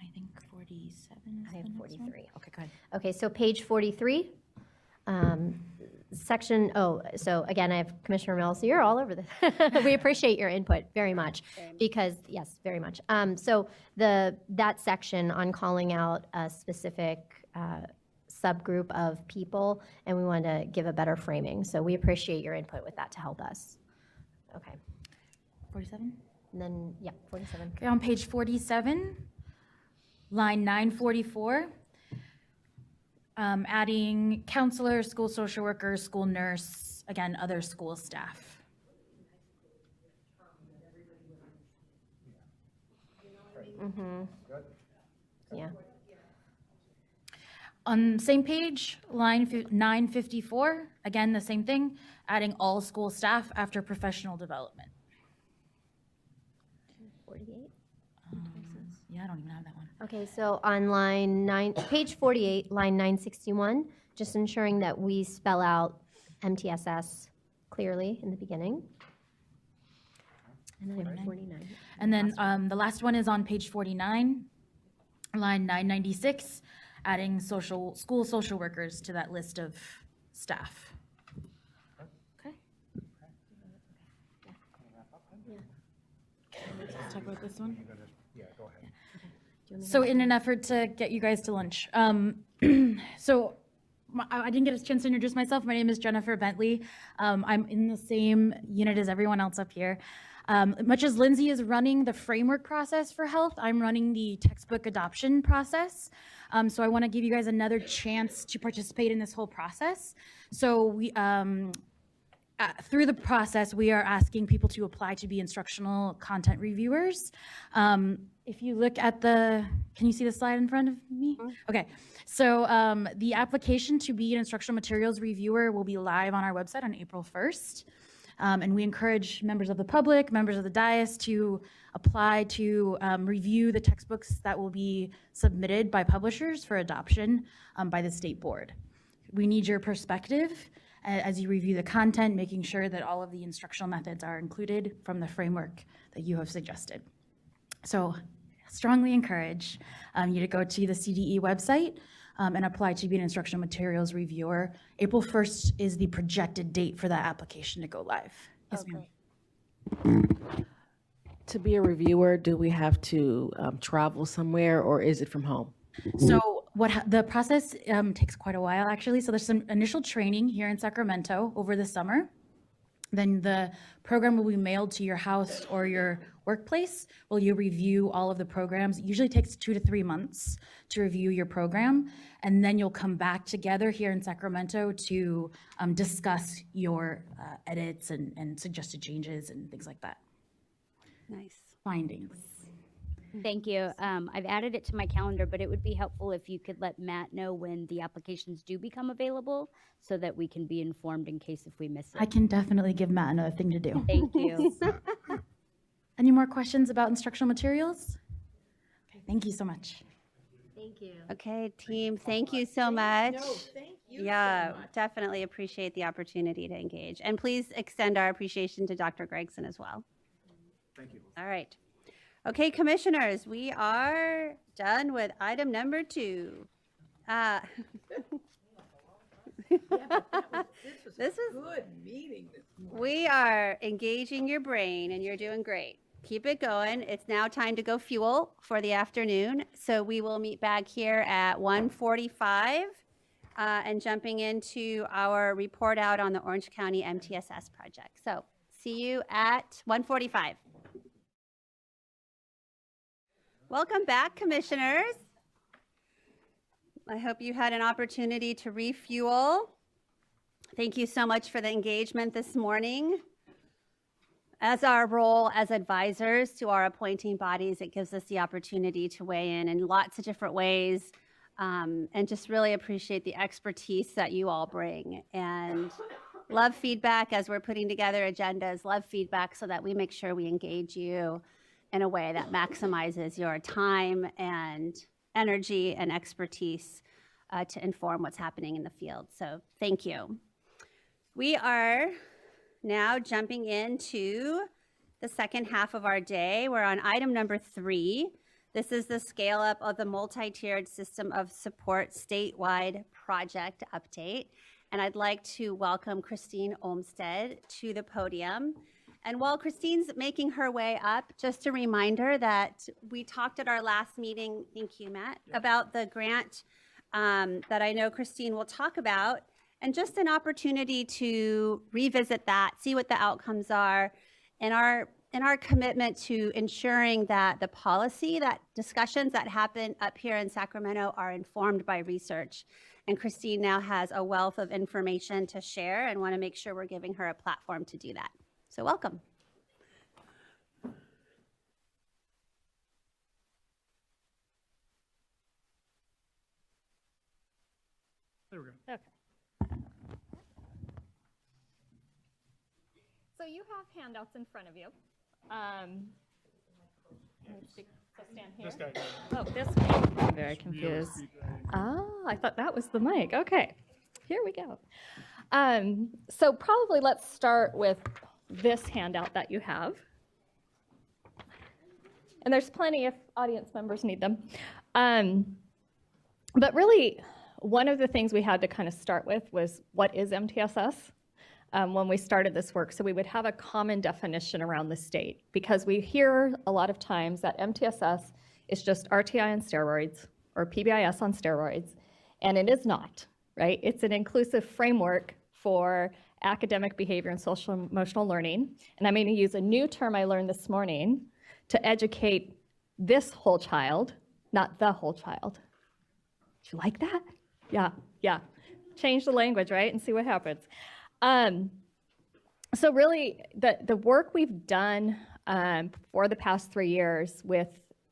I think 47 is I have the next 43. one. Okay, go ahead. Okay, so page 43, section, so again, I have Commissioner Mills, so you're all over this. We appreciate your input very much because, yes, very much. So that section on calling out a specific subgroup of people, and we want to give a better framing. So we appreciate your input with that to help us. Okay. 47? And then, yeah, 47. Okay, on page 47, line 944, Adding counselor, school social worker, school nurse, again, other school staff. Mm-hmm. Yeah. On same page, line 954, again, the same thing, adding all school staff after professional development. 48? Yeah, I don't even have that one. Okay, so on page 48, line 961, just ensuring that we spell out MTSS clearly in the beginning. And then 49. And then the last one is on page 49, line 996, adding school social workers to that list of staff. Okay. Let's talk about this one. Yeah, go ahead. So in an effort to get you guys to lunch, so I didn't get a chance to introduce myself. My name is Jennifer Bentley. I'm in the same unit as everyone else up here. Much as Lindsay is running the framework process for health, I'm running the textbook adoption process. So I want to give you guys another chance to participate in this whole process. So we, through the process, we are asking people to apply to be instructional content reviewers. If you look at can you see the slide in front of me? Okay, so the application to be an instructional materials reviewer will be live on our website on April 1st. And we encourage members of the public, members of the dais to apply to review the textbooks that will be submitted by publishers for adoption by the state board. We need your perspective as you review the content, making sure that all of the instructional methods are included from the framework that you have suggested. So strongly encourage you to go to the CDE website and apply to be an instructional materials reviewer. April 1st is the projected date for that application to go live. Yes, ma'am. To be a reviewer, do we have to travel somewhere, or is it from home? So the process takes quite a while, actually. So there's some initial training here in Sacramento over the summer. Then the program will be mailed to your house or your workplace while you review all of the programs. It usually takes 2 to 3 months to review your program. And then you'll come back together here in Sacramento to discuss your edits and suggested changes and things like that. Nice. Findings. Thank you. I've added it to my calendar, but it would be helpful if you could let Matt know when the applications do become available so that we can be informed in case if we miss it. I can definitely give Matt another thing to do. Thank you. Any more questions about instructional materials? Okay, thank you so much. Thank you. Okay, team, thank you so much. No, thank you Yeah, so much. definitely appreciate the opportunity to engage. And please extend our appreciation to Dr. Gregson as well. Thank you. All right. Okay, commissioners, we are done with item number 2. This was good meeting. We are engaging your brain, and you're doing great. Keep it going. It's now time to go fuel for the afternoon. So we will meet back here at 1:45 and jumping into our report out on the Orange County MTSS project. So see you at 1:45. Welcome back, commissioners. I hope you had an opportunity to refuel. Thank you so much for the engagement this morning. As our role as advisors to our appointing bodies, it gives us the opportunity to weigh in lots of different ways, and just really appreciate the expertise that you all bring. And love feedback as we're putting together agendas, love feedback so that we make sure we engage you in a way that maximizes your time and energy and expertise to inform what's happening in the field. So thank you. We are now jumping into the second half of our day. We're on item number 3. This is the scale up of the multi-tiered system of support statewide project update. And I'd like to welcome Christine Olmsted to the podium. And while Christine's making her way up, just a reminder that we talked at our last meeting, thank you, Matt, about the grant that I know Christine will talk about, and just an opportunity to revisit that, see what the outcomes are. In our in our commitment to ensuring that the policy, that discussions that happen up here in Sacramento are informed by research. And Christine now has a wealth of information to share, and want to make sure we're giving her a platform to do that. So welcome. There we go. Okay. So you have handouts in front of you. So stand here. This guy. Oh, this way. I'm very confused. Oh, I thought that was the mic. Okay, here we go. So probably let's start with this handout that you have. And there's plenty if audience members need them. But really, one of the things we had to kind of start with was, what is MTSS? When we started this work, so we would have a common definition around the state, because we hear a lot of times that MTSS is just RTI on steroids or PBIS on steroids, and it is not, right? It's an inclusive framework for academic behavior and social emotional learning, and I'm going to use a new term I learned this morning to educate this whole child, not the whole child. Do you like that? Yeah. Change the language, right, and see what happens. So really, the work we've done for the past 3 years with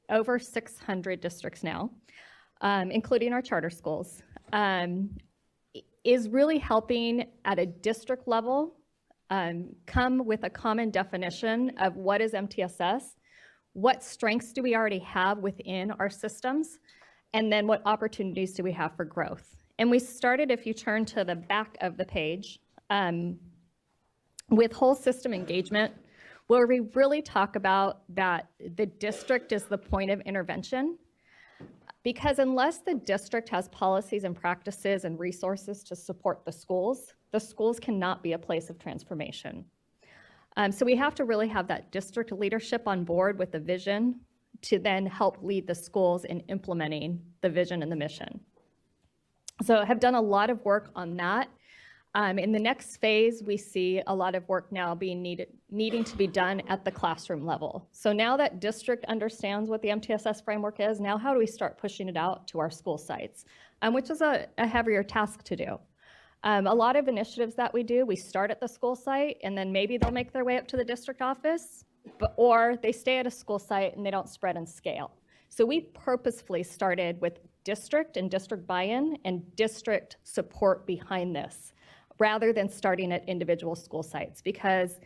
over 600 districts now, including our charter schools, is really helping at a district level come with a common definition of what is MTSS, what strengths do we already have within our systems, and then what opportunities do we have for growth. And we started, if you turn to the back of the page, with whole system engagement, where we really talk about that the district is the point of intervention, because unless the district has policies and practices and resources to support the schools cannot be a place of transformation. So we have to really have that district leadership on board with the vision to then help lead the schools in implementing the vision and the mission. So I have done a lot of work on that. In the next phase, we see a lot of work now being needing to be done at the classroom level. So now that district understands what the MTSS framework is, now how do we start pushing it out to our school sites, which is a heavier task to do. A lot of initiatives that we do, we start at the school site, and then maybe they'll make their way up to the district office, or they stay at a school site and they don't spread and scale. So we purposefully started with district and district buy-in and district support behind this, rather than starting at individual school sites, because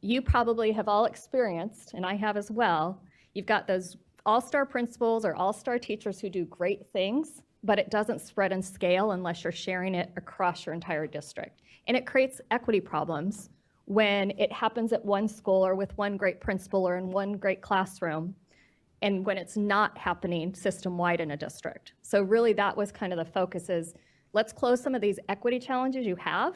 you probably have all experienced, and I have as well, you've got those all-star principals or all-star teachers who do great things, but it doesn't spread and scale unless you're sharing it across your entire district. And it creates equity problems when it happens at one school or with one great principal or in one great classroom, and when it's not happening system-wide in a district. So really that was kind of the focus, is let's close some of these equity challenges you have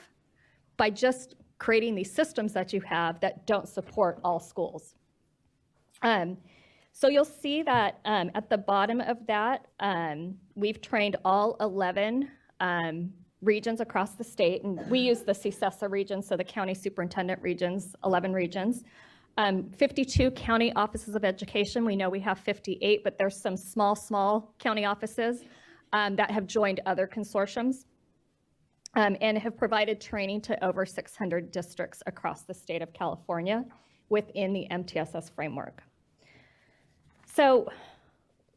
by just creating these systems that you have that don't support all schools. So you'll see that at the bottom of that, we've trained all 11 regions across the state, and we use the CSESA region, so the county superintendent regions, 11 regions. 52 county offices of education. We know we have 58, but there's some small county offices that have joined other consortiums and have provided training to over 600 districts across the state of California within the MTSS framework. So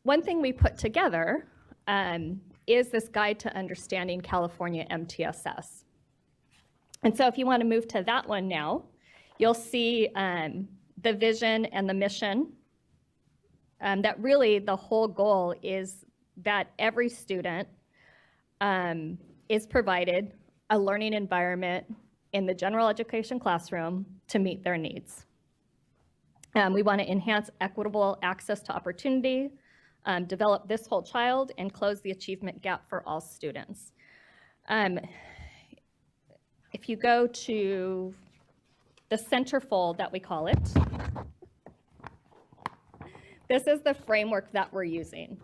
one thing we put together is this guide to understanding California MTSS. And so if you want to move to that one now, you'll see the vision and the mission, that really the whole goal is that every student is provided a learning environment in the general education classroom to meet their needs. We want to enhance equitable access to opportunity, develop this whole child, and close the achievement gap for all students. If you go to the centerfold that we call it, this is the framework that we're using.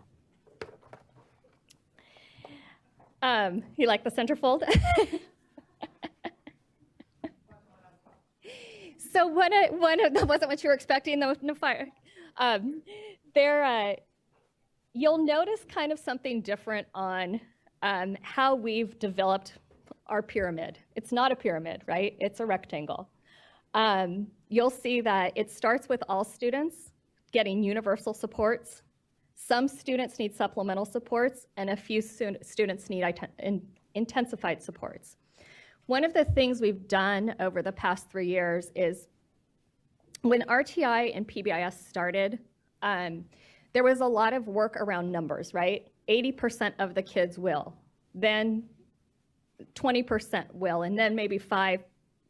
You So that wasn't what you were expecting, though. No fire. You'll notice kind of something different on how we've developed our pyramid. It's not a pyramid, right? It's a rectangle. You'll see that it starts with all students getting universal supports. Some students need supplemental supports, and a few students need intensified supports. One of the things we've done over the past 3 years is when RTI and PBIS started, there was a lot of work around numbers, right? 80% of the kids will, then 20% will, and then maybe 5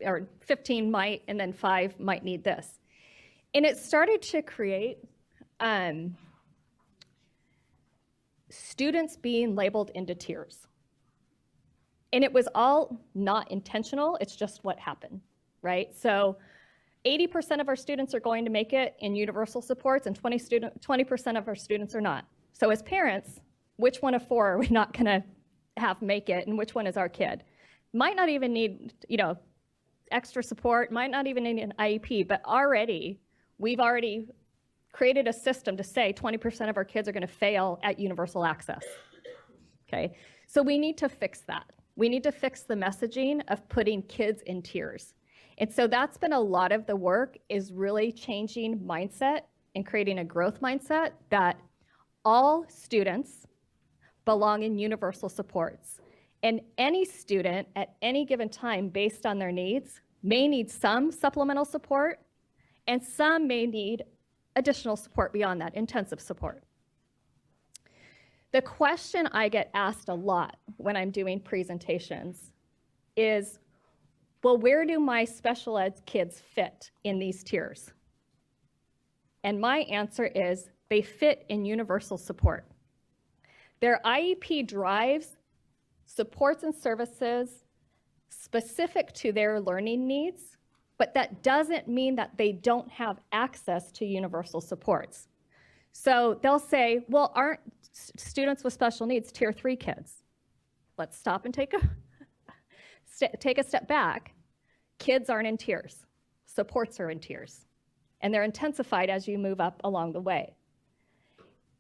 or 15 might, and then 5 might need this. And it started to create students being labeled into tiers. And it was all not intentional, it's just what happened, right? So 80% of our students are going to make it in universal supports, and 20% of our students are not. So as parents, which one of 4 are we not gonna have make it, and which one is our kid? Might not even need, extra support, might not even need an IEP, but we've already created a system to say 20% of our kids are gonna fail at universal access, okay? So we need to fix that. We need to fix the messaging of putting kids in tiers. And so that's been a lot of the work, is really changing mindset and creating a growth mindset that all students belong in universal supports. And any student at any given time, based on their needs, may need some supplemental support, and some may need additional support beyond that, intensive support. The question I get asked a lot when I'm doing presentations is, well, where do my special ed kids fit in these tiers? And my answer is, they fit in universal support. Their IEP drives supports and services specific to their learning needs, but that doesn't mean that they don't have access to universal supports. So they'll say, well, aren't students with special needs tier 3 kids? Let's stop and take a step back. Kids aren't in tiers. Supports are in tiers. And they're intensified as you move up along the way.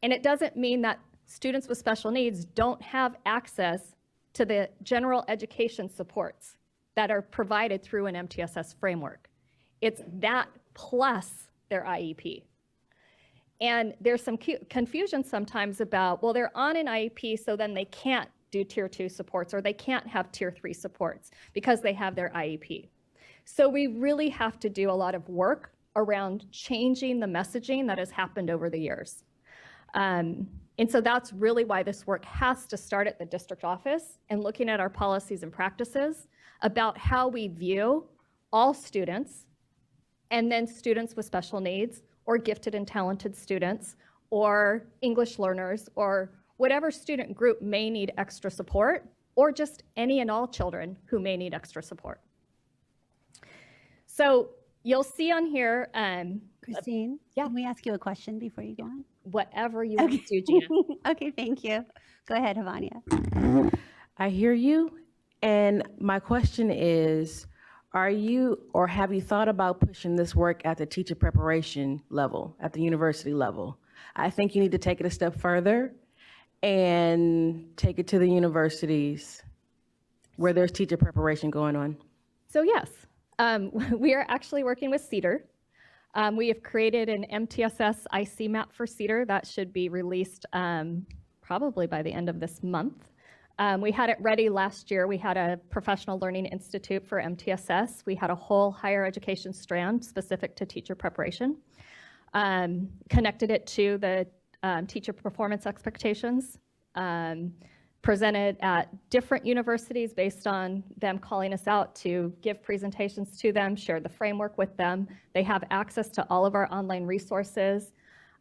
And it doesn't mean that students with special needs don't have access to the general education supports that are provided through an MTSS framework. It's that plus their IEP. And there's some confusion sometimes about, well, they're on an IEP, so then they can't do tier 2 supports, or they can't have tier 3 supports because they have their IEP. So we really have to do a lot of work around changing the messaging that has happened over the years. And so that's really why this work has to start at the district office and looking at our policies and practices about how we view all students, and then students with special needs, or gifted and talented students, or English learners, or whatever student group may need extra support, or just any and all children who may need extra support. So you'll see on here, Christine, can we ask you a question before you go on? Whatever you want to do, Gina. Okay, thank you. Go ahead, Havania. I hear you, and my question is, are you or have you thought about pushing this work at the teacher preparation level, at the university level? I think you need to take it a step further and take it to the universities where there's teacher preparation going on. So yes, we are actually working with CEDAR. We have created an MTSS IC map for CEDAR that should be released probably by the end of this month. We had it ready last year. We had a professional learning institute for MTSS. We had a whole higher education strand specific to teacher preparation. Connected it to the teacher performance expectations. Presented at different universities based on them calling us out to give presentations to them, share the framework with them. They have access to all of our online resources.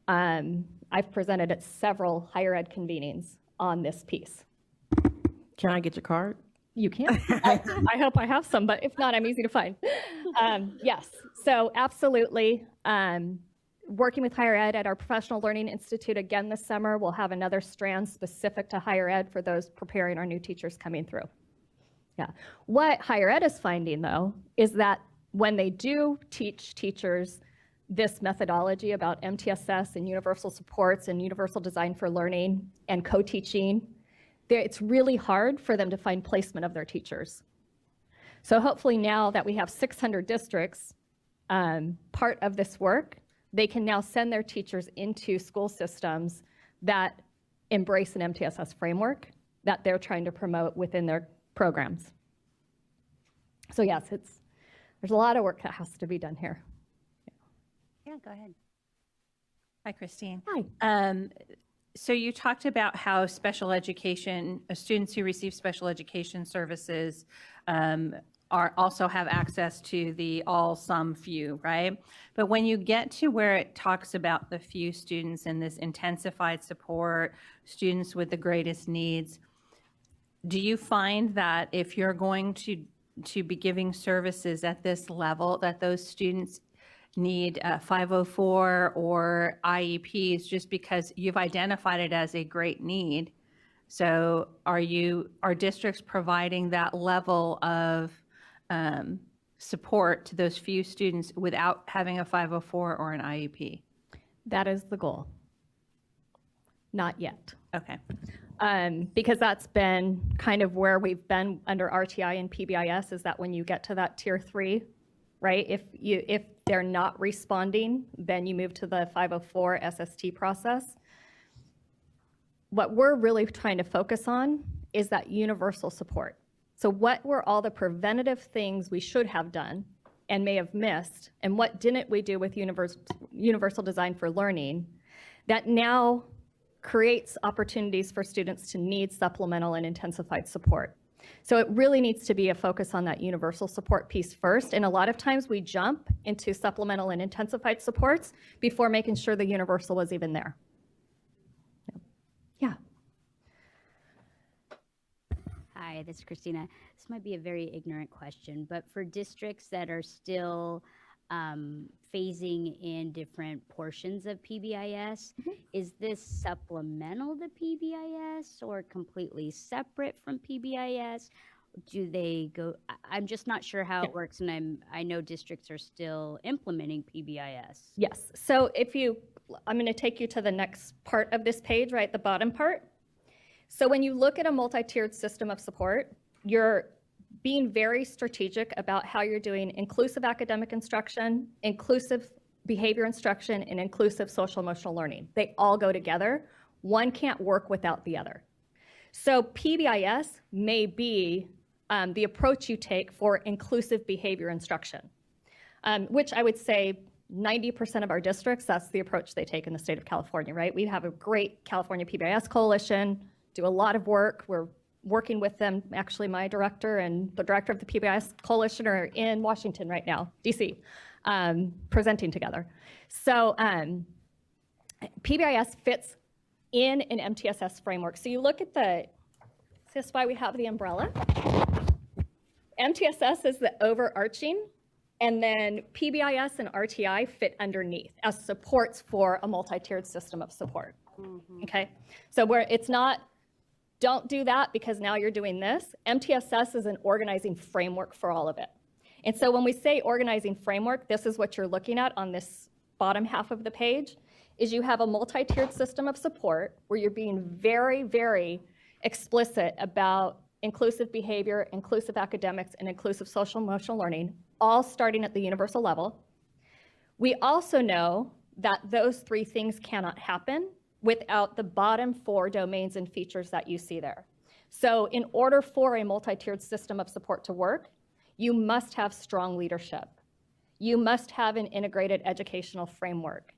I've presented at several higher ed convenings on this piece. Can I get your card? You can. I hope I have some, but if not, I'm easy to find. Yes, so absolutely. Working with higher ed at our Professional Learning Institute again this summer. We'll have another strand specific to higher ed for those preparing our new teachers coming through. Yeah. What higher ed is finding, though, is that when they do teach teachers this methodology about MTSS and universal supports and universal design for learning and co-teaching, it's really hard for them to find placement of their teachers. So hopefully now that we have 600 districts part of this work, they can now send their teachers into school systems that embrace an MTSS framework that they're trying to promote within their programs. So yes, there's a lot of work that has to be done here. Yeah, go ahead. Hi, Christine. Hi. So you talked about how special education, students who receive special education services also have access to the all, some, few, right? But when you get to where it talks about the few students and this intensified support, students with the greatest needs, do you find that if you're going to be giving services at this level, that those students need 504 or IEPs just because you've identified it as a great need? So are districts providing that level of support to those few students without having a 504 or an IEP? That is the goal. Not yet. Okay. Because that's been kind of where we've been under RTI and PBIS, is that when you get to that tier 3, right, if they're not responding, then you move to the 504 SST process. What we're really trying to focus on is that universal support. So what were all the preventative things we should have done and may have missed, and what didn't we do with universal design for learning that now creates opportunities for students to need supplemental and intensified support? So it really needs to be a focus on that universal support piece first, and a lot of times we jump into supplemental and intensified supports before making sure the universal was even there. Yeah. Hi, this is Christina. This might be a very ignorant question, but for districts that are still phasing in different portions of PBIS, is this supplemental to PBIS or completely separate from PBIS? Do they go, I'm just not sure how it works, and I know districts are still implementing PBIS. Yes, so I'm going to take you to the next part of this page, right, the bottom part. So when you look at a multi-tiered system of support, you're being very strategic about how you're doing inclusive academic instruction, inclusive behavior instruction, and inclusive social emotional learning. They all go together. One can't work without the other. So PBIS may be the approach you take for inclusive behavior instruction, which I would say 90% of our districts, that's the approach they take in the state of California, right? We have a great California PBIS coalition, do a lot of work. We're working with them. Actually, my director and the director of the PBIS coalition are in Washington right now, DC, presenting together. So PBIS fits in an MTSS framework. So you look at this is why we have the umbrella. MTSS is the overarching, and then PBIS and RTI fit underneath as supports for a multi-tiered system of support. Okay, so where it's not, don't do that because now you're doing this. MTSS is an organizing framework for all of it. And so when we say organizing framework, this is what you're looking at on this bottom half of the page, is you have a multi-tiered system of support where you're being very, very explicit about inclusive behavior, inclusive academics, and inclusive social emotional learning, all starting at the universal level. We also know that those three things cannot happen without the bottom 4 domains and features that you see there. So in order for a multi-tiered system of support to work, you must have strong leadership. You must have an integrated educational framework.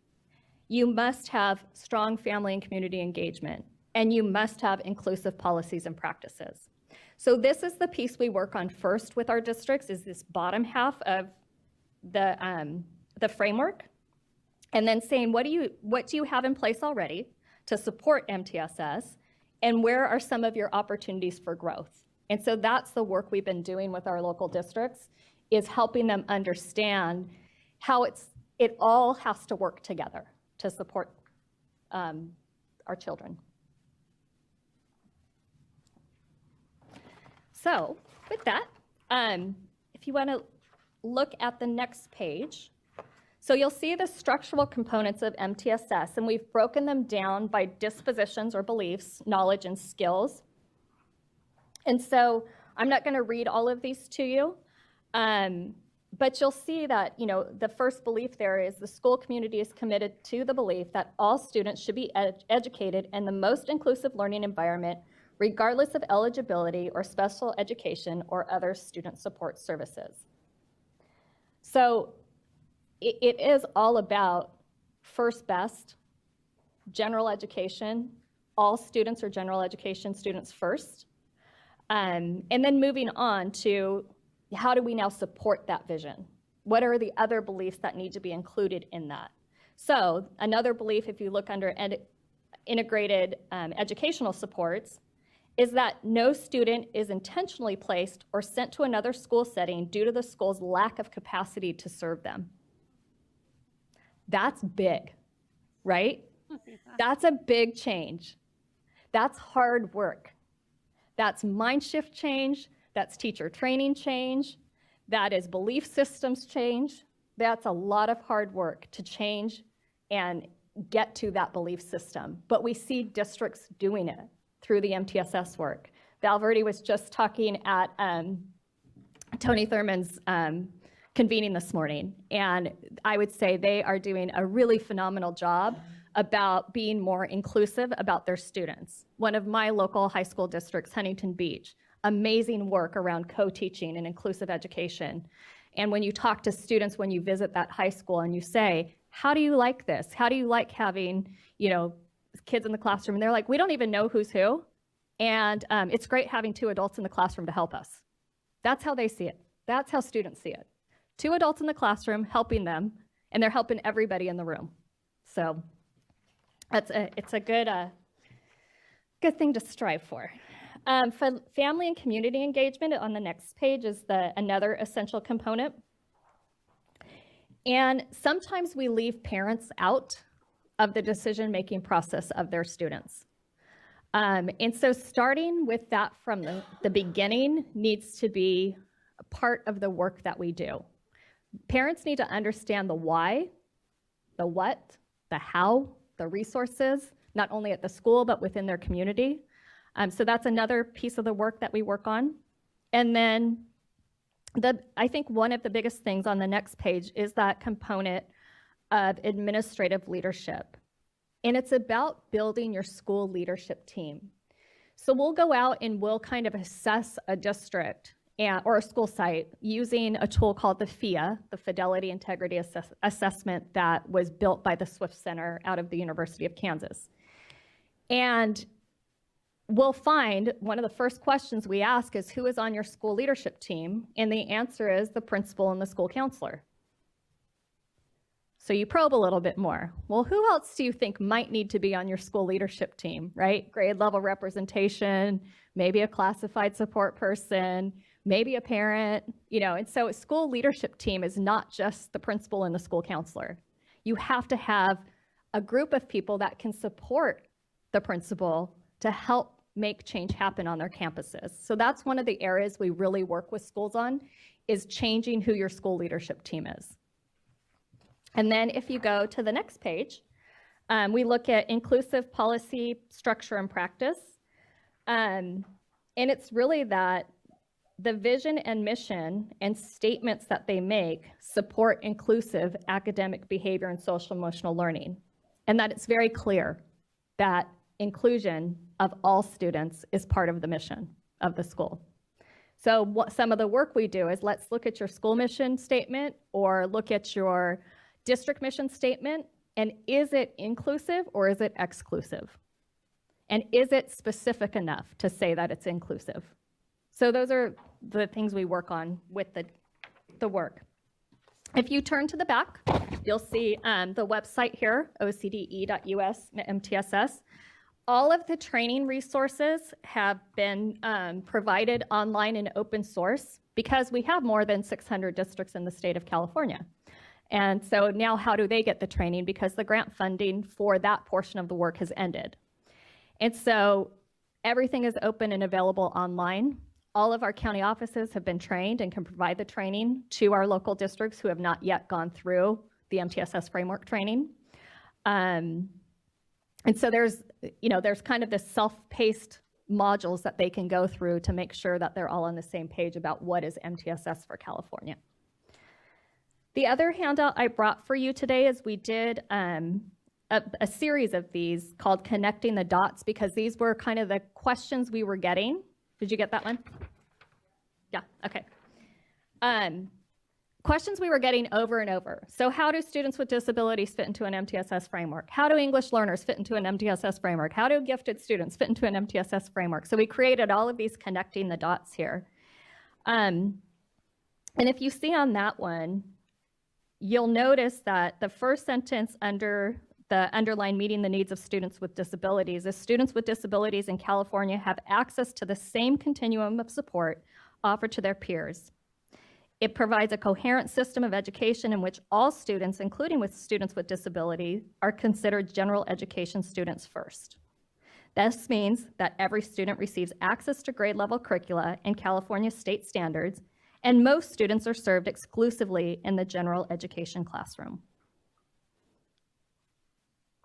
You must have strong family and community engagement, and you must have inclusive policies and practices. So this is the piece we work on first with our districts, is this bottom half of the framework, and then saying what do you have in place already to support MTSS, and where are some of your opportunities for growth? And so that's the work we've been doing with our local districts, is helping them understand how it all has to work together to support our children. So with that, if you want to look at the next page, so you'll see the structural components of MTSS, and we've broken them down by dispositions or beliefs, knowledge, and skills. And so I'm not going to read all of these to you, but you'll see that, the first belief there is the school community is committed to the belief that all students should be educated in the most inclusive learning environment, regardless of eligibility or special education or other student support services. So it is all about first best, general education. All students are general education students first. And then moving on to how do we now support that vision? What are the other beliefs that need to be included in that? So another belief, if you look under integrated educational supports, is that no student is intentionally placed or sent to another school setting due to the school's lack of capacity to serve them. That's big, right? That's a big change. That's hard work. That's mind shift change. That's teacher training change. That is belief systems change. That's a lot of hard work to change and get to that belief system. But we see districts doing it through the MTSS work. Valverde was just talking at Tony Thurman's convening this morning, and I would say they are doing a really phenomenal job about being more inclusive about their students. One of my local high school districts, Huntington Beach, amazing work around co-teaching and inclusive education. And when you talk to students, when you visit that high school and you say, how do you like this? How do you like having, kids in the classroom? And they're like, we don't even know who's who. And it's great having 2 adults in the classroom to help us. That's how they see it. That's how students see it. 2 adults in the classroom helping them, and they're helping everybody in the room. So it's a good thing to strive for. Family and community engagement on the next page is another essential component. And sometimes we leave parents out of the decision-making process of their students. And so starting with that from the beginning needs to be a part of the work that we do. Parents need to understand the why, the what, the how, the resources, not only at the school, but within their community. So that's another piece of the work that we work on. And then I think one of the biggest things on the next page is that component of administrative leadership. And it's about building your school leadership team. So we'll go out and we'll kind of assess a district or a school site using a tool called the FIA, the Fidelity Integrity Assessment that was built by the Swift Center out of the University of Kansas. And we'll find one of the first questions we ask is, who is on your school leadership team? And the answer is the principal and the school counselor. So you probe a little bit more. Well, who else do you think might need to be on your school leadership team, right? Grade level representation, maybe a classified support person, maybe a parent, and so a school leadership team is not just the principal and the school counselor. You have to have a group of people that can support the principal to help make change happen on their campuses. So that's one of the areas we really work with schools on, is changing who your school leadership team is. And then if you go to the next page, we look at inclusive policy, structure, and practice. And it's really that the vision and mission and statements that they make support inclusive academic behavior and social emotional learning. And that it's very clear that inclusion of all students is part of the mission of the school. So some of the work we do is, let's look at your school mission statement or look at your district mission statement, and is it inclusive or is it exclusive? And is it specific enough to say that it's inclusive? So those are the things we work on with the work. If you turn to the back, you'll see the website here, ocde.us MTSS. All of the training resources have been provided online and open source because we have more than 600 districts in the state of California. And so now how do they get the training? Because the grant funding for that portion of the work has ended. And so everything is open and available online. all of our county offices have been trained and can provide the training to our local districts who have not yet gone through the MTSS framework training. And so there's kind of this self-paced modules that they can go through to make sure that they're all on the same page about what is MTSS for California. The other handout I brought for you today is we did a series of these called Connecting the Dots, because these were kind of the questions we were getting. Did you get that one? Yeah, okay. Questions we were getting over and over. So how do students with disabilities fit into an MTSS framework? How do English learners fit into an MTSS framework? How do gifted students fit into an MTSS framework? So we created all of these connecting the dots here. And if you see on that one, you'll notice that the first sentence under the underline meeting the needs of students with disabilities is students with disabilities in California have access to the same continuum of support offered to their peers. It provides a coherent system of education in which all students, including with students with disability, are considered general education students first. This means that every student receives access to grade level curricula and California state standards, and most students are served exclusively in the general education classroom.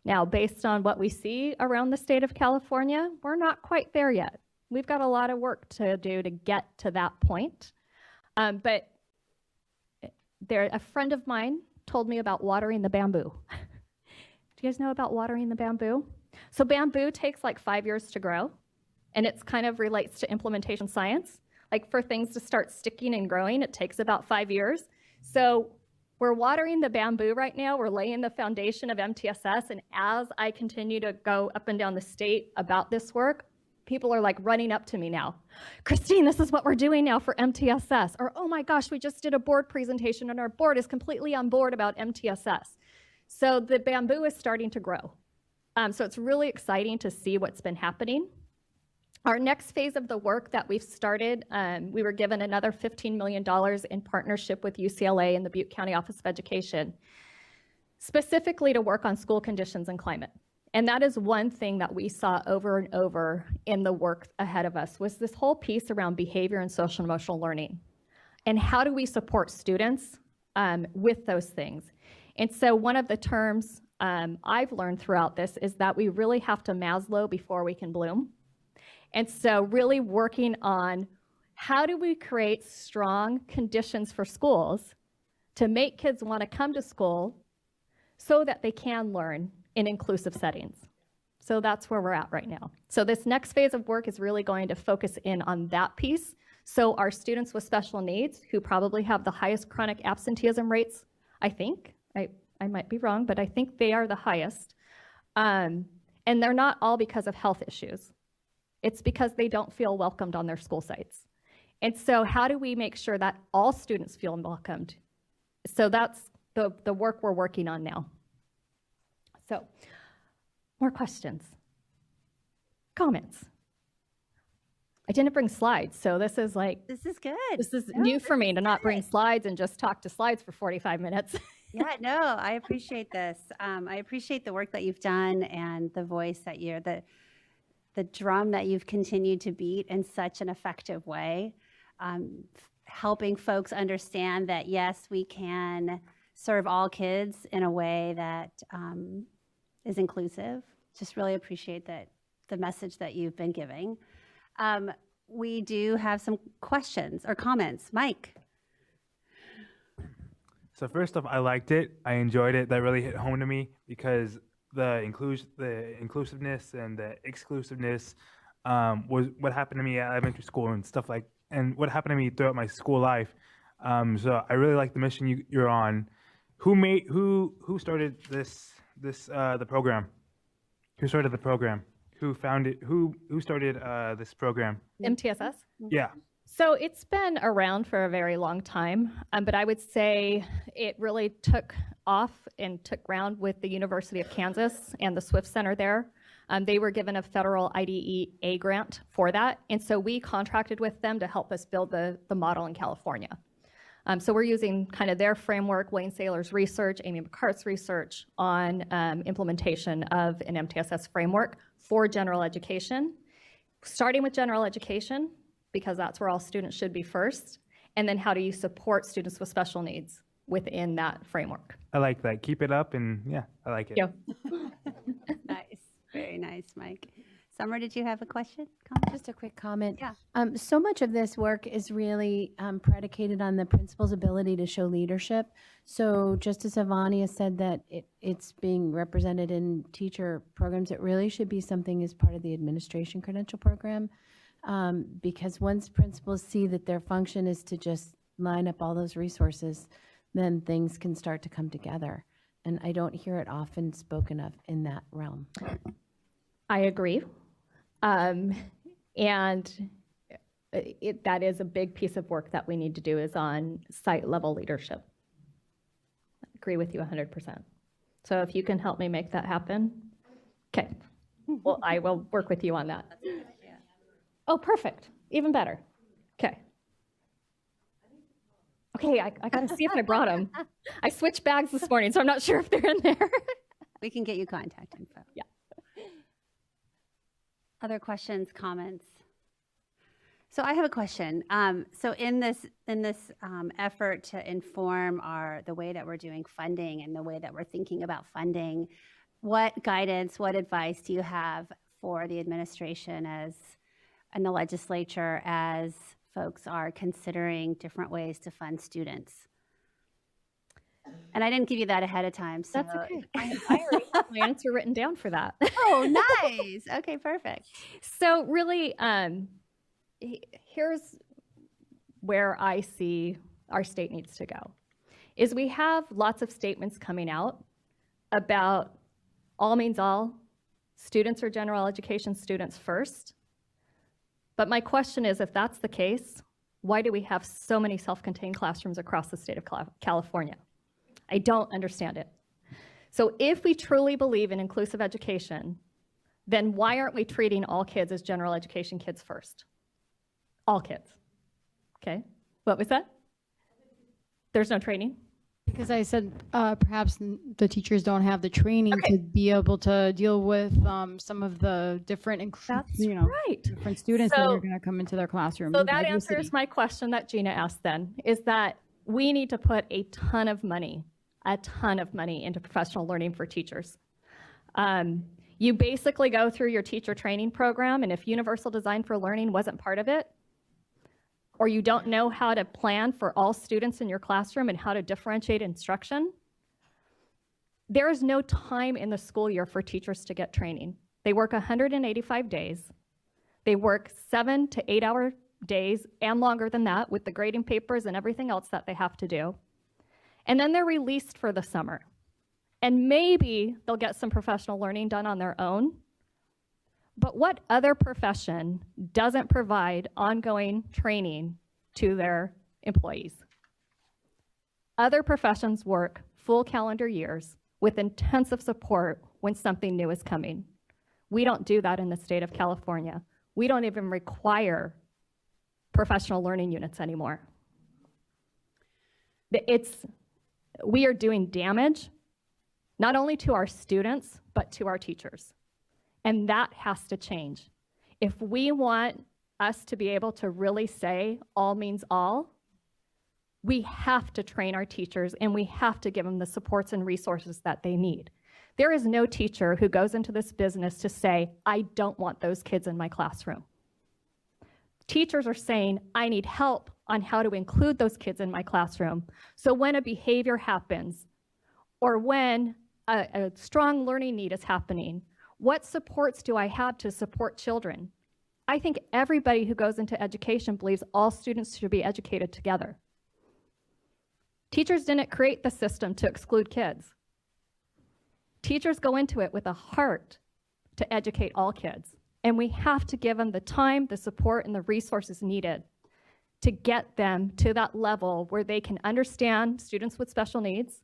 Now, based on what we see around the state of California, we're not quite there yet. We've got a lot of work to do to get to that point. But a friend of mine told me about watering the bamboo. Do you guys know about watering the bamboo? So bamboo takes like 5 years to grow, and it's kind of relates to implementation science. Like for things to start sticking and growing, it takes about 5 years. So we're watering the bamboo right now. We're laying the foundation of MTSS, and as I continue to go up and down the state about this work, people are like running up to me now. Christine, this is what we're doing now for MTSS. Or, oh my gosh, we just did a board presentation and our board is completely on board about MTSS. So the bamboo is starting to grow. So it's really exciting to see what's been happening. Our next phase of the work that we've started, we were given another $15 million in partnership with UCLA and the Butte County Office of Education, specifically to work on school conditions and climate. And that is one thing that we saw over and over in the work ahead of us, was this whole piece around behavior and social emotional learning. And how do we support students with those things? And so one of the terms I've learned throughout this is that we really have to Maslow before we can bloom. And so really working on how do we create strong conditions for schools to make kids want to come to school so that they can learn in inclusive settings. So that's where we're at right now. So this next phase of work is really going to focus in on that piece. So our students with special needs, who probably have the highest chronic absenteeism rates, I think, I might be wrong, but I think they are the highest. And they're not all because of health issues. It's because they don't feel welcomed on their school sites. And so how do we make sure that all students feel welcomed? So that's the work we're working on now. So, more questions, comments. I didn't bring slides, so this is good. This is new for me to not bring slides and just talk to slides for 45 minutes. Yeah, no, I appreciate this. I appreciate the work that you've done and the voice that the drum that you've continued to beat in such an effective way, helping folks understand that yes, we can serve all kids in a way that is inclusive. Just really appreciate the message that you've been giving. We do have some questions or comments. Mike. So first off, I liked it. I enjoyed it. That really hit home to me because the inclusiveness and the exclusiveness was what happened to me at elementary school and stuff and what happened to me throughout my school life. So I really like the mission you're on. Who started the program? Who started the program? Who founded? Who started this program? MTSS? Yeah. So it's been around for a very long time, but I would say it really took off and took ground with the University of Kansas and the Swift Center there. They were given a federal IDEA grant for that, and so we contracted with them to help us build the model in California. So we're using kind of their framework, Wayne Saylor's research, Amy McCart's research on implementation of an MTSS framework for general education. Starting with general education, because that's where all students should be first. And then how do you support students with special needs within that framework? I like that. Keep it up, and yeah, I like it. Yeah. Nice, very nice, Mike. Summer, did you have a question? Just a quick comment. Yeah. So much of this work is really predicated on the principal's ability to show leadership. So just as Avania said that it's being represented in teacher programs, it really should be something as part of the administration credential program. Because once principals see that their function is to just line up all those resources, then things can start to come together. And I don't hear it often spoken of in that realm. I agree. And that is a big piece of work that we need to do is on site level leadership. I agree with you 100%. So if you can help me make that happen, okay. Well, I will work with you on that. Oh, perfect. Even better. Okay. Okay, I got to see if I brought them. I switched bags this morning, so I'm not sure if they're in there. We can get you contact info. Yeah. Other questions, comments? So I have a question. So in this effort to inform the way that we're doing funding and the way that we're thinking about funding, what guidance, what advice do you have for the administration and the legislature as folks are considering different ways to fund students? And I didn't give you that ahead of time. So. That's okay. I already have my answer written down for that. Oh, nice. Okay, perfect. So really, here's where I see our state needs to go, is we have lots of statements coming out about all means all, students are general education students first. But my question is, if that's the case, why do we have so many self-contained classrooms across the state of California? I don't understand it. So if we truly believe in inclusive education, then why aren't we treating all kids as general education kids first? All kids. Okay, what was that? There's no training? Because I said perhaps the teachers don't have the training to be able to deal with some of the different, different students that are going to come into their classroom. So that answers my question that Gina asked then, is that we need to put a ton of money into professional learning for teachers. You basically go through your teacher training program, and if universal design for learning wasn't part of it, or you don't know how to plan for all students in your classroom and how to differentiate instruction, there is no time in the school year for teachers to get training. They work 185 days. They work 7 to 8 hour days and longer than that with the grading papers and everything else that they have to do. And then they're released for the summer. And maybe they'll get some professional learning done on their own. But what other profession doesn't provide ongoing training to their employees? Other professions work full calendar years with intensive support when something new is coming. We don't do that in the state of California. We don't even require professional learning units anymore. We are doing damage, not only to our students, but to our teachers. And that has to change. If we want us to be able to really say all means all, we have to train our teachers and we have to give them the supports and resources that they need. There is no teacher who goes into this business to say, I don't want those kids in my classroom. Teachers are saying, I need help on how to include those kids in my classroom. So when a behavior happens, or when a strong learning need is happening, what supports do I have to support children? I think everybody who goes into education believes all students should be educated together. Teachers didn't create the system to exclude kids. Teachers go into it with a heart to educate all kids. And we have to give them the time, the support, and the resources needed to get them to that level where they can understand students with special needs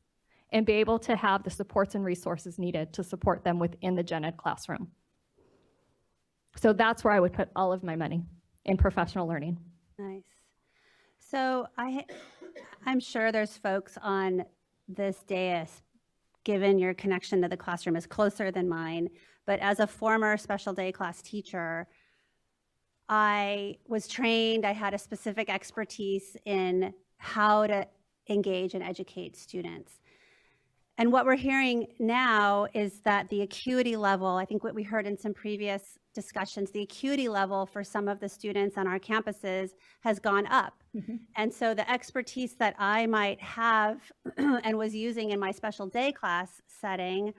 and be able to have the supports and resources needed to support them within the gen ed classroom. So that's where I would put all of my money, in professional learning. Nice. So I'm sure there's folks on this dais, given your connection to the classroom is closer than mine, but as a former special day class teacher, I was trained, I had a specific expertise in how to engage and educate students. And what we're hearing now is that the acuity level, I think what we heard in some previous discussions, the acuity level for some of the students on our campuses has gone up. And so the expertise that I might have and was using in my special day class setting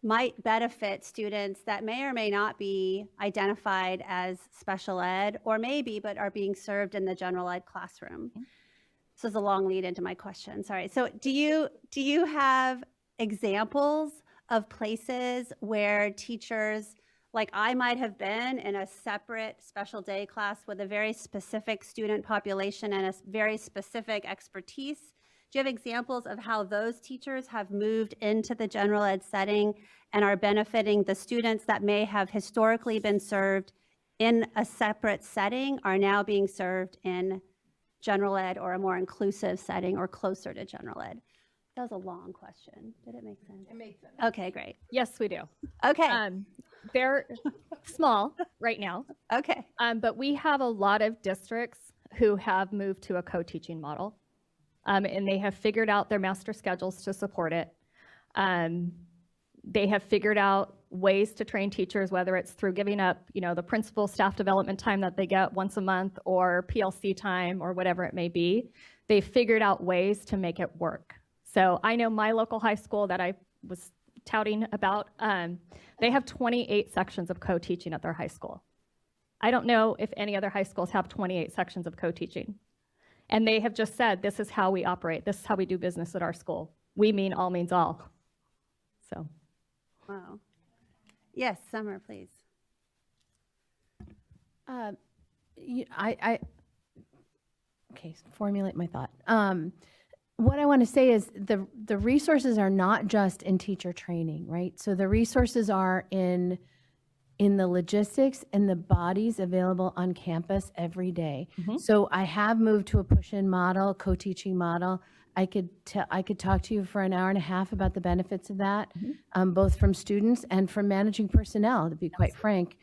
might benefit students that may or may not be identified as special ed, or maybe, but are being served in the general ed classroom. This is a long lead into my question, sorry. So do you have examples of places where teachers, like I might have been in a separate special day class with a very specific student population and a very specific expertise? Do you have examples of how those teachers have moved into the general ed setting and are benefiting the students that may have historically been served in a separate setting, are now being served in general ed or a more inclusive setting or closer to general ed? That was a long question. Did it make sense? It makes sense. Okay, great. Yes, we do. Okay. They're small right now. Okay. But we have a lot of districts who have moved to a co-teaching model, and they have figured out their master schedules to support it. They have figured out ways to train teachers, whether it's through giving up, the principal staff development time that they get once a month, or PLC time, or whatever it may be. They've figured out ways to make it work. So I know my local high school that I was touting about, they have 28 sections of co-teaching at their high school. I don't know if any other high schools have 28 sections of co-teaching. And they have just said, this is how we operate. This is how we do business at our school. We mean all means all. So. Wow. Yes, Summer, please. Okay, formulate my thought. What I want to say is the resources are not just in teacher training, right? So the resources are in the logistics and the bodies available on campus every day. So I have moved to a push-in model, co-teaching model. I could talk to you for an hour and a half about the benefits of that, both from students and from managing personnel, to be quite frank.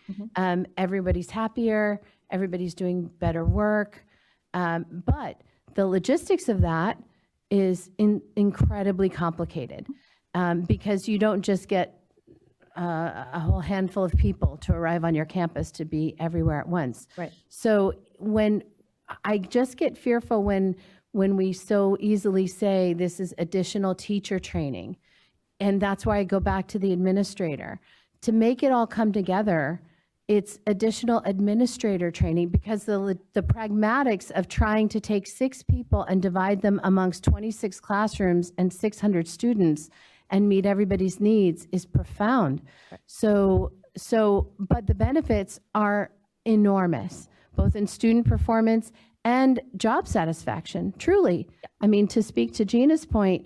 Everybody's happier, everybody's doing better work, but the logistics of that is incredibly complicated, because you don't just get a whole handful of people to arrive on your campus to be everywhere at once. Right. So when I just get fearful when we so easily say this is additional teacher training, and that's why I go back to the administrator. To make it all come together, it's additional administrator training, because the pragmatics of trying to take 6 people and divide them amongst 26 classrooms and 600 students and meet everybody's needs is profound. So, but the benefits are enormous, both in student performance and job satisfaction, truly. I mean, to speak to Gina's point,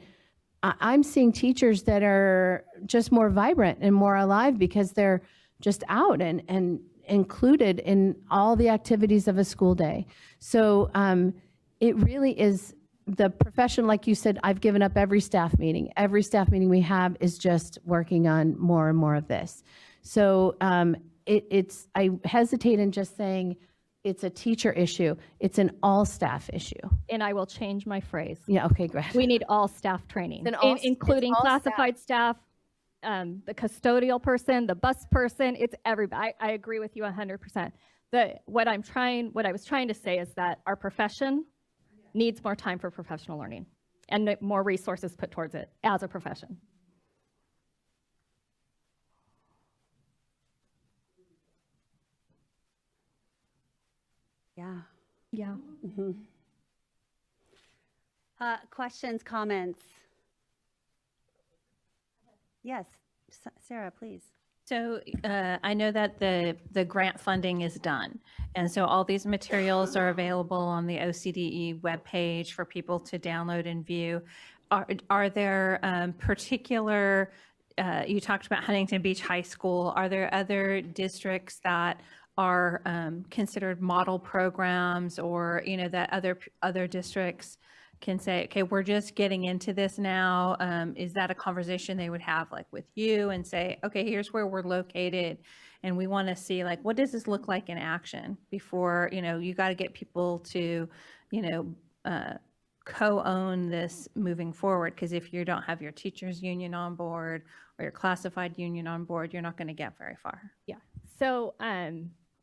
I'm seeing teachers that are just more vibrant and more alive because they're just out and included in all the activities of a school day. So it really is the profession, like you said, I've given up every staff meeting. Every staff meeting we have is just working on more and more of this. So I hesitate in just saying it's a teacher issue. It's an all staff issue. And I will change my phrase. Yeah, okay, great. We need all staff training, including all classified staff, the custodial person, the bus person, it's everybody. I agree with you 100%. What I was trying to say is that our profession needs more time for professional learning and more resources put towards it as a profession. Yeah. Yeah. Questions, comments? Yes, Sarah, please. So I know that the grant funding is done. And so all these materials are available on the OCDE webpage for people to download and view. Are there particular, you talked about Huntington Beach High School, are there other districts that are considered model programs, or that other districts can say, okay, we're just getting into this now. Is that a conversation they would have like with you and say, okay, here's where we're located, and we want to see like, what does this look like in action before, you got to get people to, co-own this moving forward. Because if you don't have your teachers union on board or your classified union on board, you're not going to get very far. Yeah. So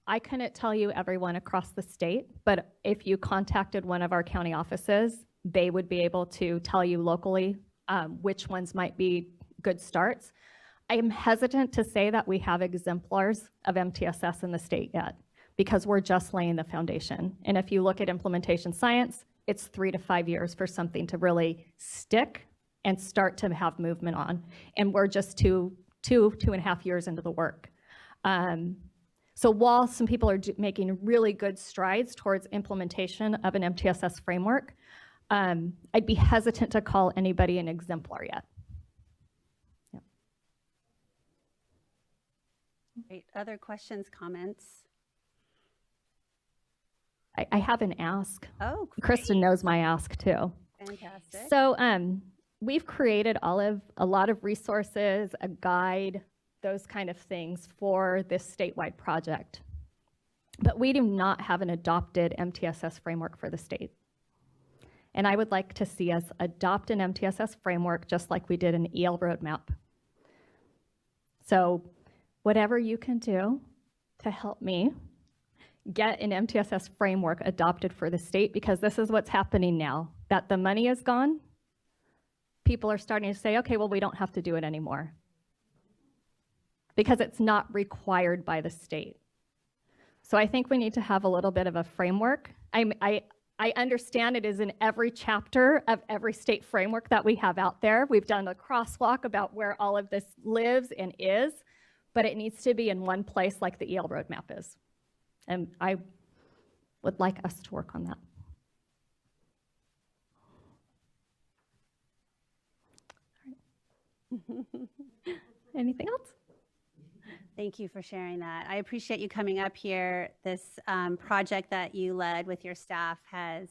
I couldn't tell you everyone across the state, but if you contacted one of our county offices, they would be able to tell you locally which ones might be good starts. I am hesitant to say that we have exemplars of MTSS in the state yet, because we're just laying the foundation. And if you look at implementation science, it's 3 to 5 years for something to really stick and start to have movement on. And we're just two and a half years into the work. So while some people are making really good strides towards implementation of an MTSS framework, I'd be hesitant to call anybody an exemplar yet. Yep. Great. Other questions, comments? I have an ask. Oh, great. Kristen knows my ask too. Fantastic. So we've created a lot of resources, a guide, those kind of things for this statewide project. But we do not have an adopted MTSS framework for the state. And I would like to see us adopt an MTSS framework just like we did an EL roadmap. So whatever you can do to help me get an MTSS framework adopted for the state, because this is what's happening now, that the money is gone. People are starting to say, okay, well, we don't have to do it anymore, because it's not required by the state. So I think we need to have a little bit of a framework. I understand it is in every chapter of every state framework that we have out there. We've done a crosswalk about where all of this lives and is, but it needs to be in one place like the EL roadmap is. And I would like us to work on that. Anything else? Thank you for sharing that. I appreciate you coming up here. This project that you led with your staff has,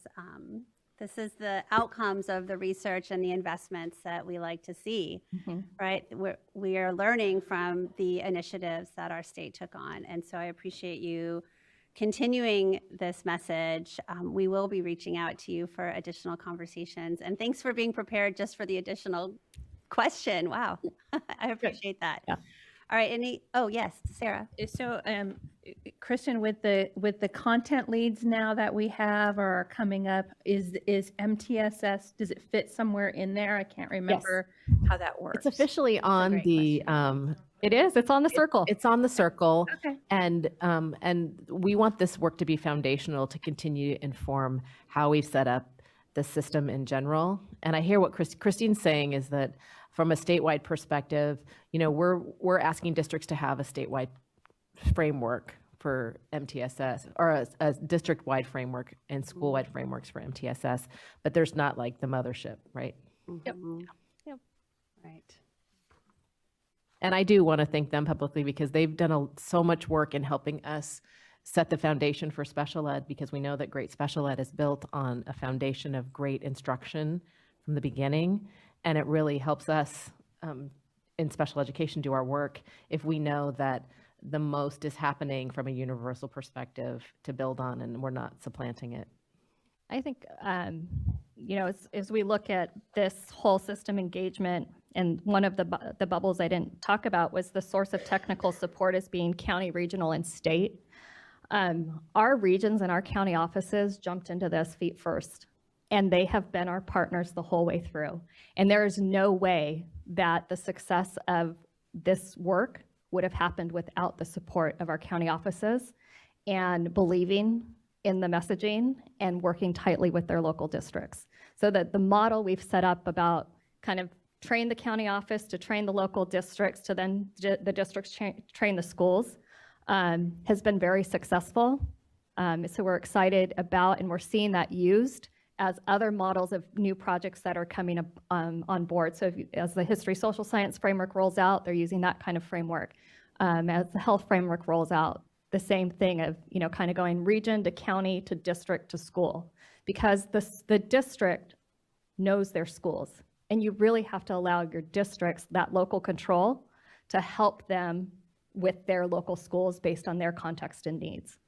this is the outcomes of the research and the investments that we like to see, right? We are learning from the initiatives that our state took on. And so I appreciate you continuing this message. We will be reaching out to you for additional conversations. And thanks for being prepared just for the additional question. Wow, I appreciate that. Yeah. All right, oh yes, Sarah. So Kristen, with the content leads now that we have or are coming up, is MTSS, does it fit somewhere in there? I can't remember how that works. It's officially on the it is. It's on the circle. It's on the circle. Okay. And we want this work to be foundational to continue to inform how we've set up the system in general. And I hear what Christine's saying is that from a statewide perspective, we're asking districts to have a statewide framework for MTSS, or a district-wide framework and school-wide frameworks for MTSS, but there's not like the mothership, right? Yep. Yep. Right. And I do want to thank them publicly, because they've done so much work in helping us set the foundation for special ed, because we know that great special ed is built on a foundation of great instruction from the beginning. And it really helps us in special education do our work if we know that the most is happening from a universal perspective to build on, and we're not supplanting it. I think, as we look at this whole system engagement, and one of the bubbles I didn't talk about was the source of technical support as being county, regional, and state. Our regions and our county offices jumped into this feet first, and they have been our partners the whole way through. And there is no way that the success of this work would have happened without the support of our county offices and believing in the messaging and working tightly with their local districts. So that the model we've set up about kind of train the county office to train the local districts to then the districts train the schools has been very successful. So we're excited about, and we're seeing that used as other models of new projects that are coming up on board. So as the history social science framework rolls out, they're using that kind of framework. As the health framework rolls out, the same thing of, kind of going region to county to district to school. Because the district knows their schools. And you really have to allow your districts that local control to help them with their local schools based on their context and needs.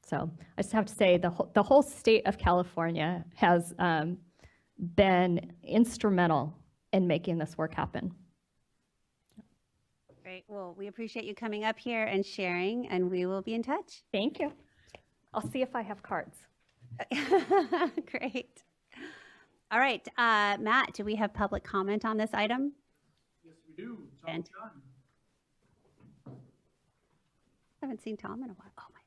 So I just have to say the whole state of California has been instrumental in making this work happen. Great. Well, we appreciate you coming up here and sharing, and we will be in touch. Thank you. I'll see if I have cards. Great. All right, Matt, do we have public comment on this item? Yes, we do. Tom. I haven't seen Tom in a while. Oh, my.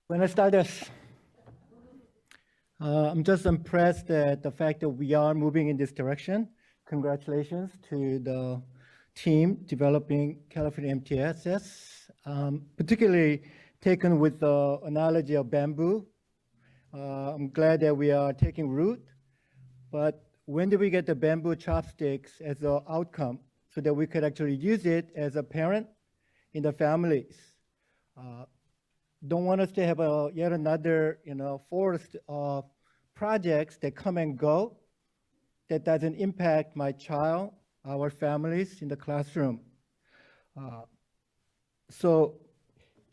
Buenas tardes. I'm just impressed at the fact that we are moving in this direction. Congratulations to the team developing California MTSS, particularly taken with the analogy of bamboo. I'm glad that we are taking root, but when do we get the bamboo chopsticks as an outcome so that we could actually use it as a parent in the families? Don't want us to have yet another, forest of projects that come and go that doesn't impact my child, our families in the classroom. So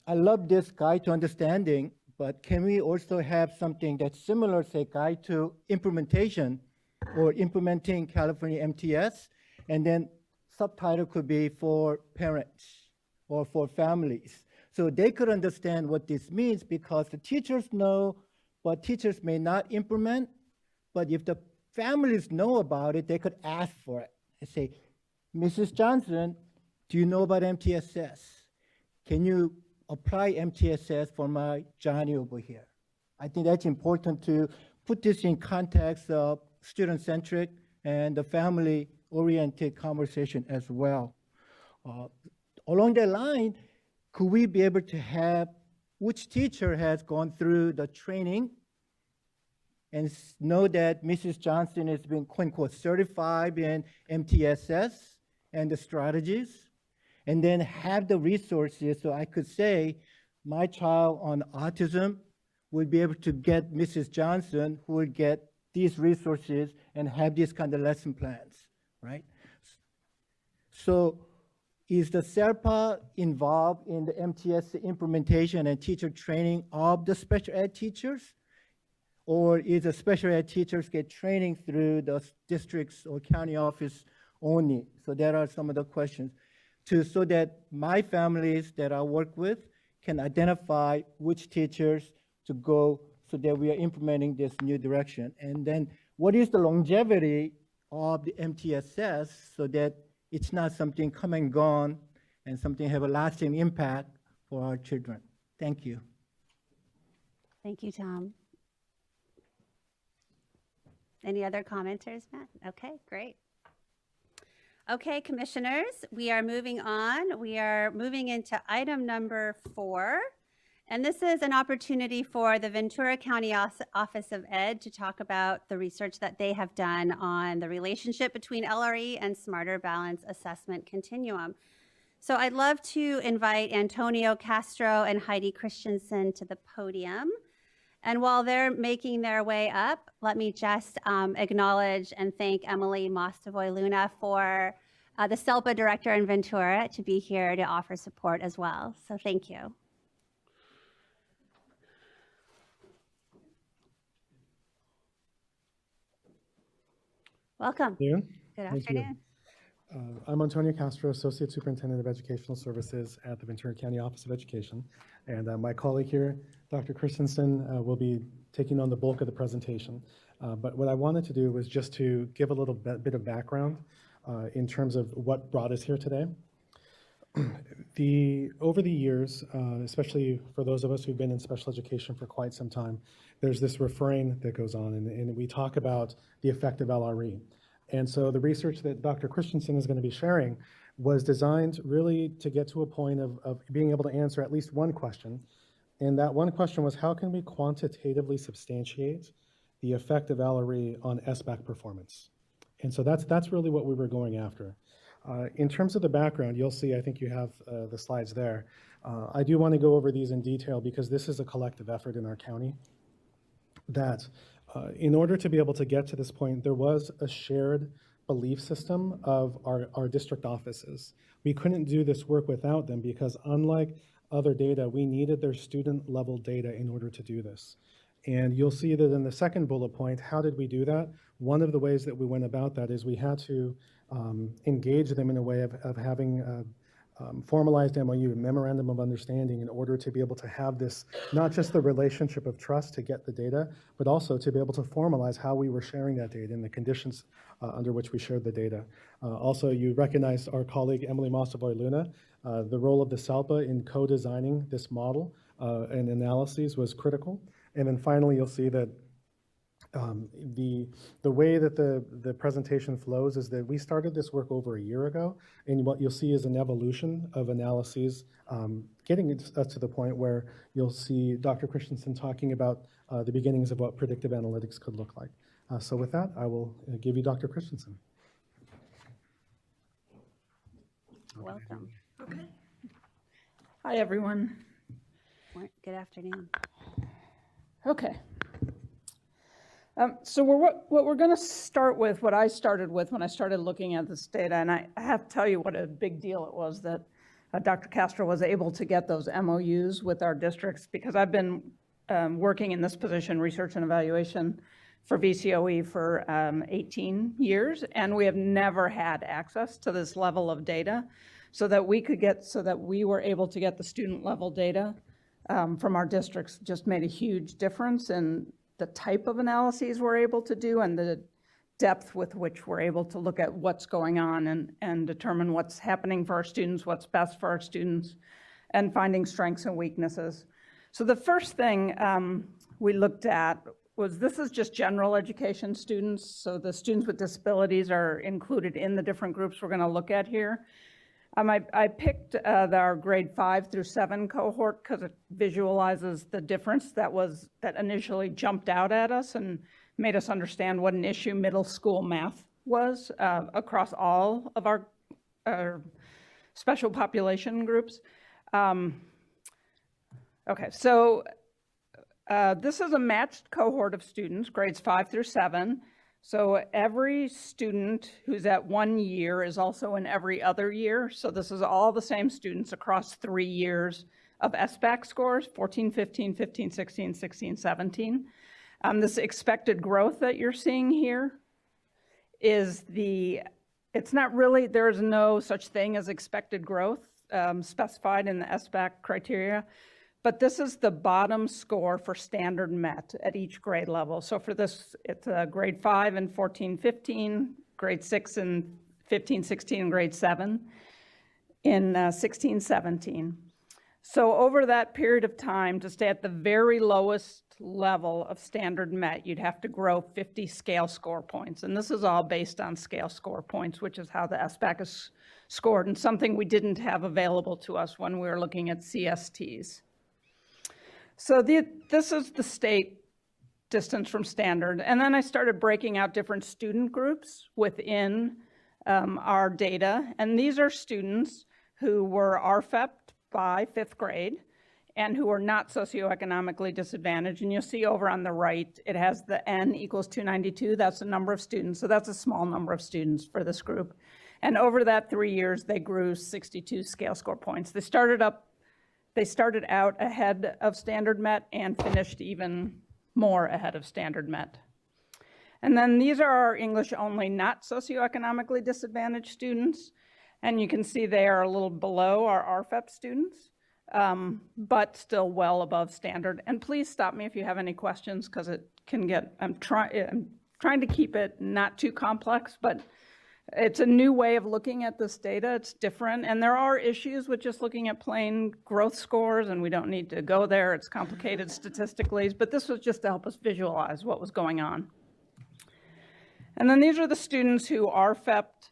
I love this guide to understanding, but can we also have something that's similar, say, guide to implementation or implementing California MTS, and then subtitle could be for parents or for families. So they could understand what this means, because the teachers know, but teachers may not implement. But if the families know about it, they could ask for it and say, Mrs. Johnson, do you know about MTSS? Can you apply MTSS for my Johnny over here? I think that's important to put this in context of student-centric and the family-oriented conversation as well. Along that line, could we be able to have which teacher has gone through the training and know that Mrs. Johnson has been, quote unquote, certified in MTSS and the strategies, and then have the resources so I could say my child on autism would be able to get Mrs. Johnson, who would get these resources and have these kind of lesson plans, right? So is the SERPA involved in the MTS implementation and teacher training of the special ed teachers? Or is the special ed teachers get training through the districts or county office only? So there are some of the questions. So that my families that I work with can identify which teachers to go so that we are implementing this new direction. And then what is the longevity of the MTSS so that it's not something come and gone and something have a lasting impact for our children. Thank you. Thank you, Tom. Any other commenters, Matt? Okay, great. Okay, commissioners, we are moving on. We are moving into item number 4. And this is an opportunity for the Ventura County Office of Ed to talk about the research that they have done on the relationship between LRE and Smarter Balance Assessment Continuum. So I'd love to invite Antonio Castro and Heidi Christensen to the podium. And while they're making their way up, let me just acknowledge and thank Emily Mostovoy Luna for the SELPA director in Ventura to be here to offer support as well. So thank you. Welcome. Good afternoon. I'm Antonio Castro, Associate Superintendent of Educational Services at the Ventura County Office of Education. And my colleague here, Dr. Christensen, will be taking on the bulk of the presentation. But what I wanted to do was just to give a little bit of background in terms of what brought us here today. Over the years, especially for those of us who've been in special education for quite some time, there's this refrain that goes on, and we talk about the effect of LRE. And so the research that Dr. Christensen is going to be sharing was designed really to get to a point of being able to answer at least one question. And that one question was, how can we quantitatively substantiate the effect of LRE on SBAC performance? And so that's really what we were going after. In terms of the background, you'll see, I think you have the slides there. I do want to go over these in detail because this is a collective effort in our county. that in order to be able to get to this point, there was a shared belief system of our district offices. We couldn't do this work without them because unlike other data, we needed their student level data in order to do this. And you'll see that in the second bullet point, how did we do that? One of the ways that we went about that is we had to engage them in a way of having formalized MOU, memorandum of understanding, in order to be able to have this, not just the relationship of trust to get the data, but also to be able to formalize how we were sharing that data and the conditions under which we shared the data. Also, you recognized our colleague Emily Mossavoy-Luna. The role of the SALPA in co-designing this model and analyses was critical. And then finally, you'll see that the way that the presentation flows is that we started this work over a year ago, and what you'll see is an evolution of analyses, getting us to the point where you'll see Dr. Christensen talking about the beginnings of what predictive analytics could look like. So with that, I will give you Dr. Christensen. Welcome. Okay. Hi, everyone. Good afternoon. Okay. So what we're going to start with, what I started with when I started looking at this data, and I have to tell you what a big deal it was that Dr. Castro was able to get those MOUs with our districts, because I've been working in this position, research and evaluation, for VCOE for 18 years, and we have never had access to this level of data so that we were able to get the student level data from our districts. Just made a huge difference in the type of analyses we're able to do and the depth with which we're able to look at what's going on and determine what's happening for our students, what's best for our students, and finding strengths and weaknesses. So the first thing we looked at was, this is just general education students. So the students with disabilities are included in the different groups we're going to look at here. I picked our grade 5 through 7 cohort because it visualizes the difference that initially jumped out at us and made us understand what an issue middle school math was across all of our special population groups. Okay, so this is a matched cohort of students, grades 5 through 7. So every student who's at 1 year is also in every other year. So this is all the same students across 3 years of SBAC scores, 14, 15, 15, 16, 16, 17. This expected growth that you're seeing here is it's not really, there is no such thing as expected growth specified in the SBAC criteria. But this is the bottom score for standard met at each grade level. So for this, it's grade 5 and 14, 15, grade 6 and 15, 16, and grade 7 in 16, 17. So over that period of time, to stay at the very lowest level of standard met, you'd have to grow 50 scale score points. And this is all based on scale score points, which is how the SBAC is scored, and something we didn't have available to us when we were looking at CSTs. So this is the state distance from standard. And then I started breaking out different student groups within our data. And these are students who were RFEP'd by 5th grade and who are not socioeconomically disadvantaged. And you'll see over on the right, it has the N equals 292. That's the number of students. So that's a small number of students for this group. And over that 3 years, they grew 62 scale score points. They started out ahead of standard met and finished even more ahead of standard met. And then these are our English only, not socioeconomically disadvantaged students. And you can see they are a little below our RFEP students, but still well above standard. And please stop me if you have any questions, because it can get, I'm trying to keep it not too complex, but it's a new way of looking at this data. It's different. And there are issues with just looking at plain growth scores, and we don't need to go there. It's complicated statistically, but this was just to help us visualize what was going on. And then these are the students who are RFEP'd,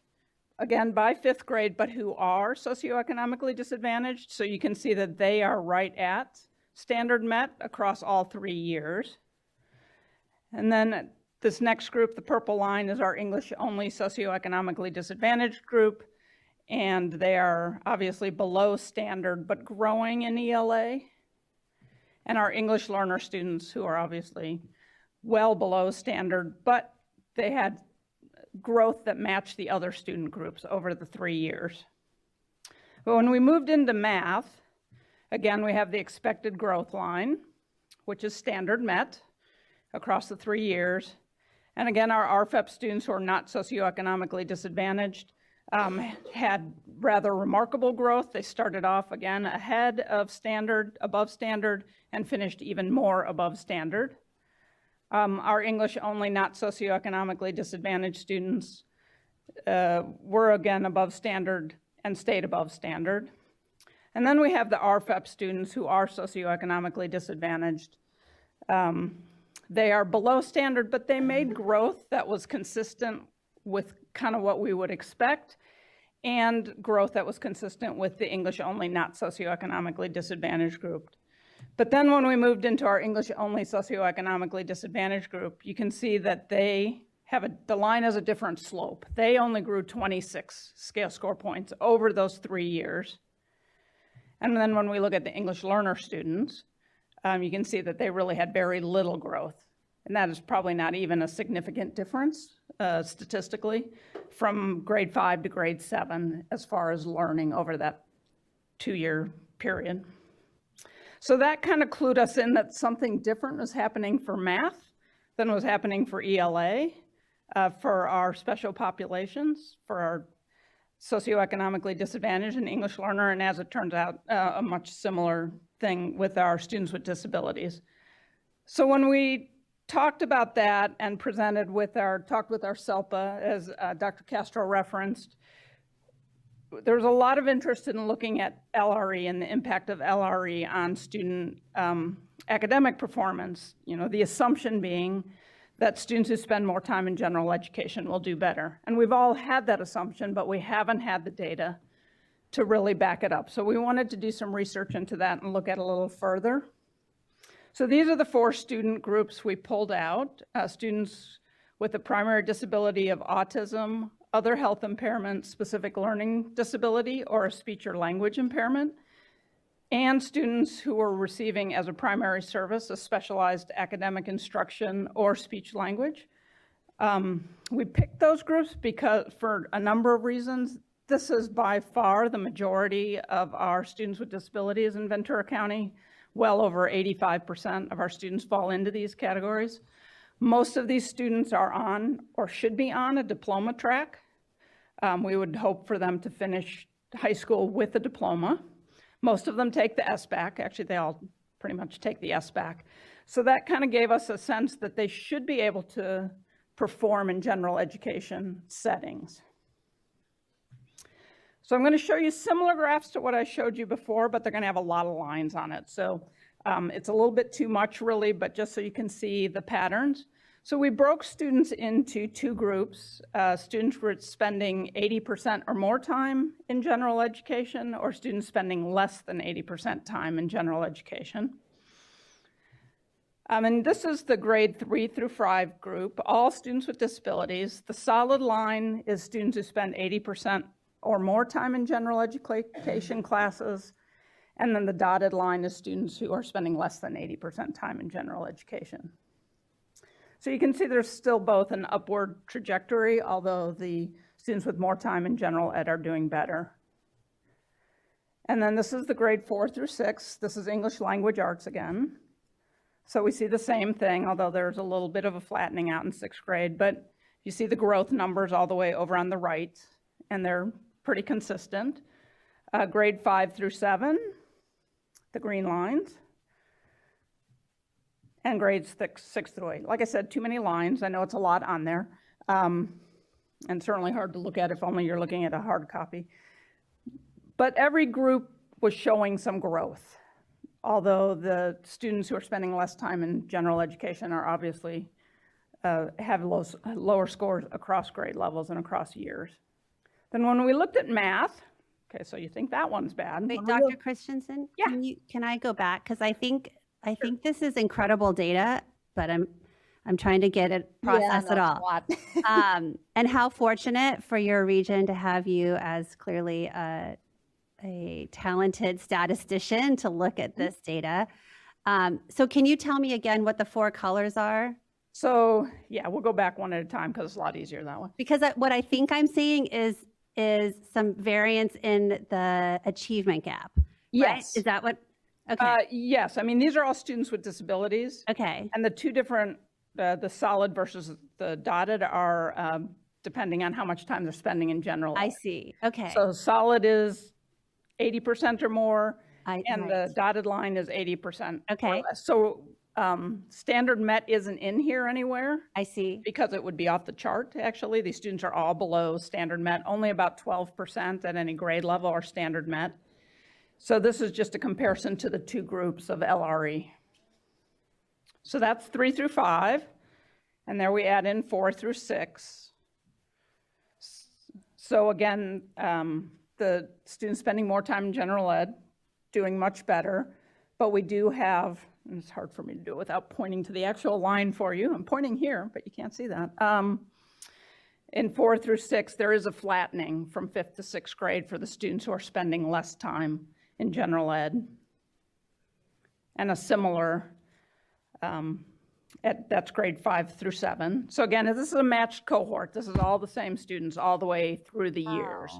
again, by 5th grade, but who are socioeconomically disadvantaged. So you can see that they are right at standard met across all 3 years. And then this next group, the purple line, is our English only socioeconomically disadvantaged group. And they are obviously below standard, but growing in ELA. And our English learner students, who are obviously well below standard, but they had growth that matched the other student groups over the 3 years. But when we moved into math, again, we have the expected growth line, which is standard met across the 3 years. And again, our RFEP students who are not socioeconomically disadvantaged had rather remarkable growth. They started off again ahead of standard, above standard, and finished even more above standard. Our English only not socioeconomically disadvantaged students were again above standard and stayed above standard. And then we have the RFEP students who are socioeconomically disadvantaged. They are below standard, but they made growth that was consistent with kind of what we would expect, and growth that was consistent with the English only not socioeconomically disadvantaged group. But then when we moved into our English only socioeconomically disadvantaged group, you can see that they have the line has a different slope. They only grew 26 scale score points over those 3 years. And then when we look at the English learner students, you can see that they really had very little growth. And that is probably not even a significant difference statistically from grade 5 to grade 7 as far as learning over that 2-year period. So that kind of clued us in that something different was happening for math than was happening for ELA, for our special populations, for our socioeconomically disadvantaged and English learner, and as it turns out, a much similar thing with our students with disabilities. So when we talked about that and talked with our SELPA, as Dr. Castro referenced, there's a lot of interest in looking at LRE and the impact of LRE on student academic performance. You know, the assumption being that students who spend more time in general education will do better. And we've all had that assumption, but we haven't had the data to really back it up. So we wanted to do some research into that and look at it a little further. So these are the 4 student groups we pulled out: students with a primary disability of autism, other health impairment, specific learning disability, or a speech or language impairment, and students who were receiving as a primary service a specialized academic instruction or speech language. We picked those groups because for a number of reasons. This is by far the majority of our students with disabilities in Ventura County. Well over 85% of our students fall into these categories. Most of these students are on or should be on a diploma track. We would hope for them to finish high school with a diploma. Most of them take the SBAC. Actually, they all pretty much take the SBAC. So that kind of gave us a sense that they should be able to perform in general education settings. So I'm going to show you similar graphs to what I showed you before, but they're going to have a lot of lines on it. So it's a little bit too much really, but just so you can see the patterns. So we broke students into 2 groups. Students were spending 80% or more time in general education, or students spending less than 80% time in general education. And this is the grade 3 through 5 group, all students with disabilities. The solid line is students who spend 80% or more time in general education classes. And then the dotted line is students who are spending less than 80% time in general education. So you can see there's still both an upward trajectory, although the students with more time in general ed are doing better. And then this is the grade 4 through 6. This is English language arts again. So we see the same thing, although there's a little bit of a flattening out in 6th grade, but you see the growth numbers all the way over on the right, and they're pretty consistent. Grade 5 through 7, the green lines, and grades 6 through 8. Like I said, too many lines. I know it's a lot on there, and certainly hard to look at if only you're looking at a hard copy. But every group was showing some growth, although the students who are spending less time in general education are obviously have lower scores across grade levels and across years. Then when we looked at math, okay, so you think that one's bad. Wait, Dr. Christensen, yeah. Can I go back? Because I think this is incredible data, but I'm trying to get it, process it all. And how fortunate for your region to have you as clearly a talented statistician to look at this data. So can you tell me again what the 4 colors are? So, yeah, we'll go back one at a time because it's a lot easier that way. Because what I think I'm seeing is some variance in the achievement gap. Right? Yes. Is that what? Okay. Yes. I mean, these are all students with disabilities. Okay. And the two different, the solid versus the dotted are depending on how much time they're spending in general ed. I see. Okay. So solid is 80% or more, and the dotted line is 80%. Okay. Or less. So standard MET isn't in here anywhere. I see. Because it would be off the chart, actually. These students are all below standard MET. Only about 12% at any grade level are standard MET. So this is just a comparison to the two groups of LRE. So that's 3 through 5, and there we add in 4 through 6. So again, the students spending more time in general ed, doing much better, but we do have, and it's hard for me to do it without pointing to the actual line for you. I'm pointing here, but you can't see that. In 4 through 6, there is a flattening from 5th to 6th grade for the students who are spending less time in general ed, and a similar, that's grade 5 through 7. So again, this is a matched cohort. This is all the same students all the way through the years.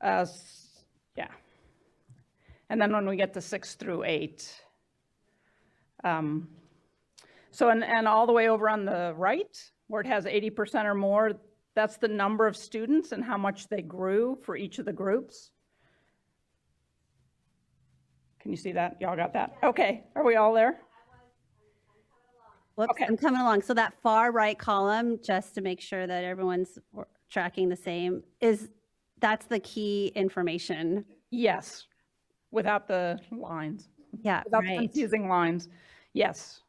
Yeah. And then when we get to 6 through 8, so and all the way over on the right, where it has 80% or more, that's the number of students and how much they grew for each of the groups. Can you see that? Y'all got that? Okay. Are we all there? Whoops, Okay. I'm coming along. So that far right column, just to make sure that everyone's tracking the same, that's the key information. Yes. Without the lines. Yeah, Without the right. confusing lines. Yes.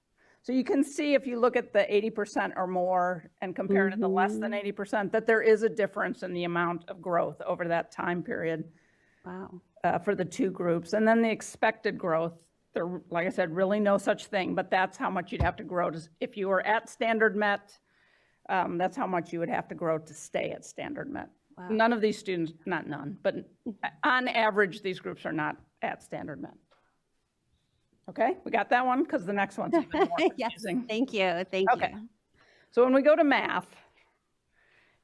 So you can see if you look at the 80% or more and compare it to the less than 80%, that there is a difference in the amount of growth over that time period. Wow. For the two groups. And then the expected growth, there, like I said, really no such thing, but that's how much you'd have to grow. If you were at standard MET, that's how much you would have to grow to stay at standard MET. Wow. None of these students, not none, but on average, these groups are not at standard MET. Okay, we got that one? Because the next one's even more confusing. Thank you. Thank Okay. you. So when we go to math,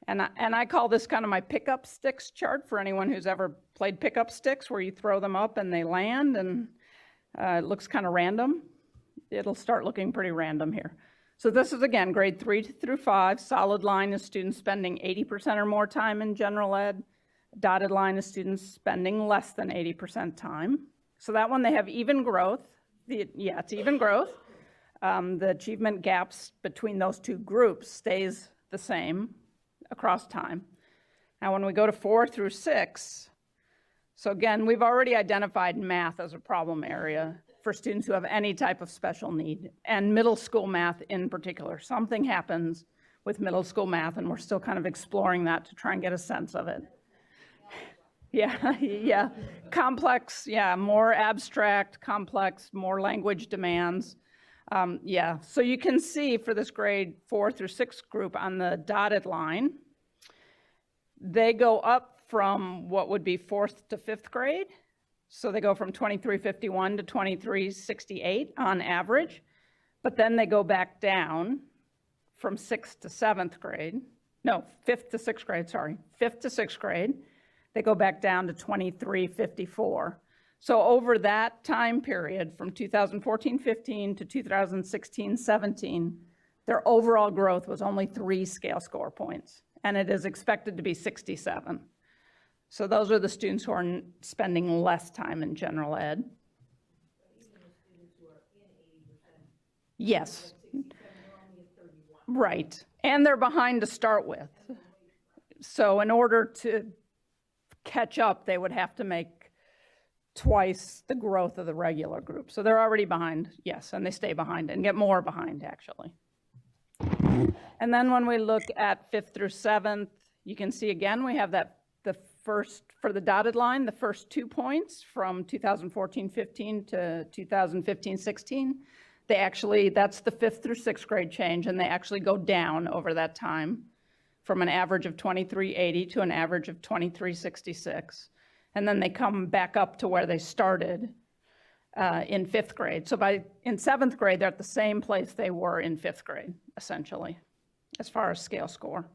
and I call this kind of my pickup sticks chart for anyone who's ever played pickup sticks, where you throw them up and they land, and it looks kind of random. It'll start looking pretty random here. So this is, again, grade 3 through 5. Solid line is students spending 80% or more time in general ed. Dotted line is students spending less than 80% time. So that one, they have even growth. Yeah, it's even growth. The achievement gaps between those two groups stays the same across time. Now, when we go to 4 through 6, so again, we've already identified math as a problem area for students who have any type of special need, and middle school math in particular. Something happens with middle school math, and we're still kind of exploring that to try and get a sense of it. Yeah, yeah. Complex, yeah, more abstract, complex, more language demands. Yeah, so you can see for this grade 4 through 6 group on the dotted line, they go up from what would be 4th to 5th grade. So they go from 2351 to 2368 on average, but then they go back down from 6th to 7th grade. No, 5th to 6th grade, sorry. 5th to 6th grade, they go back down to 2354. So over that time period, from 2014-15 to 2016-17, their overall growth was only 3 scale score points, and it is expected to be 67. So those are the students who are spending less time in general ed. Yes. Right, and they're behind to start with. So in order to catch up, they would have to make twice the growth of the regular group. So they're already behind, yes, and they stay behind and get more behind, actually. And then when we look at 5th through 7th, you can see again, we have that the first, for the dotted line, the first 2 points from 2014-15 to 2015-16. They actually, that's the 5th through 6th grade change, and they actually go down over that time from an average of 2380 to an average of 2366. And then they come back up to where they started in 5th grade. So in 7th grade, they're at the same place they were in 5th grade, essentially, as far as scale score.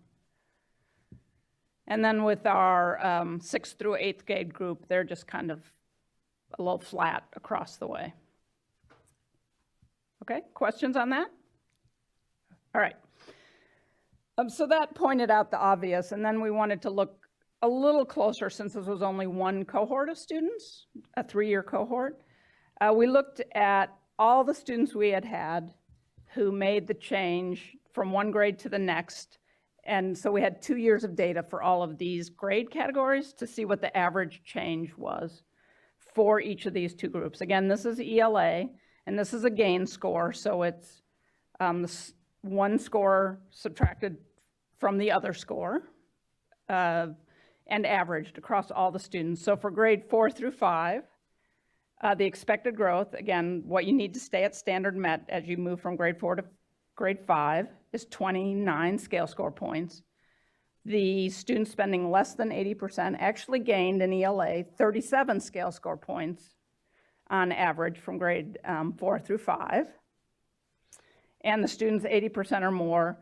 And then with our 6th through 8th grade group, they're just kind of a little flat across the way. Okay, questions on that? All right. So that pointed out the obvious, and then we wanted to look a little closer since this was only one cohort of students, a 3-year cohort. We looked at all the students we had who made the change from one grade to the next. And so we had 2 years of data for all of these grade categories to see what the average change was for each of these 2 groups. Again, this is ELA, and this is a gain score. So it's one score subtracted from the other score and averaged across all the students. So for grade 4 through 5, the expected growth, again, what you need to stay at standard met as you move from grade 4 to grade 5 is 29 scale score points. The students spending less than 80% actually gained in ELA 37 scale score points on average from grade 4 through 5. And the students 80% or more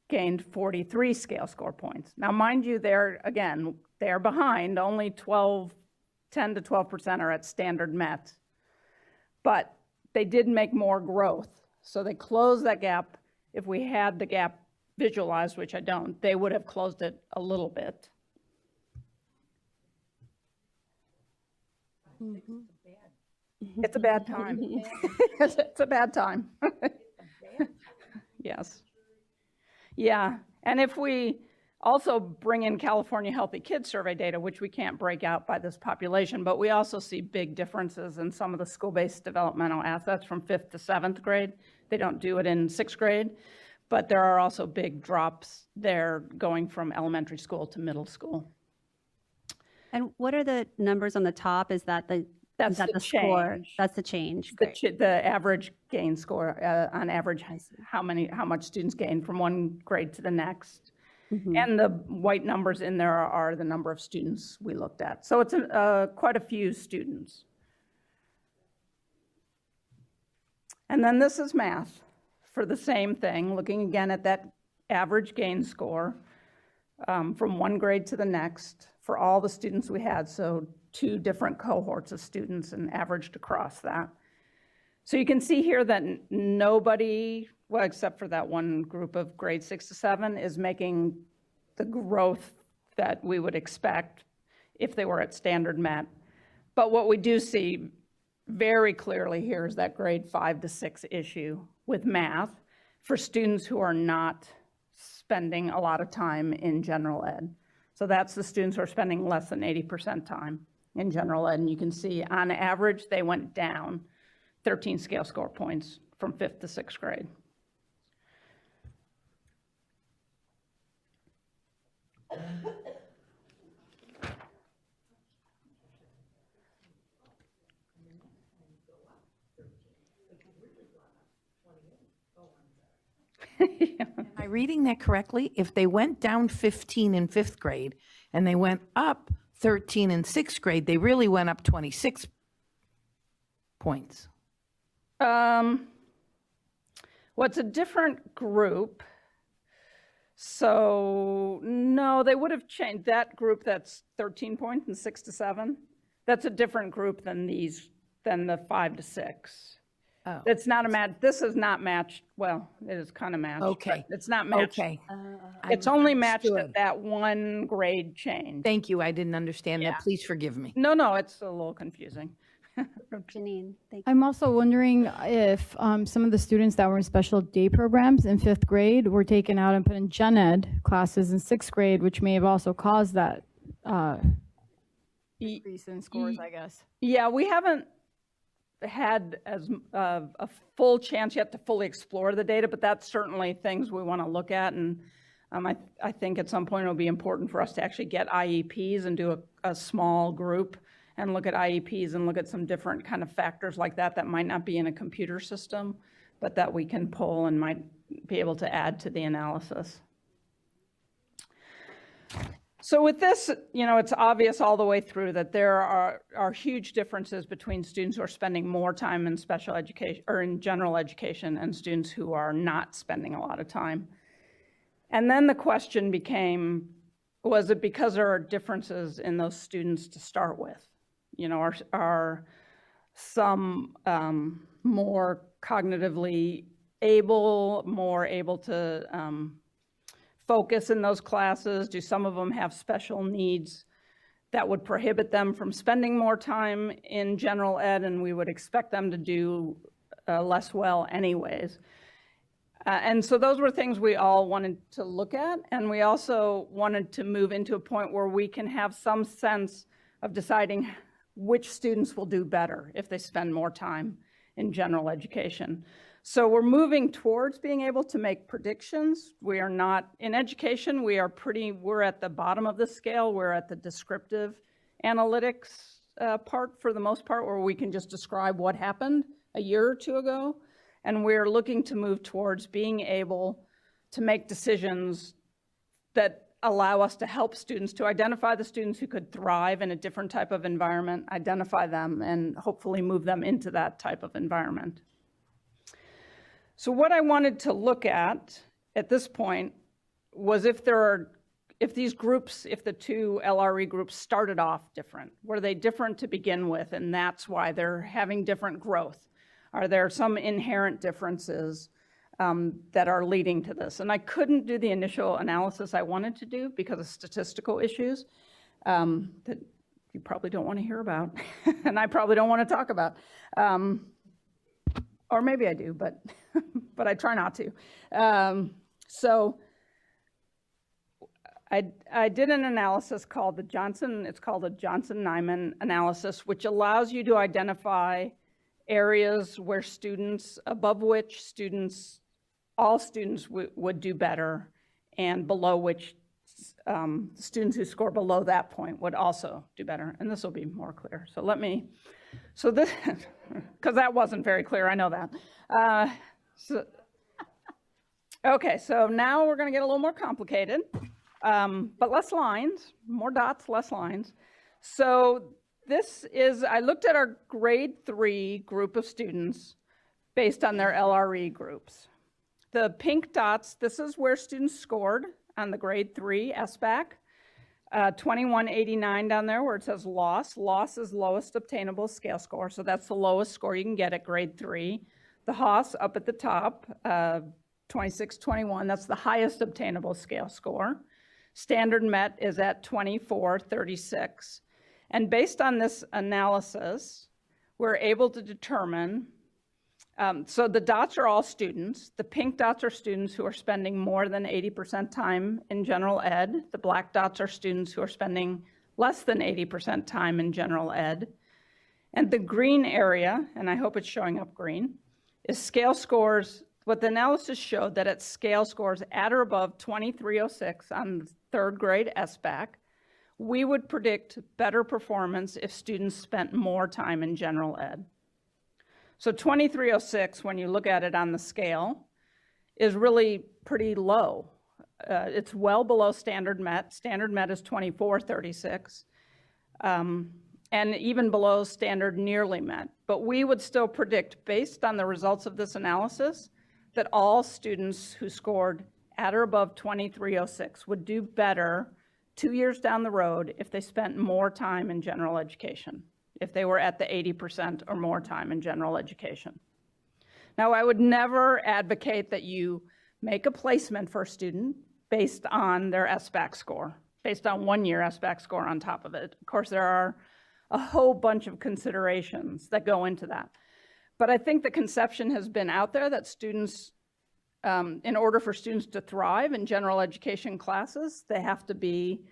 gained 43 scale score points. Now, mind you, they're behind. Only 10 to 12% are at standard met. But they did make more growth. So they closed that gap. If we had the gap visualized, which I don't, they would have closed it a little bit. It's a bad time. It's a bad time. Yes. Yeah, and if we also bring in California Healthy Kids Survey data, which we can't break out by this population, but we also see big differences in some of the school-based developmental assets from 5th to 7th grade. They don't do it in 6th grade, but there are also big drops there going from elementary school to middle school. And what are the numbers on the top? Is that the score? That's the change. The average gain score on average, how much students gain from one grade to the next. Mm-hmm. And the white numbers in there are the number of students we looked at. So it's quite a few students. And then this is math for the same thing, looking again at that average gain score from one grade to the next for all the students we had. So 2 different cohorts of students and averaged across that. So you can see here that nobody, well, except for that one group of grade 6 to 7, is making the growth that we would expect if they were at standard met. But what we do see very clearly here is that grade 5 to 6 issue with math for students who are not spending a lot of time in general ed. So that's the students who are spending less than 80% time in general ed. And you can see on average, they went down 13 scale score points from 5th to 6th grade. Am I reading that correctly? If they went down 15 in 5th grade and they went up 13 in 6th grade, they really went up 26 points. Well, it's a different group. So no, they would have changed that group. That's 13 points in 6 to 7. That's a different group than the 5 to 6. Oh. It's not a match. This is not matched. Well, it is kind of matched. Okay. It's not matched. Okay. It's only matched at that one grade change. Thank you. I didn't understand that. Please forgive me. No, it's a little confusing. Janine, thank you. I'm also wondering if some of the students that were in special day programs in 5th grade were taken out and put in gen ed classes in 6th grade, which may have also caused that increase in scores, I guess. Yeah, we haven't had as a full chance yet to fully explore the data, but that's certainly things we want to look at. And I think at some point it'll be important for us to actually get IEPs and do a small group and look at IEPs and look at some different kind of factors like that might not be in a computer system, but that we can pull and might be able to add to the analysis. So with this, it's obvious all the way through that there are huge differences between students who are spending more time in special education or in general education and students who are not spending a lot of time. And then the question became, was it because there are differences in those students to start with? Are some more cognitively able, more able to focus in those classes? Do some of them have special needs that would prohibit them from spending more time in general ed, and we would expect them to do less well anyways? And so those were things we all wanted to look at, and we also wanted to move into a point where we can have some sense of deciding which students will do better if they spend more time in general education. So we're moving towards being able to make predictions. We are not, in education, we're at the bottom of the scale. We're at the descriptive analytics part for the most part, where we can just describe what happened a year or two ago. And we're looking to move towards being able to make decisions that allow us to help students, to identify the students who could thrive in a different type of environment, identify them, and hopefully move them into that type of environment. So what I wanted to look at this point was if these groups, if the two LRE groups started off different, were they different to begin with, and that's why they're having different growth? Are there some inherent differences that are leading to this? And I couldn't do the initial analysis I wanted to do because of statistical issues that you probably don't want to hear about, and I probably don't want to talk about. Or maybe I do, but but I try not to. So I did an analysis called the Johnson-Nyman analysis, which allows you to identify areas where students, above which all students would do better, and below which students who score below that point would also do better. And this will be more clear. So this, because that wasn't very clear, I know that. Okay, so now we're going to get a little more complicated, but less lines, more dots, less lines. So I looked at our grade 3 group of students based on their LRE groups. The pink dots, this is where students scored on the grade 3 SBAC. 2189 down there where it says loss. Loss is lowest obtainable scale score, so that's the lowest score you can get at grade 3. The HOS up at the top, 2621, that's the highest obtainable scale score. Standard MET is at 2436. And based on this analysis, we're able to determine, so the dots are all students. The pink dots are students who are spending more than 80% time in general ed. The black dots are students who are spending less than 80% time in general ed. And the green area, and I hope it's showing up green, is scale scores. What the analysis showed that at scale scores at or above 2306 on third grade SBAC, we would predict better performance if students spent more time in general ed. So 2306, when you look at it on the scale, is really pretty low. It's well below standard MET. Standard MET is 2436, and even below standard nearly MET. But we would still predict, based on the results of this analysis, that all students who scored at or above 2306 would do better 2 years down the road if they spent more time in general education, if they were at the 80% or more time in general education. Now, I would never advocate that you make a placement for a student based on their SBAC score, based on 1 year SBAC score on top of it. Of course, there are a whole bunch of considerations that go into that. But I think the conception has been out there that students, in order for students to thrive in general education classes, they have to be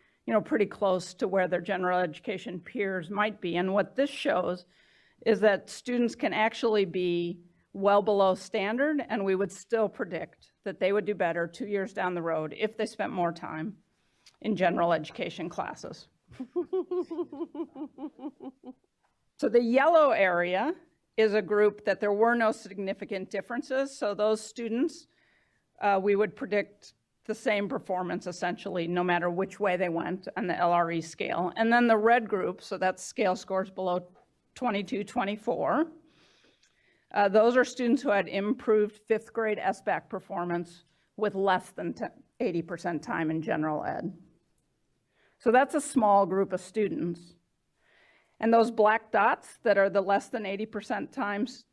pretty close to where their general education peers might be. And what this shows is that students can actually be well below standard, and we would still predict that they would do better 2 years down the road if they spent more time in general education classes. So the yellow area is a group that there were no significant differences. So those students, we would predict the same performance essentially, no matter which way they went on the LRE scale. And then the red group, so that's scale scores below 22, 24. Those are students who had improved 5th grade SBAC performance with less than 80% time in general ed. So that's a small group of students. And those black dots that are the less than 80% times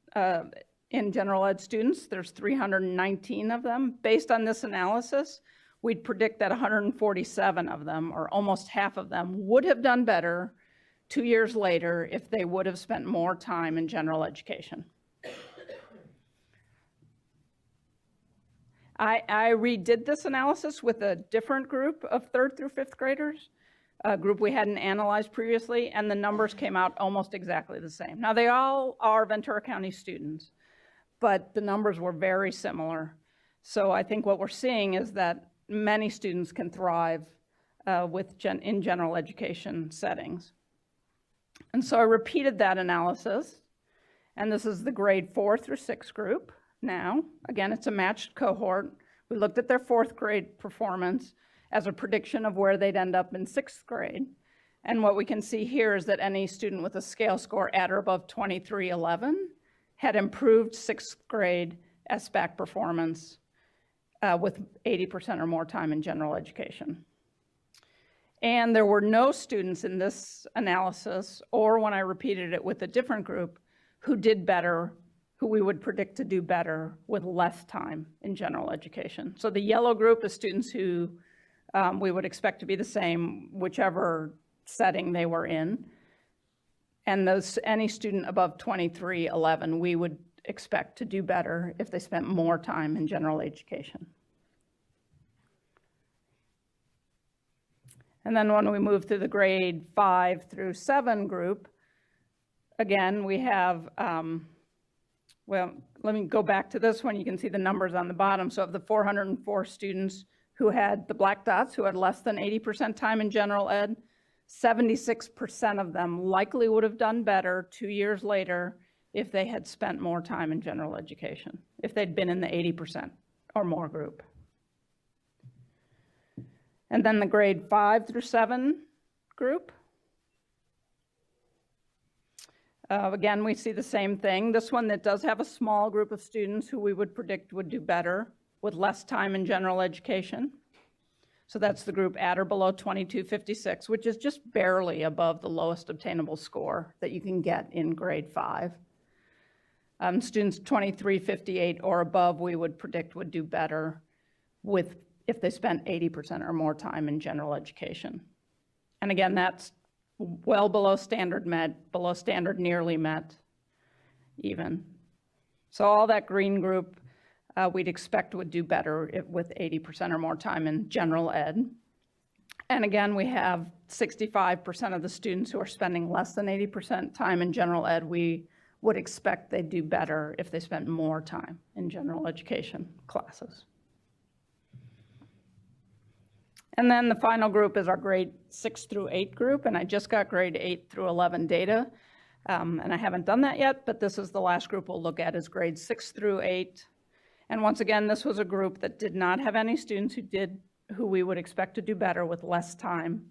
in general ed students, there's 319 of them. Based on this analysis, we'd predict that 147 of them, or almost half of them, would have done better 2 years later if they would have spent more time in general education. I redid this analysis with a different group of 3rd through 5th graders, a group we hadn't analyzed previously, and the numbers came out almost exactly the same. Now, they all are Ventura County students, but the numbers were very similar. So I think what we're seeing is that many students can thrive in general education settings. And so I repeated that analysis, and this is the grade 4 through 6 group. Now, again, it's a matched cohort. We looked at their 4th grade performance as a prediction of where they'd end up in 6th grade. And what we can see here is that any student with a scale score at or above 2311 had improved 6th grade SBAC performance with 80% or more time in general education. And there were no students in this analysis, or when I repeated it with a different group, who did better, who we would predict to do better with less time in general education. So the yellow group is students who we would expect to be the same, whichever setting they were in. And any student above 2311, we would expect to do better if they spent more time in general education. And then when we move to the grade 5 through 7 group, again, we have, well, let me go back to this one. You can see the numbers on the bottom. So of the 404 students who had the black dots, who had less than 80% time in general ed, 76% of them likely would have done better 2 years later if they had spent more time in general education, if they'd been in the 80% or more group. And then the grade 5 through 7 group. Again, we see the same thing. This one that does have a small group of students who we would predict would do better with less time in general education. So that's the group at or below 2256, which is just barely above the lowest obtainable score that you can get in grade 5. Students 2358 or above, we would predict would do better if they spent 80% or more time in general education. And again, that's well below standard met, below standard nearly met even. So all that green group we'd expect would do better with 80% or more time in general ed. And again, we have 65% of the students who are spending less than 80% time in general ed. We would expect they'd do better if they spent more time in general education classes. And then the final group is our grade 6 through 8 group, and I just got grade 8 through 11 data, and I haven't done that yet, but this is the last group we'll look at is grade 6 through 8. And once again, this was a group that did not have any students who we would expect to do better with less time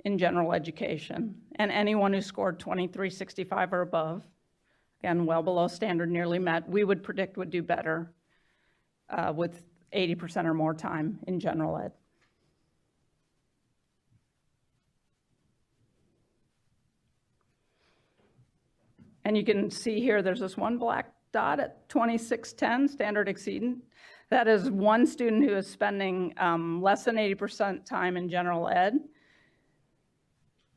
in general education. And anyone who scored 2365 or above, again, well below standard nearly met, we would predict would do better with 80% or more time in general ed. And you can see here there's this one black dot at 2610, standard exceedant. That is one student who is spending less than 80% time in general ed,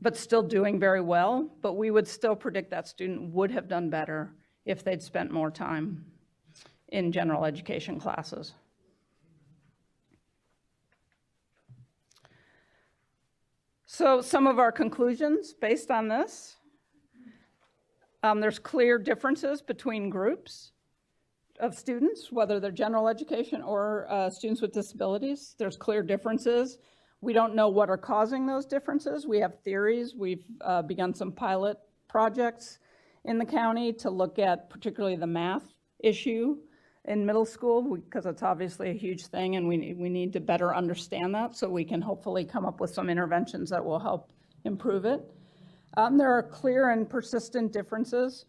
but still doing very well. But we would still predict that student would have done better if they'd spent more time in general education classes. So some of our conclusions based on this. There's clear differences between groups of students, whether they're general education or students with disabilities. There's clear differences. We don't know what are causing those differences. We have theories. We've begun some pilot projects in the county to look at particularly the math issue in middle school, because it's obviously a huge thing, and we need to better understand that so we can hopefully come up with some interventions that will help improve it. There are clear and persistent differences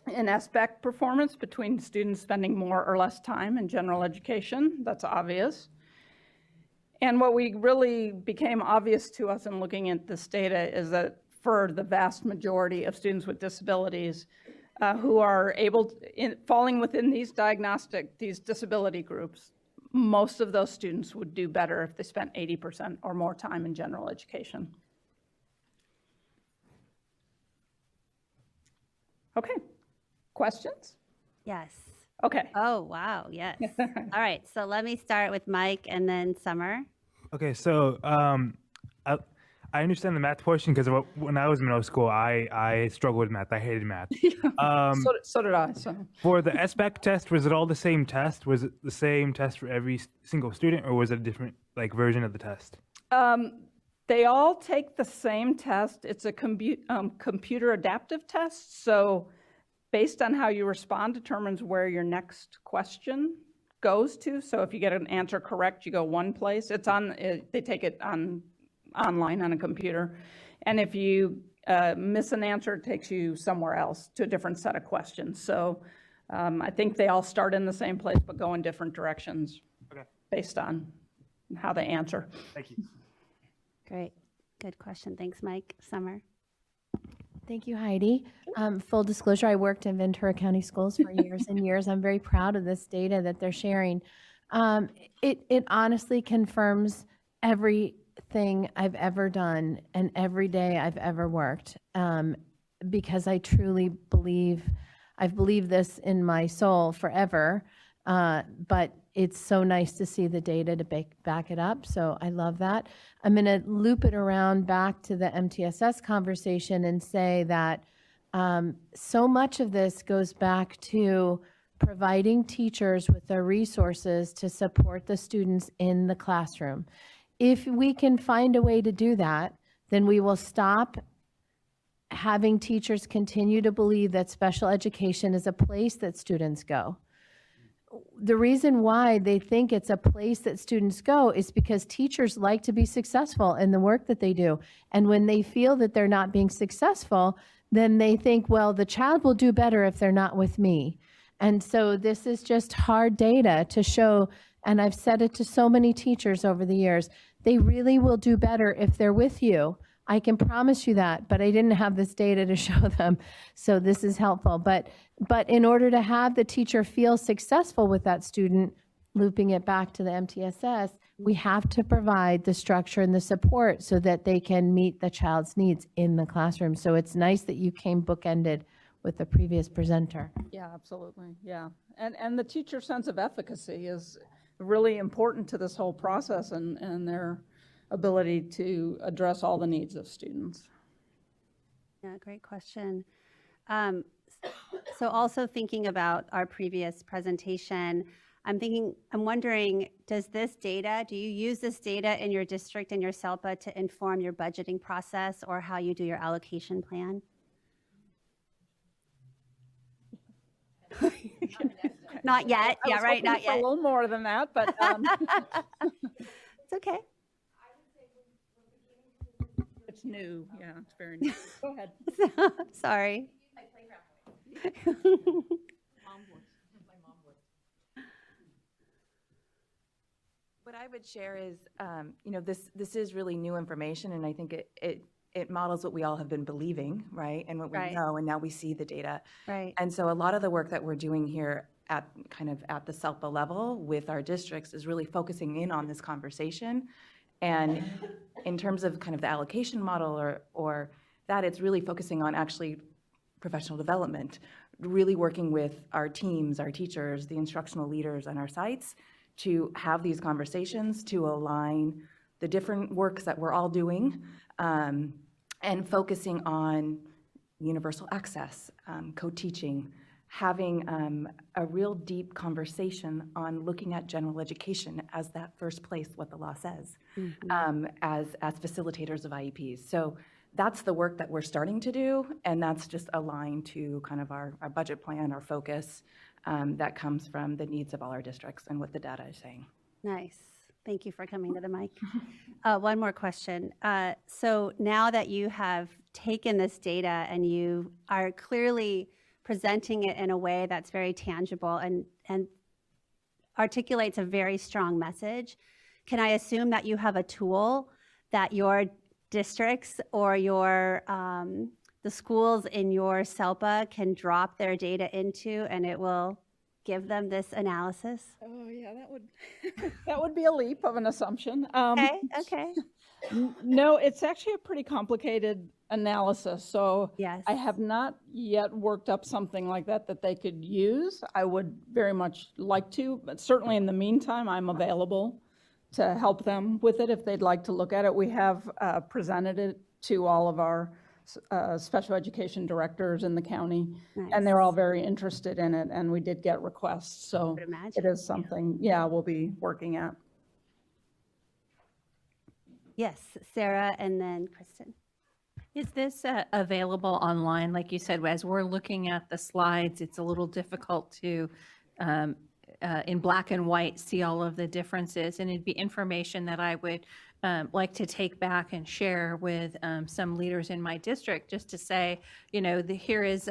in SBEC performance between students spending more or less time in general education. That's obvious. And what we really became obvious to us in looking at this data is that for the vast majority of students with disabilities who are falling within these disability groups, most of those students would do better if they spent 80% or more time in general education. Okay, questions? Yes. Okay. Oh, wow, yes. All right, so let me start with Mike and then Summer. Okay, so I understand the math portion because when I was in middle school, I struggled with math. I hated math. So did I. So. For the SBEC test, was it all the same test? Was it the same test for every single student, or was it a different version of the test? They all take the same test. It's a computer adaptive test. So based on how you respond determines where your next question goes to. So if you get an answer correct, you go one place. They take it online on a computer. And if you miss an answer, it takes you somewhere else to a different set of questions. So I think they all start in the same place but go in different directions based on how they answer. Thank you. Great. Good question. Thanks, Mike. Summer. Thank you, Heidi. Full disclosure, I worked in Ventura County Schools for years and years. I'm very proud of this data that they're sharing. It honestly confirms everything I've ever done and every day I've ever worked, because I truly believe, I've believed this in my soul forever, but it's so nice to see the data to back it up, so I love that. I'm going to loop it around back to the MTSS conversation and say that so much of this goes back to providing teachers with the resources to support the students in the classroom. If we can find a way to do that, then we will stop having teachers continue to believe that special education is a place that students go. The reason why they think it's a place that students go is because teachers like to be successful in the work that they do. And when they feel that they're not being successful, then they think, well, the child will do better if they're not with me. And so this is just hard data to show, and I've said it to so many teachers over the years, they really will do better if they're with you. I can promise you that, but I didn't have this data to show them, so this is helpful. But in order to have the teacher feel successful with that student, looping it back to the MTSS, we have to provide the structure and the support so that they can meet the child's needs in the classroom. So it's nice that you came bookended with the previous presenter. Yeah, absolutely, yeah. And the teacher sense of efficacy is really important to this whole process and their ability to address all the needs of students. Yeah, great question. So also thinking about our previous presentation, I'm wondering, do you use this data in your district and your SELPA to inform your budgeting process or how you do your allocation plan? Not yet. Yeah, right, not yet. A little more than that, but it's okay. It's new. Yeah, it's very new. Go ahead. Sorry. What I would share is, this is really new information, and I think it models what we all have been believing, right? And what we know, and now we see the data. Right. And so a lot of the work that we're doing here at the SELPA level with our districts is really focusing in on this conversation. And in terms of kind of the allocation model or that, it's really focusing on actually professional development, really working with our teams, our teachers, the instructional leaders on our sites to have these conversations to align the different works that we're all doing, and focusing on universal access, co-teaching, having a real deep conversation on looking at general education as that first place, what the law says, as facilitators of IEPs. So that's the work that we're starting to do, and that's just aligned to kind of our budget plan, our focus, that comes from the needs of all our districts and what the data is saying. Nice. Thank you for coming to the mic. One more question. So now that you have taken this data and you are clearly presenting it in a way that's very tangible and articulates a very strong message, can I assume that you have a tool that your districts or your the schools in your SELPA can drop their data into, and it will give them this analysis? Oh, yeah, that would be a leap of an assumption. Okay. No, it's actually a pretty complicated analysis. So yes. I have not yet worked up something like that they could use. I would very much like to, but certainly in the meantime, I'm available to help them with it if they'd like to look at it. We have presented it to all of our special education directors in the county, Nice. and they're all very interested in it, and we did get requests. So it is something, we'll be working at. Yes, Sarah, and then Kristen. Is this available online? Like you said, as we're looking at the slides, it's a little difficult to, in black and white, see all of the differences. And it'd be information that I would like to take back and share with some leaders in my district, just to say, here is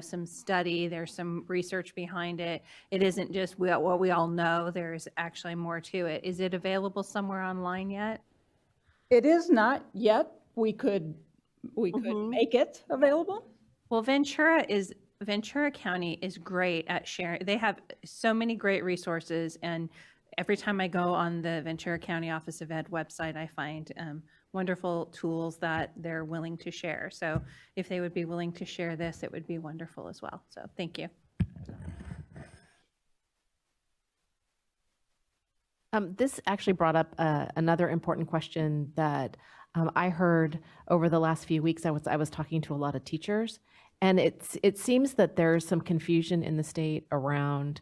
some study, there's some research behind it. It isn't just what we all know, there's actually more to it. Is it available somewhere online yet? It is not yet. We could make it available. Well, Ventura County is great at sharing. They have so many great resources, and every time I go on the Ventura County Office of Ed website, I find wonderful tools that they're willing to share. So if they would be willing to share this, it would be wonderful as well. So thank you. This actually brought up another important question that I heard over the last few weeks. I was talking to a lot of teachers, and it seems that there's some confusion in the state around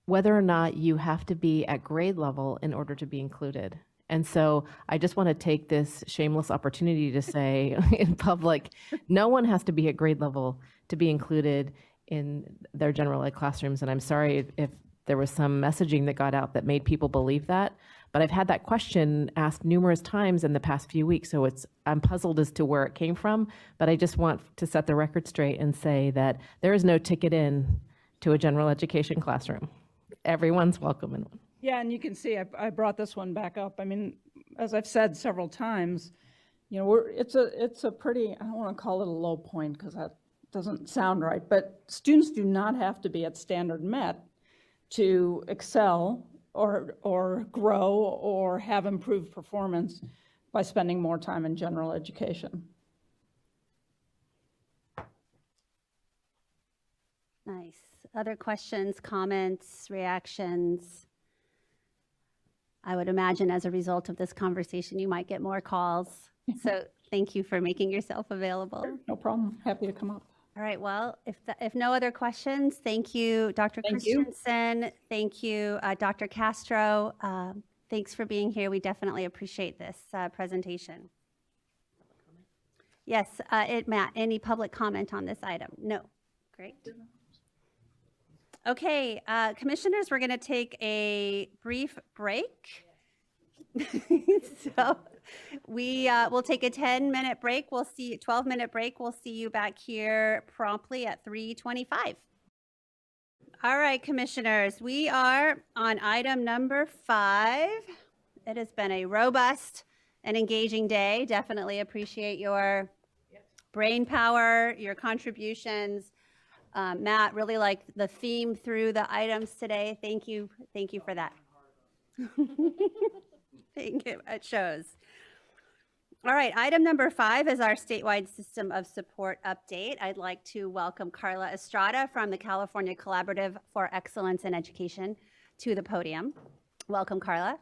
whether or not you have to be at grade level in order to be included. And so I just want to take this shameless opportunity to say in public, no one has to be at grade level to be included in their general ed classrooms. And I'm sorry if there was some messaging that got out that made people believe that. But I've had that question asked numerous times in the past few weeks, so I'm puzzled as to where it came from. But I just want to set the record straight and say that there is no ticket in to a general education classroom. Everyone's welcome in one. Yeah, and you can see I brought this one back up. I mean, as I've said several times, it's a pretty, I don't want to call it a low point because that doesn't sound right, but students do not have to be at standard met to excel or grow or have improved performance by spending more time in general education. Nice. Other questions, comments, reactions? I would imagine as a result of this conversation, you might get more calls. So thank you for making yourself available. No problem. Happy to come up. All right. Well, if no other questions, thank you, Dr. Christensen. Thank you, Dr. Castro. Thanks for being here. We definitely appreciate this presentation. Yes, Matt, any public comment on this item? No. Great. Okay, commissioners, we're going to take a brief break. So we will take a 10-minute break. We'll see 12-minute break. We'll see you back here promptly at 3:25. All right, commissioners, we are on item number 5. It has been a robust and engaging day. Definitely appreciate your brain power, your contributions. Matt, really liked the theme through the items today. Thank you for that. Thank you. It shows. All right, item number 5 is our statewide system of support update. I'd like to welcome Carla Estrada from the California Collaborative for Excellence in Education to the podium. Welcome, Carla.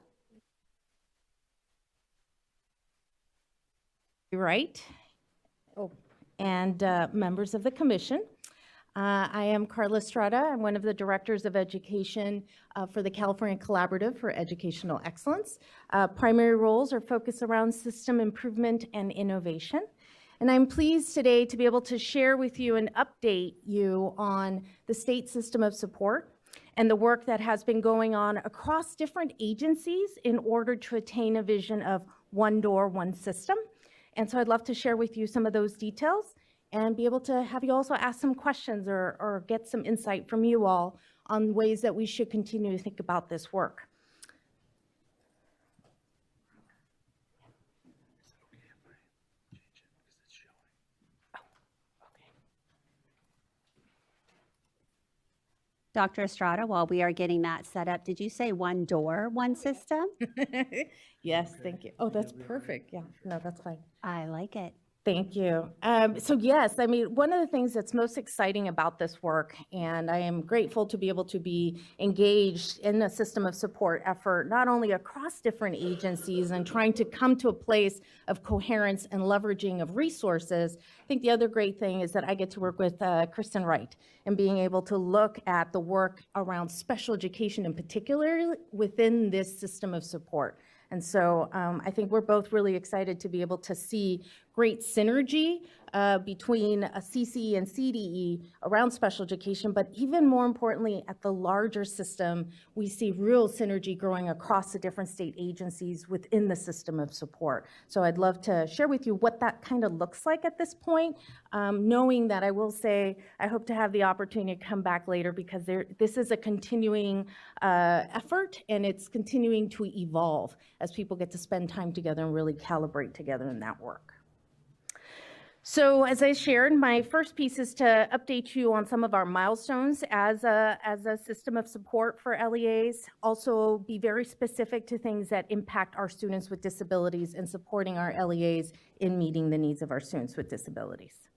Right. And members of the commission. I am Carla Estrada. I'm one of the directors of education for the California Collaborative for Educational Excellence. Primary roles are focused around system improvement and innovation. And I'm pleased today to be able to share with you and update you on the state system of support and the work that has been going on across different agencies in order to attain a vision of one door, one system. And so I'd love to share with you some of those details and be able to have you also ask some questions or get some insight from you all on ways that we should continue to think about this work. Dr. Estrada, while we are getting that set up, did you say one door, one system? Yes, thank you. Oh, that's perfect. Yeah, no, that's fine. I like it. Thank you. So yes, I mean, one of the things that's most exciting about this work, and I am grateful to be able to be engaged in a system of support effort, not only across different agencies and trying to come to a place of coherence and leveraging of resources. I think the other great thing is that I get to work with Kristen Wright and being able to look at the work around special education in particular within this system of support. And so I think we're both really excited to be able to see great synergy between CCE and CDE around special education, but even more importantly, at the larger system, we see real synergy growing across the different state agencies within the system of support. So I'd love to share with you what that kind of looks like at this point, knowing that I will say I hope to have the opportunity to come back later because this is a continuing effort and it's continuing to evolve as people get to spend time together and really calibrate together in that work. So as I shared, my first piece is to update you on some of our milestones as a system of support for LEAs, also be very specific to things that impact our students with disabilities and supporting our LEAs in meeting the needs of our students with disabilities.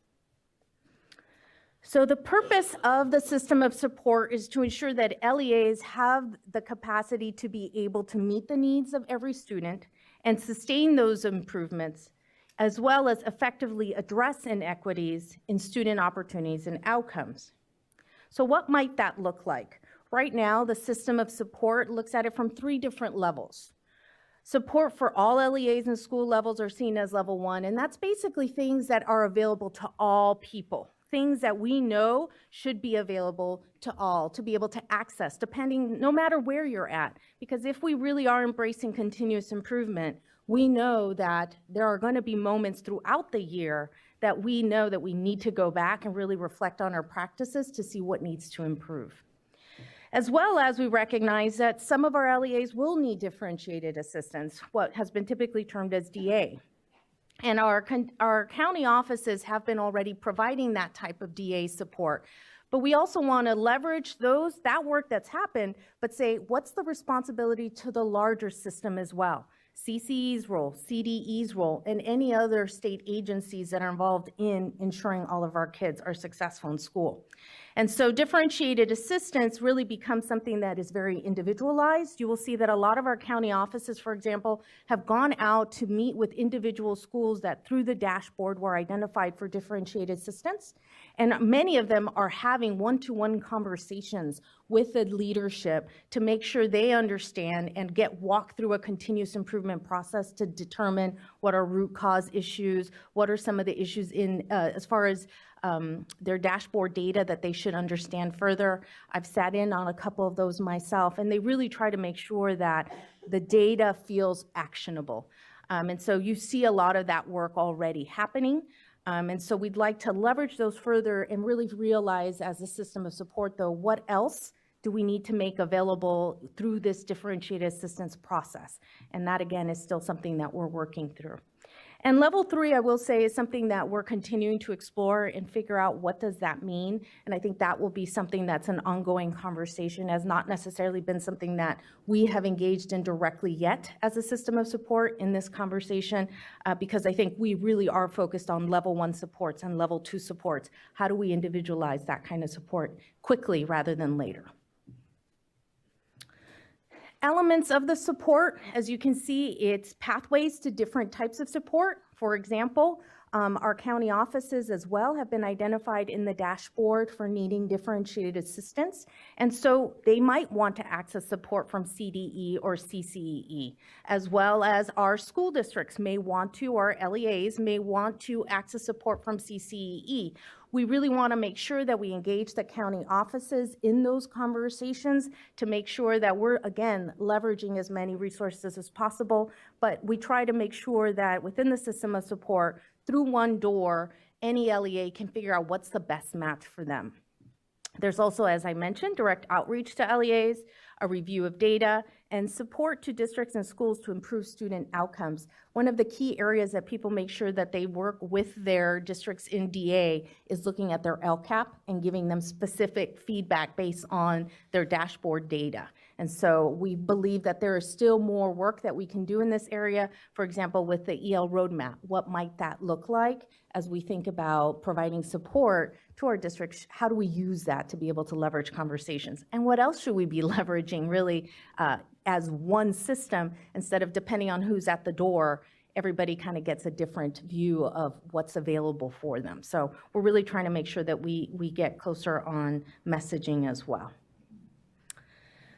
So the purpose of the system of support is to ensure that LEAs have the capacity to be able to meet the needs of every student and sustain those improvements, as well as effectively address inequities in student opportunities and outcomes. So what might that look like? Right now, the system of support looks at it from 3 different levels. Support for all LEAs and school levels are seen as level 1, and that's basically things that are available to all people, things that we know should be available to all, to be able to access, depending, no matter where you're at. Because if we really are embracing continuous improvement, we know that there are going to be moments throughout the year that we know that we need to go back and really reflect on our practices to see what needs to improve. As well as we recognize that some of our LEAs will need differentiated assistance, what has been typically termed as DA. And our county offices have been already providing that type of DA support. But we also want to leverage that work that's happened, but say, what's the responsibility to the larger system as well? CCE's role, CDE's role, and any other state agencies that are involved in ensuring all of our kids are successful in school. And so differentiated assistance really becomes something that is very individualized. You will see that a lot of our county offices, for example, have gone out to meet with individual schools that through the dashboard were identified for differentiated assistance. And many of them are having one-to-one conversations with the leadership to make sure they understand and walk through a continuous improvement process to determine what are root cause issues, what are some of the issues in as far as their dashboard data that they should understand further. I've sat in on a couple of those myself, and they really try to make sure that the data feels actionable. And so you see a lot of that work already happening. And so we'd like to leverage those further and really realize as a system of support, though, what else do we need to make available through this differentiated assistance process? And that, again, is still something that we're working through. And level 3, I will say, is something that we're continuing to explore and figure out what does that mean. And I think that will be something that's an ongoing conversation, has not necessarily been something that we have engaged in directly yet as a system of support in this conversation, because I think we really are focused on level 1 supports and level 2 supports. How do we individualize that kind of support quickly rather than later? Elements of the support, as you can see, it's pathways to different types of support. For example, Our county offices as well have been identified in the dashboard for needing differentiated assistance. And so they might want to access support from CDE or CCEE, as well as our school districts may want to, or LEAs may want to access support from CCEE. We really want to make sure that we engage the county offices in those conversations to make sure that we're, again, leveraging as many resources as possible, but we try to make sure that within the system of support, through one door, any LEA can figure out what's the best match for them. There's also, as I mentioned, direct outreach to LEAs, a review of data, and support to districts and schools to improve student outcomes. One of the key areas that people make sure that they work with their districts in DA is looking at their LCAP and giving them specific feedback based on their dashboard data. And so we believe that there is still more work that we can do in this area. For example, with the EL roadmap, what might that look like as we think about providing support to our districts? How do we use that to be able to leverage conversations? And what else should we be leveraging really as one system instead of depending on who's at the door? Everybody kind of gets a different view of what's available for them. So we're really trying to make sure that we get closer on messaging as well.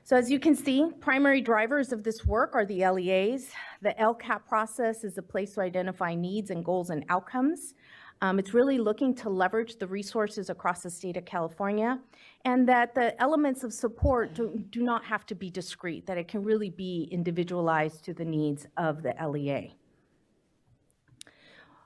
So as you can see, primary drivers of this work are the LEAs. The LCAP process is a place to identify needs and goals and outcomes. It's really looking to leverage the resources across the state of California, and that the elements of support do not have to be discrete, that it can really be individualized to the needs of the LEA.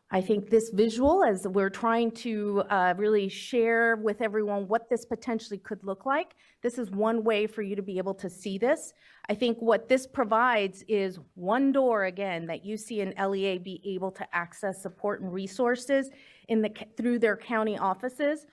I think this visual, as we're trying to really share with everyone what this potentially could look like, this is one way for you to be able to see this. I think what this provides is one door, again, that you see an LEA be able to access support and resources through their county offices.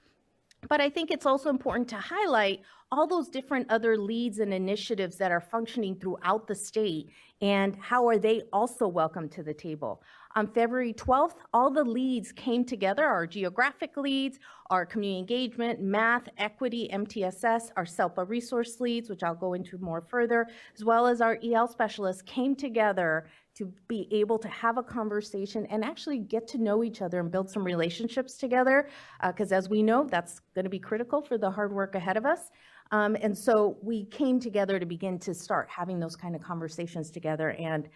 But I think it's also important to highlight all those different other leads and initiatives that are functioning throughout the state, and how are they also welcome to the table. On February 12th, all the leads came together, our geographic leads, our community engagement, math, equity, MTSS, our SELPA resource leads, which I'll go into more further, as well as our EL specialists came together to be able to have a conversation and actually get to know each other and build some relationships together, because as we know, that's going to be critical for the hard work ahead of us. And so we came together to begin to start having those kind of conversations together, and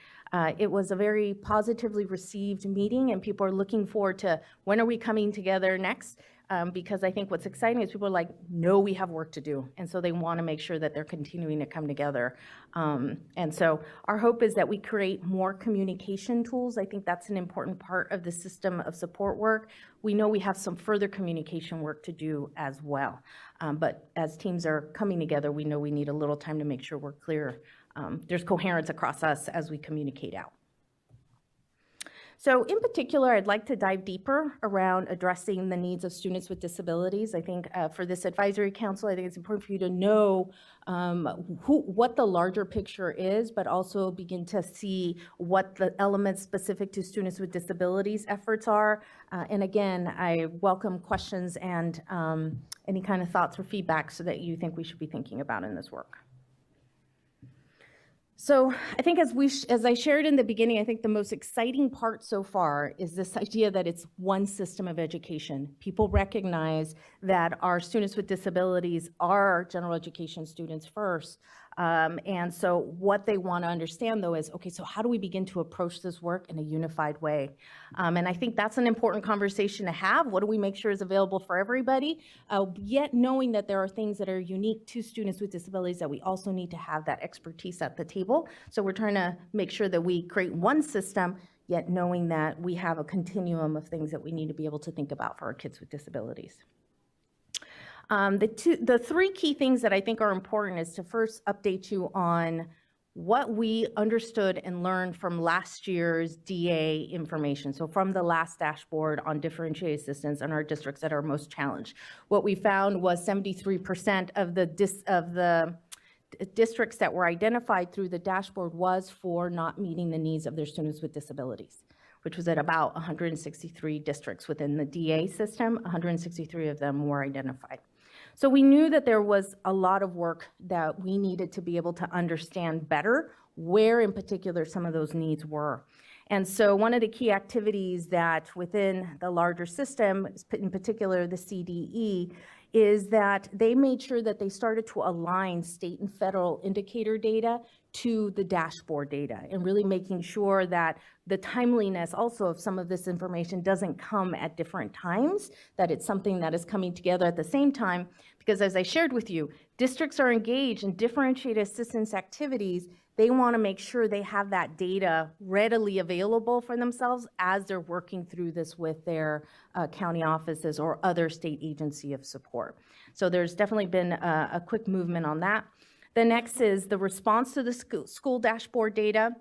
it was a very positively received meeting, and people are looking forward to when are we coming together next, because I think what's exciting is people are like, no, we have work to do, and so they want to make sure that they're continuing to come together. And so our hope is that we create more communication tools. I think that's an important part of the system of support work. We know we have some further communication work to do as well. But as teams are coming together, we know we need a little time to make sure we're clear. There's coherence across us as we communicate out. So in particular, I'd like to dive deeper around addressing the needs of students with disabilities. I think for this advisory council, I think it's important for you to know what the larger picture is, but also begin to see what the elements specific to students with disabilities efforts are. And again, I welcome questions and any kind of thoughts or feedback so that you think we should be thinking about in this work. So I think as I shared in the beginning, I think the most exciting part so far is this idea that it's one system of education. People recognize that our students with disabilities are general education students first. And so what they want to understand, though, is, okay, so how do we begin to approach this work in a unified way? And I think that's an important conversation to have. What do we make sure is available for everybody? Yet knowing that there are things that are unique to students with disabilities that we also need to have that expertise at the table. So we're trying to make sure that we create one system, yet knowing that we have a continuum of things that we need to be able to think about for our kids with disabilities. The three key things that I think are important is to first update you on what we understood and learned from last year's DA information. So from the last dashboard on differentiated assistance in our districts that are most challenged. What we found was 73% of the districts that were identified through the dashboard was for not meeting the needs of their students with disabilities, which was at about 163 districts within the DA system. 163 of them were identified. So we knew that there was a lot of work that we needed to be able to understand better where in particular some of those needs were. And so one of the key activities that within the larger system, in particular the CDE, is that they made sure that they started to align state and federal indicator data to the dashboard data, and really making sure that the timeliness also of some of this information doesn't come at different times, that it's something that is coming together at the same time. Because as I shared with you, districts are engaged in differentiated assistance activities. They want to make sure they have that data readily available for themselves as they're working through this with their county offices or other state agency of support. So there's definitely been a quick movement on that. The next is the response to the school dashboard data.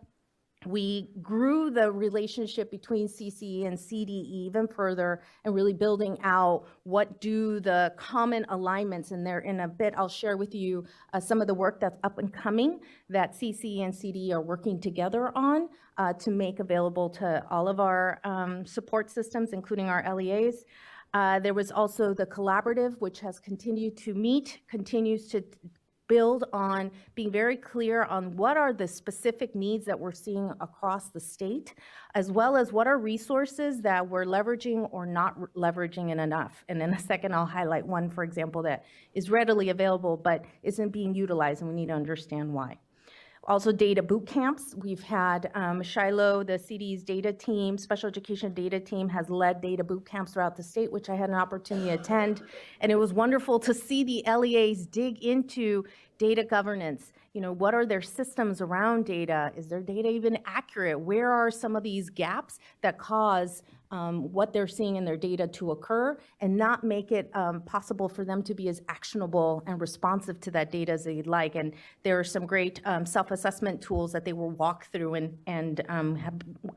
We grew the relationship between CCE and CDE even further, and really building out what do the common alignments in there. In a bit, I'll share with you some of the work that's up and coming that CCE and CDE are working together on to make available to all of our support systems, including our LEAs. There was also the collaborative, which has continued to meet, continues to build on being very clear on what are the specific needs that we're seeing across the state, as well as what are resources that we're leveraging or not leveraging enough. And in a second, I'll highlight one, for example, that is readily available but isn't being utilized, and we need to understand why. Also, data boot camps. We've had Shiloh, the CD's data team, special education data team, has led data boot camps throughout the state, which I had an opportunity to attend. And it was wonderful to see the LEAs dig into data governance. You know, what are their systems around data? Is their data even accurate? Where are some of these gaps that cause what they're seeing in their data to occur, and not make it possible for them to be as actionable and responsive to that data as they'd like. And there are some great self-assessment tools that they will walk through and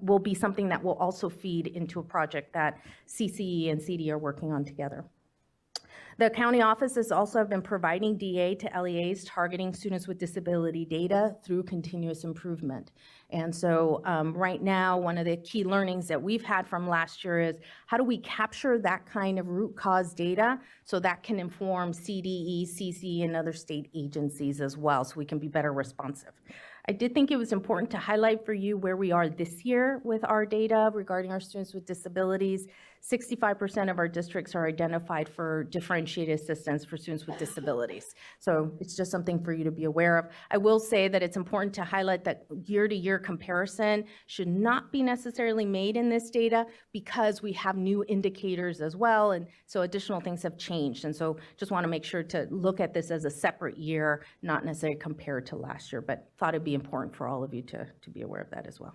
will be something that will also feed into a project that CCE and CD are working on together. The county offices also have been providing DA to LEAs targeting students with disability data through continuous improvement. And so right now, one of the key learnings that we've had from last year is how do we capture that kind of root cause data so that can inform CDE, CCE, and other state agencies as well, so we can be better responsive. I did think it was important to highlight for you where we are this year with our data regarding our students with disabilities. 65% of our districts are identified for differentiated assistance for students with disabilities. So it's just something for you to be aware of. I will say that it's important to highlight that year-to-year comparison should not be necessarily made in this data because we have new indicators as well, and so additional things have changed. And so just want to make sure to look at this as a separate year, not necessarily compared to last year, but thought it'd be important for all of you to be aware of that as well.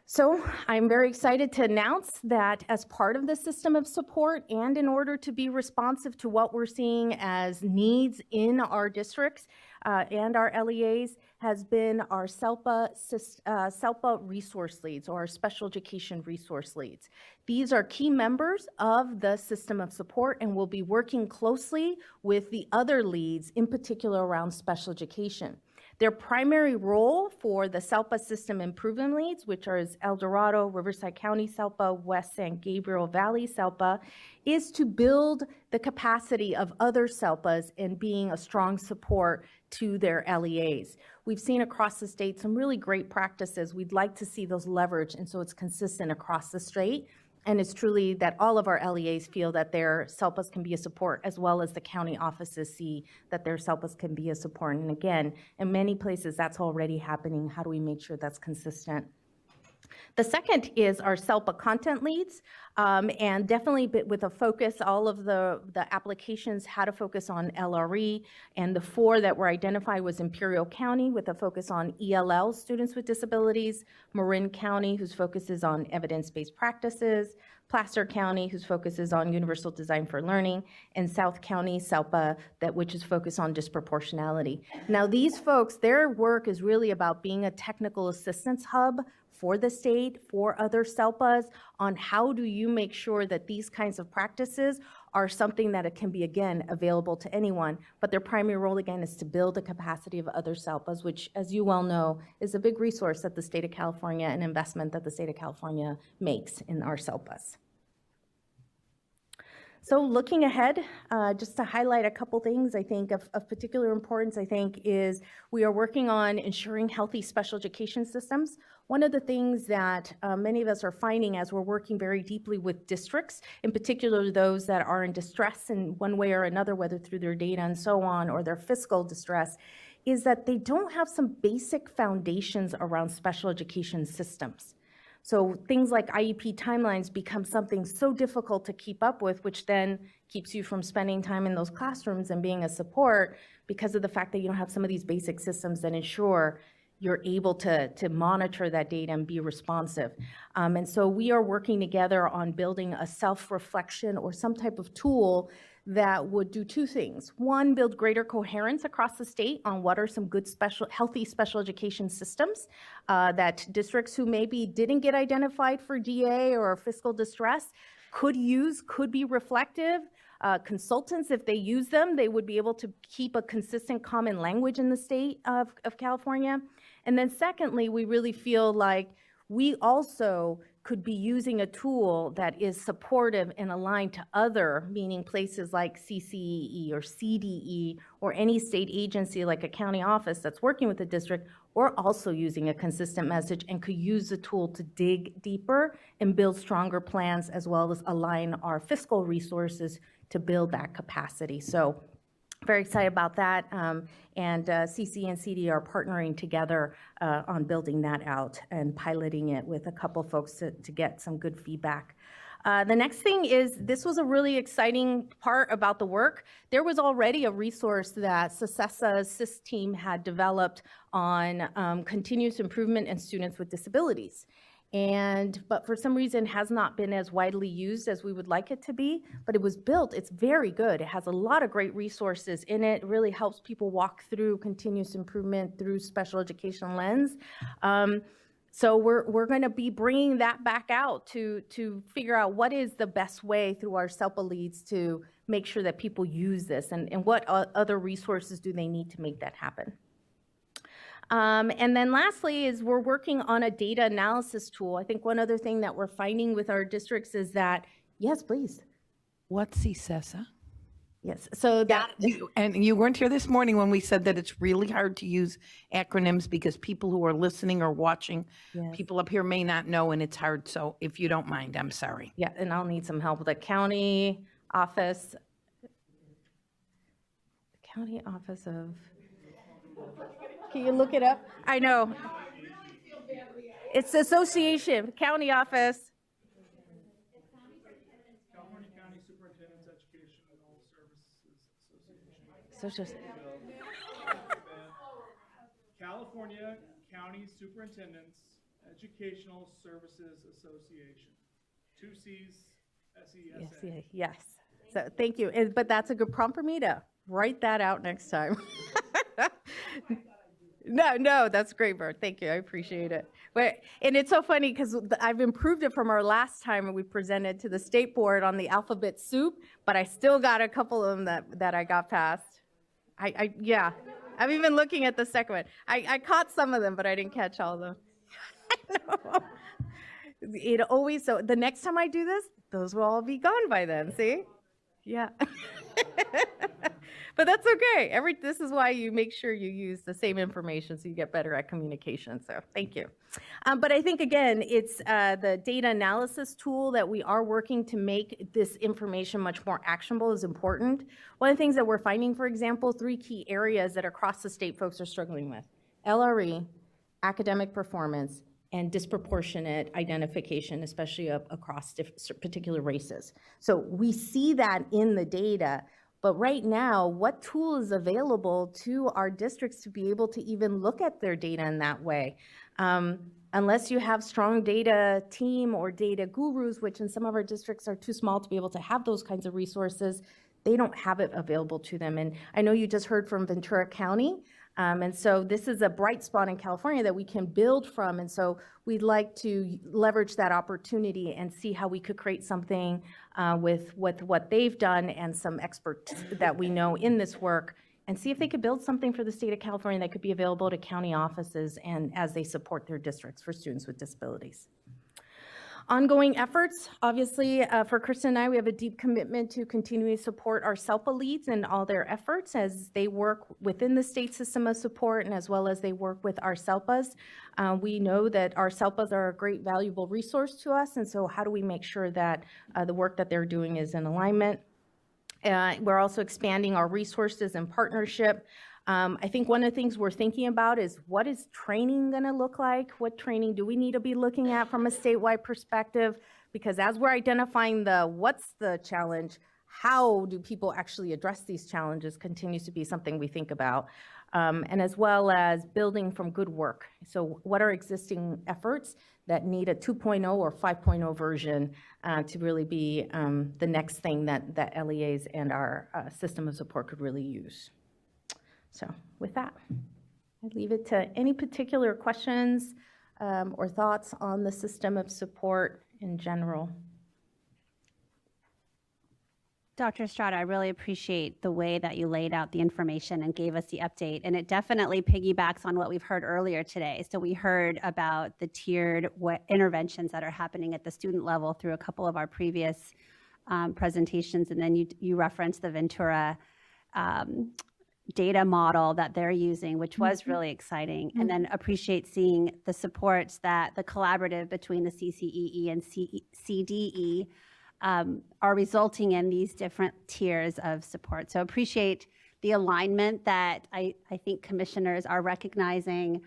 So I'm very excited to announce that as part of the system of support and in order to be responsive to what we're seeing as needs in our districts and our LEAs has been our SELPA resource leads, or our special education resource leads. These are key members of the system of support and will be working closely with the other leads, in particular around special education. Their primary role for the SELPA system improvement leads, which are El Dorado, Riverside County SELPA, West San Gabriel Valley SELPA, is to build the capacity of other SELPAs in being a strong support to their LEAs. We've seen across the state some really great practices. We'd like to see those leveraged, and so it's consistent across the state. And it's truly that all of our LEAs feel that their SELPAs can be a support, as well as the county offices see that their SELPAs can be a support. And again, in many places that's already happening. How do we make sure that's consistent? The second is our SELPA content leads, and definitely with a focus, all of the applications had a focus on LRE, and the 4 that were identified was Imperial County with a focus on ELL students with disabilities, Marin County, whose focus is on evidence-based practices, Placer County, whose focus is on universal design for learning, and South County SELPA, which is focused on disproportionality. Now these folks, their work is really about being a technical assistance hub for the state, for other SELPAs, on how do you make sure that these kinds of practices are something that it can be, again, available to anyone. But their primary role, again, is to build the capacity of other SELPAs, which, as you well know, is a big resource that the state of California, an investment that the state of California makes in our SELPAs. So looking ahead, just to highlight a couple things I think of particular importance, I think, is we are working on ensuring healthy special education systems. One of the things that many of us are finding as we're working very deeply with districts, in particular those that are in distress in one way or another, whether through their data and so on, or their fiscal distress, is that they don't have some basic foundations around special education systems. So things like IEP timelines become something so difficult to keep up with, which then keeps you from spending time in those classrooms and being a support because of the fact that you don't have some of these basic systems that ensure you're able to monitor that data and be responsive. And so we are working together on building a self-reflection or some type of tool that would do two things. One, build greater coherence across the state on what are some good healthy special education systems that districts who maybe didn't get identified for DA or fiscal distress could use, could be reflective. Consultants, if they use them, they would be able to keep a consistent common language in the state of California. And then secondly, we really feel like we also could be using a tool that is supportive and aligned to other, meaning places like CCEE or CDE or any state agency like a county office that's working with the district, or also using a consistent message and could use the tool to dig deeper and build stronger plans as well as align our fiscal resources to build that capacity. So very excited about that, and CC and CD are partnering together on building that out and piloting it with a couple folks to get some good feedback. The next thing is, this was a really exciting part about the work. There was already a resource that SIS team had developed on continuous improvement in students with disabilities. But for some reason has not been as widely used as we would like it to be, but it was built, it's very good. It has a lot of great resources in it. It really helps people walk through continuous improvement through special education lens. So we're gonna be bringing that back out to figure out what is the best way through our SELPA leads to make sure that people use this and what other resources do they need to make that happen. And then lastly is we're working on a data analysis tool. I think one other thing that we're finding with our districts is that, yes, please. What's CSESA? Yes, so that. And you weren't here this morning when we said that it's really hard to use acronyms because people who are listening or watching, Yes. people up here may not know and it's hard. So if you don't mind, I'm sorry. Yeah, and I'll need some help with the county office. The county office of. Can you look it up? I know. It's association, county office. California County Superintendent's Educational Services Association. California County Superintendent's Educational Services Association. 2 C's, SESA. Yes. So thank you. But that's a good prompt for me to write that out next time. No, that's great, Bert. Thank you. I appreciate it. And it's so funny because I've improved it from our last time when we presented to the state board on the alphabet soup, but I still got a couple of them that I got past. Yeah, I'm even looking at the second one. I caught some of them, but I didn't catch all of them. I know. It always, so the next time I do this, those will all be gone by then, see? Yeah. But that's okay. This is why you make sure you use the same information so you get better at communication. So thank you. But I think, again, it's the data analysis tool that we are working to make this information much more actionable is important. One of the things that we're finding, for example, 3 key areas that across the state folks are struggling with: LRE, academic performance, and disproportionate identification, especially across particular races. So we see that in the data. But right now, what tool is available to our districts to be able to even look at their data in that way? Unless you have strong data team or data gurus, which in some of our districts are too small to be able to have those kinds of resources, they don't have it available to them. And I know you just heard from Ventura County. And so this is a bright spot in California that we can build from. And so we'd like to leverage that opportunity and see how we could create something with what they've done and some experts that we know in this work, and see if they could build something for the state of California that could be available to county offices and as they support their districts for students with disabilities. Ongoing efforts, obviously, for Kristen and I, we have a deep commitment to continuing to support our SELPA leads and all their efforts as they work within the state system of support and as well as they work with our SELPAs. We know that our SELPAs are a great, valuable resource to us, and so how do we make sure that the work that they're doing is in alignment? We're also expanding our resources and partnership. I think one of the things we're thinking about is what is training going to look like? What training do we need to be looking at from a statewide perspective? Because as we're identifying what's the challenge, how do people actually address these challenges continues to be something we think about. And as well as building from good work. So what are existing efforts that need a 2.0 or 5.0 version to really be the next thing that LEAs and our system of support could really use. So with that, I leave it to any particular questions or thoughts on the system of support in general. Dr. Estrada, I really appreciate the way that you laid out the information and gave us the update. And it definitely piggybacks on what we've heard earlier today. So we heard about the tiered interventions that are happening at the student level through a couple of our previous presentations. And then you referenced the Ventura data model that they're using, which was really exciting. And then appreciate seeing the supports that the collaborative between the CCEE and CDE are resulting in these different tiers of support. So appreciate the alignment that I think commissioners are recognizing.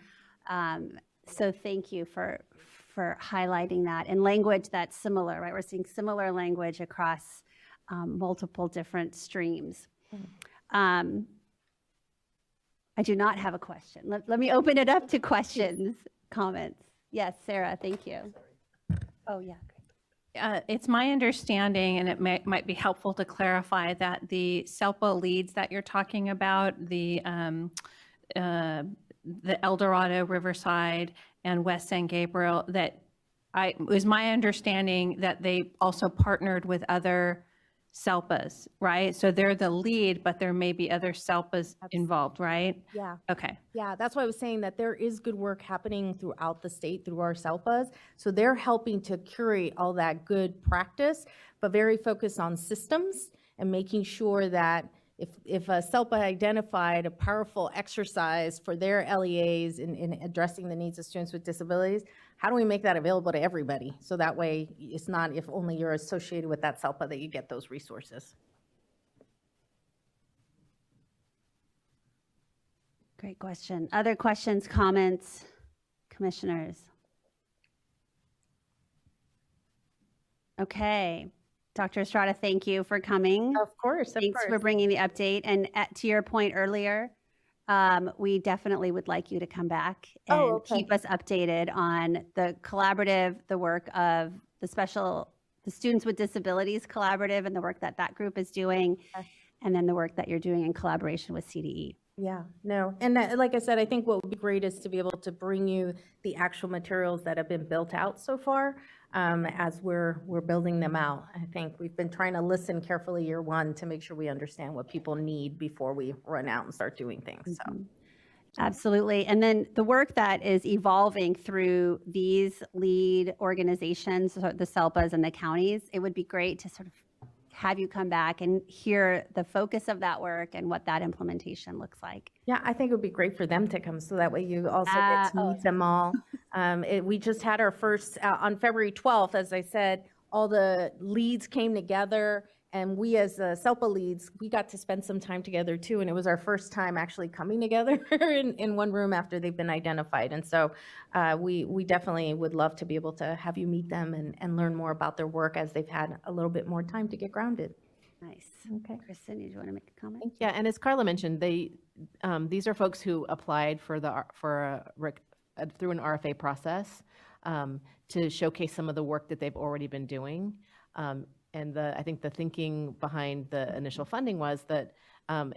So thank you for highlighting that in language that's similar, right? We're seeing similar language across multiple different streams. I do not have a question. Let me open it up to questions, comments. Yes, Sarah, thank you. Oh, yeah. It's my understanding, and it might be helpful to clarify, that the SELPA leads that you're talking about, the El Dorado, Riverside, and West San Gabriel, that it was my understanding that they also partnered with other SELPAs, right? So they're the lead, but there may be other SELPAs involved, right? Yeah. Okay. Yeah, that's why I was saying that there is good work happening throughout the state through our SELPAs. So they're helping to curate all that good practice, but very focused on systems and making sure that if a SELPA identified a powerful exercise for their LEAs in addressing the needs of students with disabilities, how do we make that available to everybody? So that way it's not if only you're associated with that SELPA that you get those resources. Great question. Other questions, comments, commissioners? Okay. Dr. Estrada, thank you for coming. Of course. Thanks for bringing the update. And to your point earlier, we definitely would like you to come back and keep us updated on the collaborative, the work of the Students with Disabilities Collaborative and the work that group is doing, and then the work that you're doing in collaboration with CDE. Yeah, no. And like I said, I think what would be great is to be able to bring you the actual materials that have been built out so far as we're building them out. I think we've been trying to listen carefully year one to make sure we understand what people need before we run out and start doing things. So. Absolutely. And then the work that is evolving through these lead organizations, the SELPAs and the counties, it would be great to sort of have you come back and hear the focus of that work and what that implementation looks like. Yeah, I think it would be great for them to come so that way you also get to meet them all. We just had our first, on February 12th, as I said, all the leads came together, and we as SELPA leads, we got to spend some time together too, and it was our first time actually coming together in one room after they've been identified. And so we definitely would love to be able to have you meet them and learn more about their work as they've had a little bit more time to get grounded. Nice. Okay. Kristen, did you want to make a comment? Yeah, and as Carla mentioned, these are folks who applied through an RFA process to showcase some of the work that they've already been doing. And I think the thinking behind the initial funding was that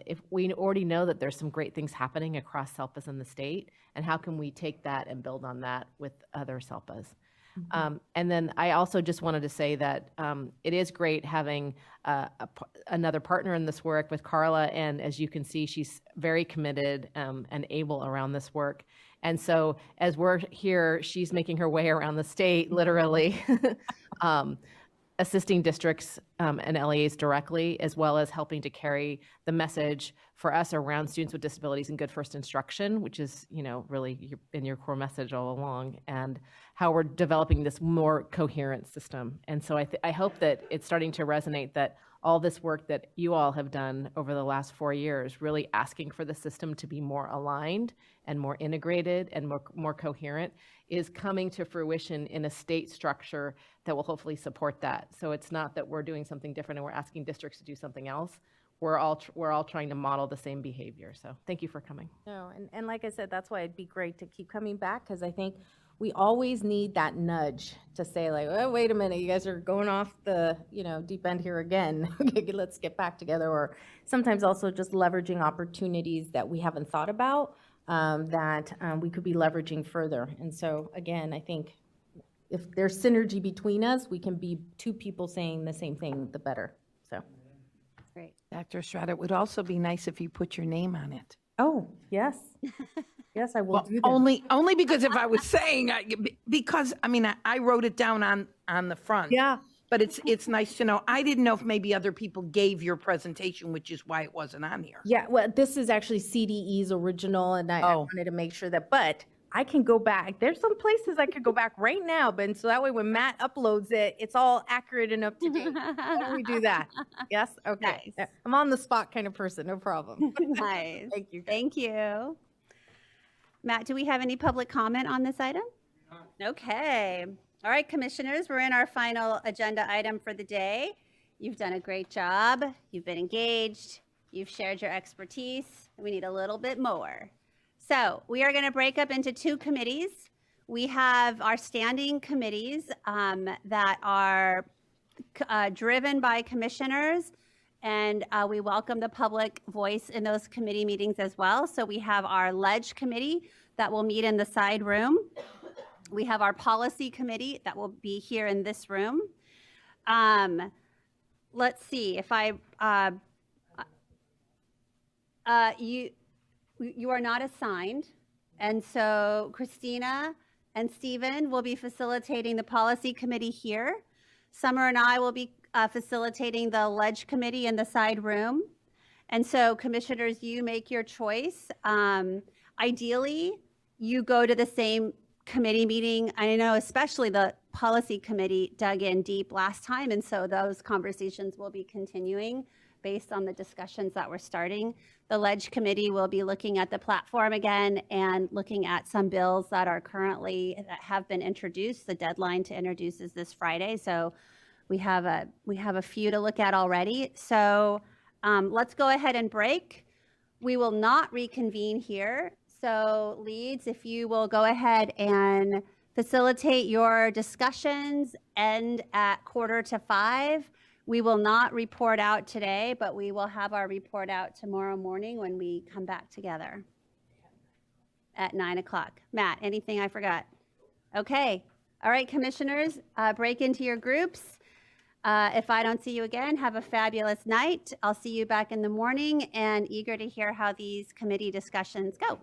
if we already know that there's some great things happening across SELPAs in the state, and how can we take that and build on that with other SELPAs? And then I also just wanted to say that it is great having another partner in this work with Carla. And as you can see, she's very committed and able around this work. And so as we're here, she's making her way around the state, literally, assisting districts and LEAs directly, as well as helping to carry the message for us around students with disabilities and good first instruction, which is, really been your core message all along, and how we're developing this more coherent system. And so I hope that it's starting to resonate that all this work that you all have done over the last 4 years, really asking for the system to be more aligned and more integrated and more coherent, is coming to fruition in a state structure that will hopefully support that. So it's not that we're doing something different and we're asking districts to do something else. We're all trying to model the same behavior. So thank you for coming. No, and like I said, that's why it'd be great to keep coming back, because I think we always need that nudge to say, like, oh, wait a minute, you guys are going off the deep end here again. Okay, let's get back together. Or sometimes also just leveraging opportunities that we haven't thought about that we could be leveraging further. And so again, I think if there's synergy between us, we can be two people saying the same thing, the better. So. Great. Dr. Estrada, it would also be nice if you put your name on it. Oh, yes. Yes, I will do that. Only because if I was saying, because, I wrote it down on the front. Yeah. But it's nice to know. I didn't know if maybe other people gave your presentation, which is why it wasn't on here. Yeah, well, this is actually CDE's original, and I wanted to make sure that, but I can go back. There's some places I could go back right now, but so that way when Matt uploads it, it's all accurate and up to date. Why don't we do that? Yes? Okay. Nice. I'm on the spot kind of person, no problem. Nice. Thank you. Thank you. Matt, do we have any public comment on this item? Okay. All right, commissioners, we're in our final agenda item for the day. You've done a great job. You've been engaged. You've shared your expertise. We need a little bit more. So we are going to break up into two committees. We have our standing committees that are driven by commissioners, and we welcome the public voice in those committee meetings as well. So we have our Ledge Committee that will meet in the side room. We have our Policy Committee that will be here in this room. Let's see if you are not assigned, and so Christina and Stephen will be facilitating the Policy Committee here. Summer and I will be facilitating the Ledge Committee in the side room. And so commissioners, you make your choice. Ideally, you go to the same committee meeting. I know especially the Policy Committee dug in deep last time, and so those conversations will be continuing based on the discussions that we're starting. The Ledge Committee will be looking at the platform again and looking at some bills that that have been introduced. The deadline to introduce is this Friday, so we have a few to look at already. So let's go ahead and break. We will not reconvene here. So leads, if you will go ahead and facilitate your discussions, end at 4:45. We will not report out today, but we will have our report out tomorrow morning when we come back together at 9 o'clock. Matt, anything I forgot? Okay. All right, commissioners, break into your groups. If I don't see you again, have a fabulous night. I'll see you back in the morning and eager to hear how these committee discussions go.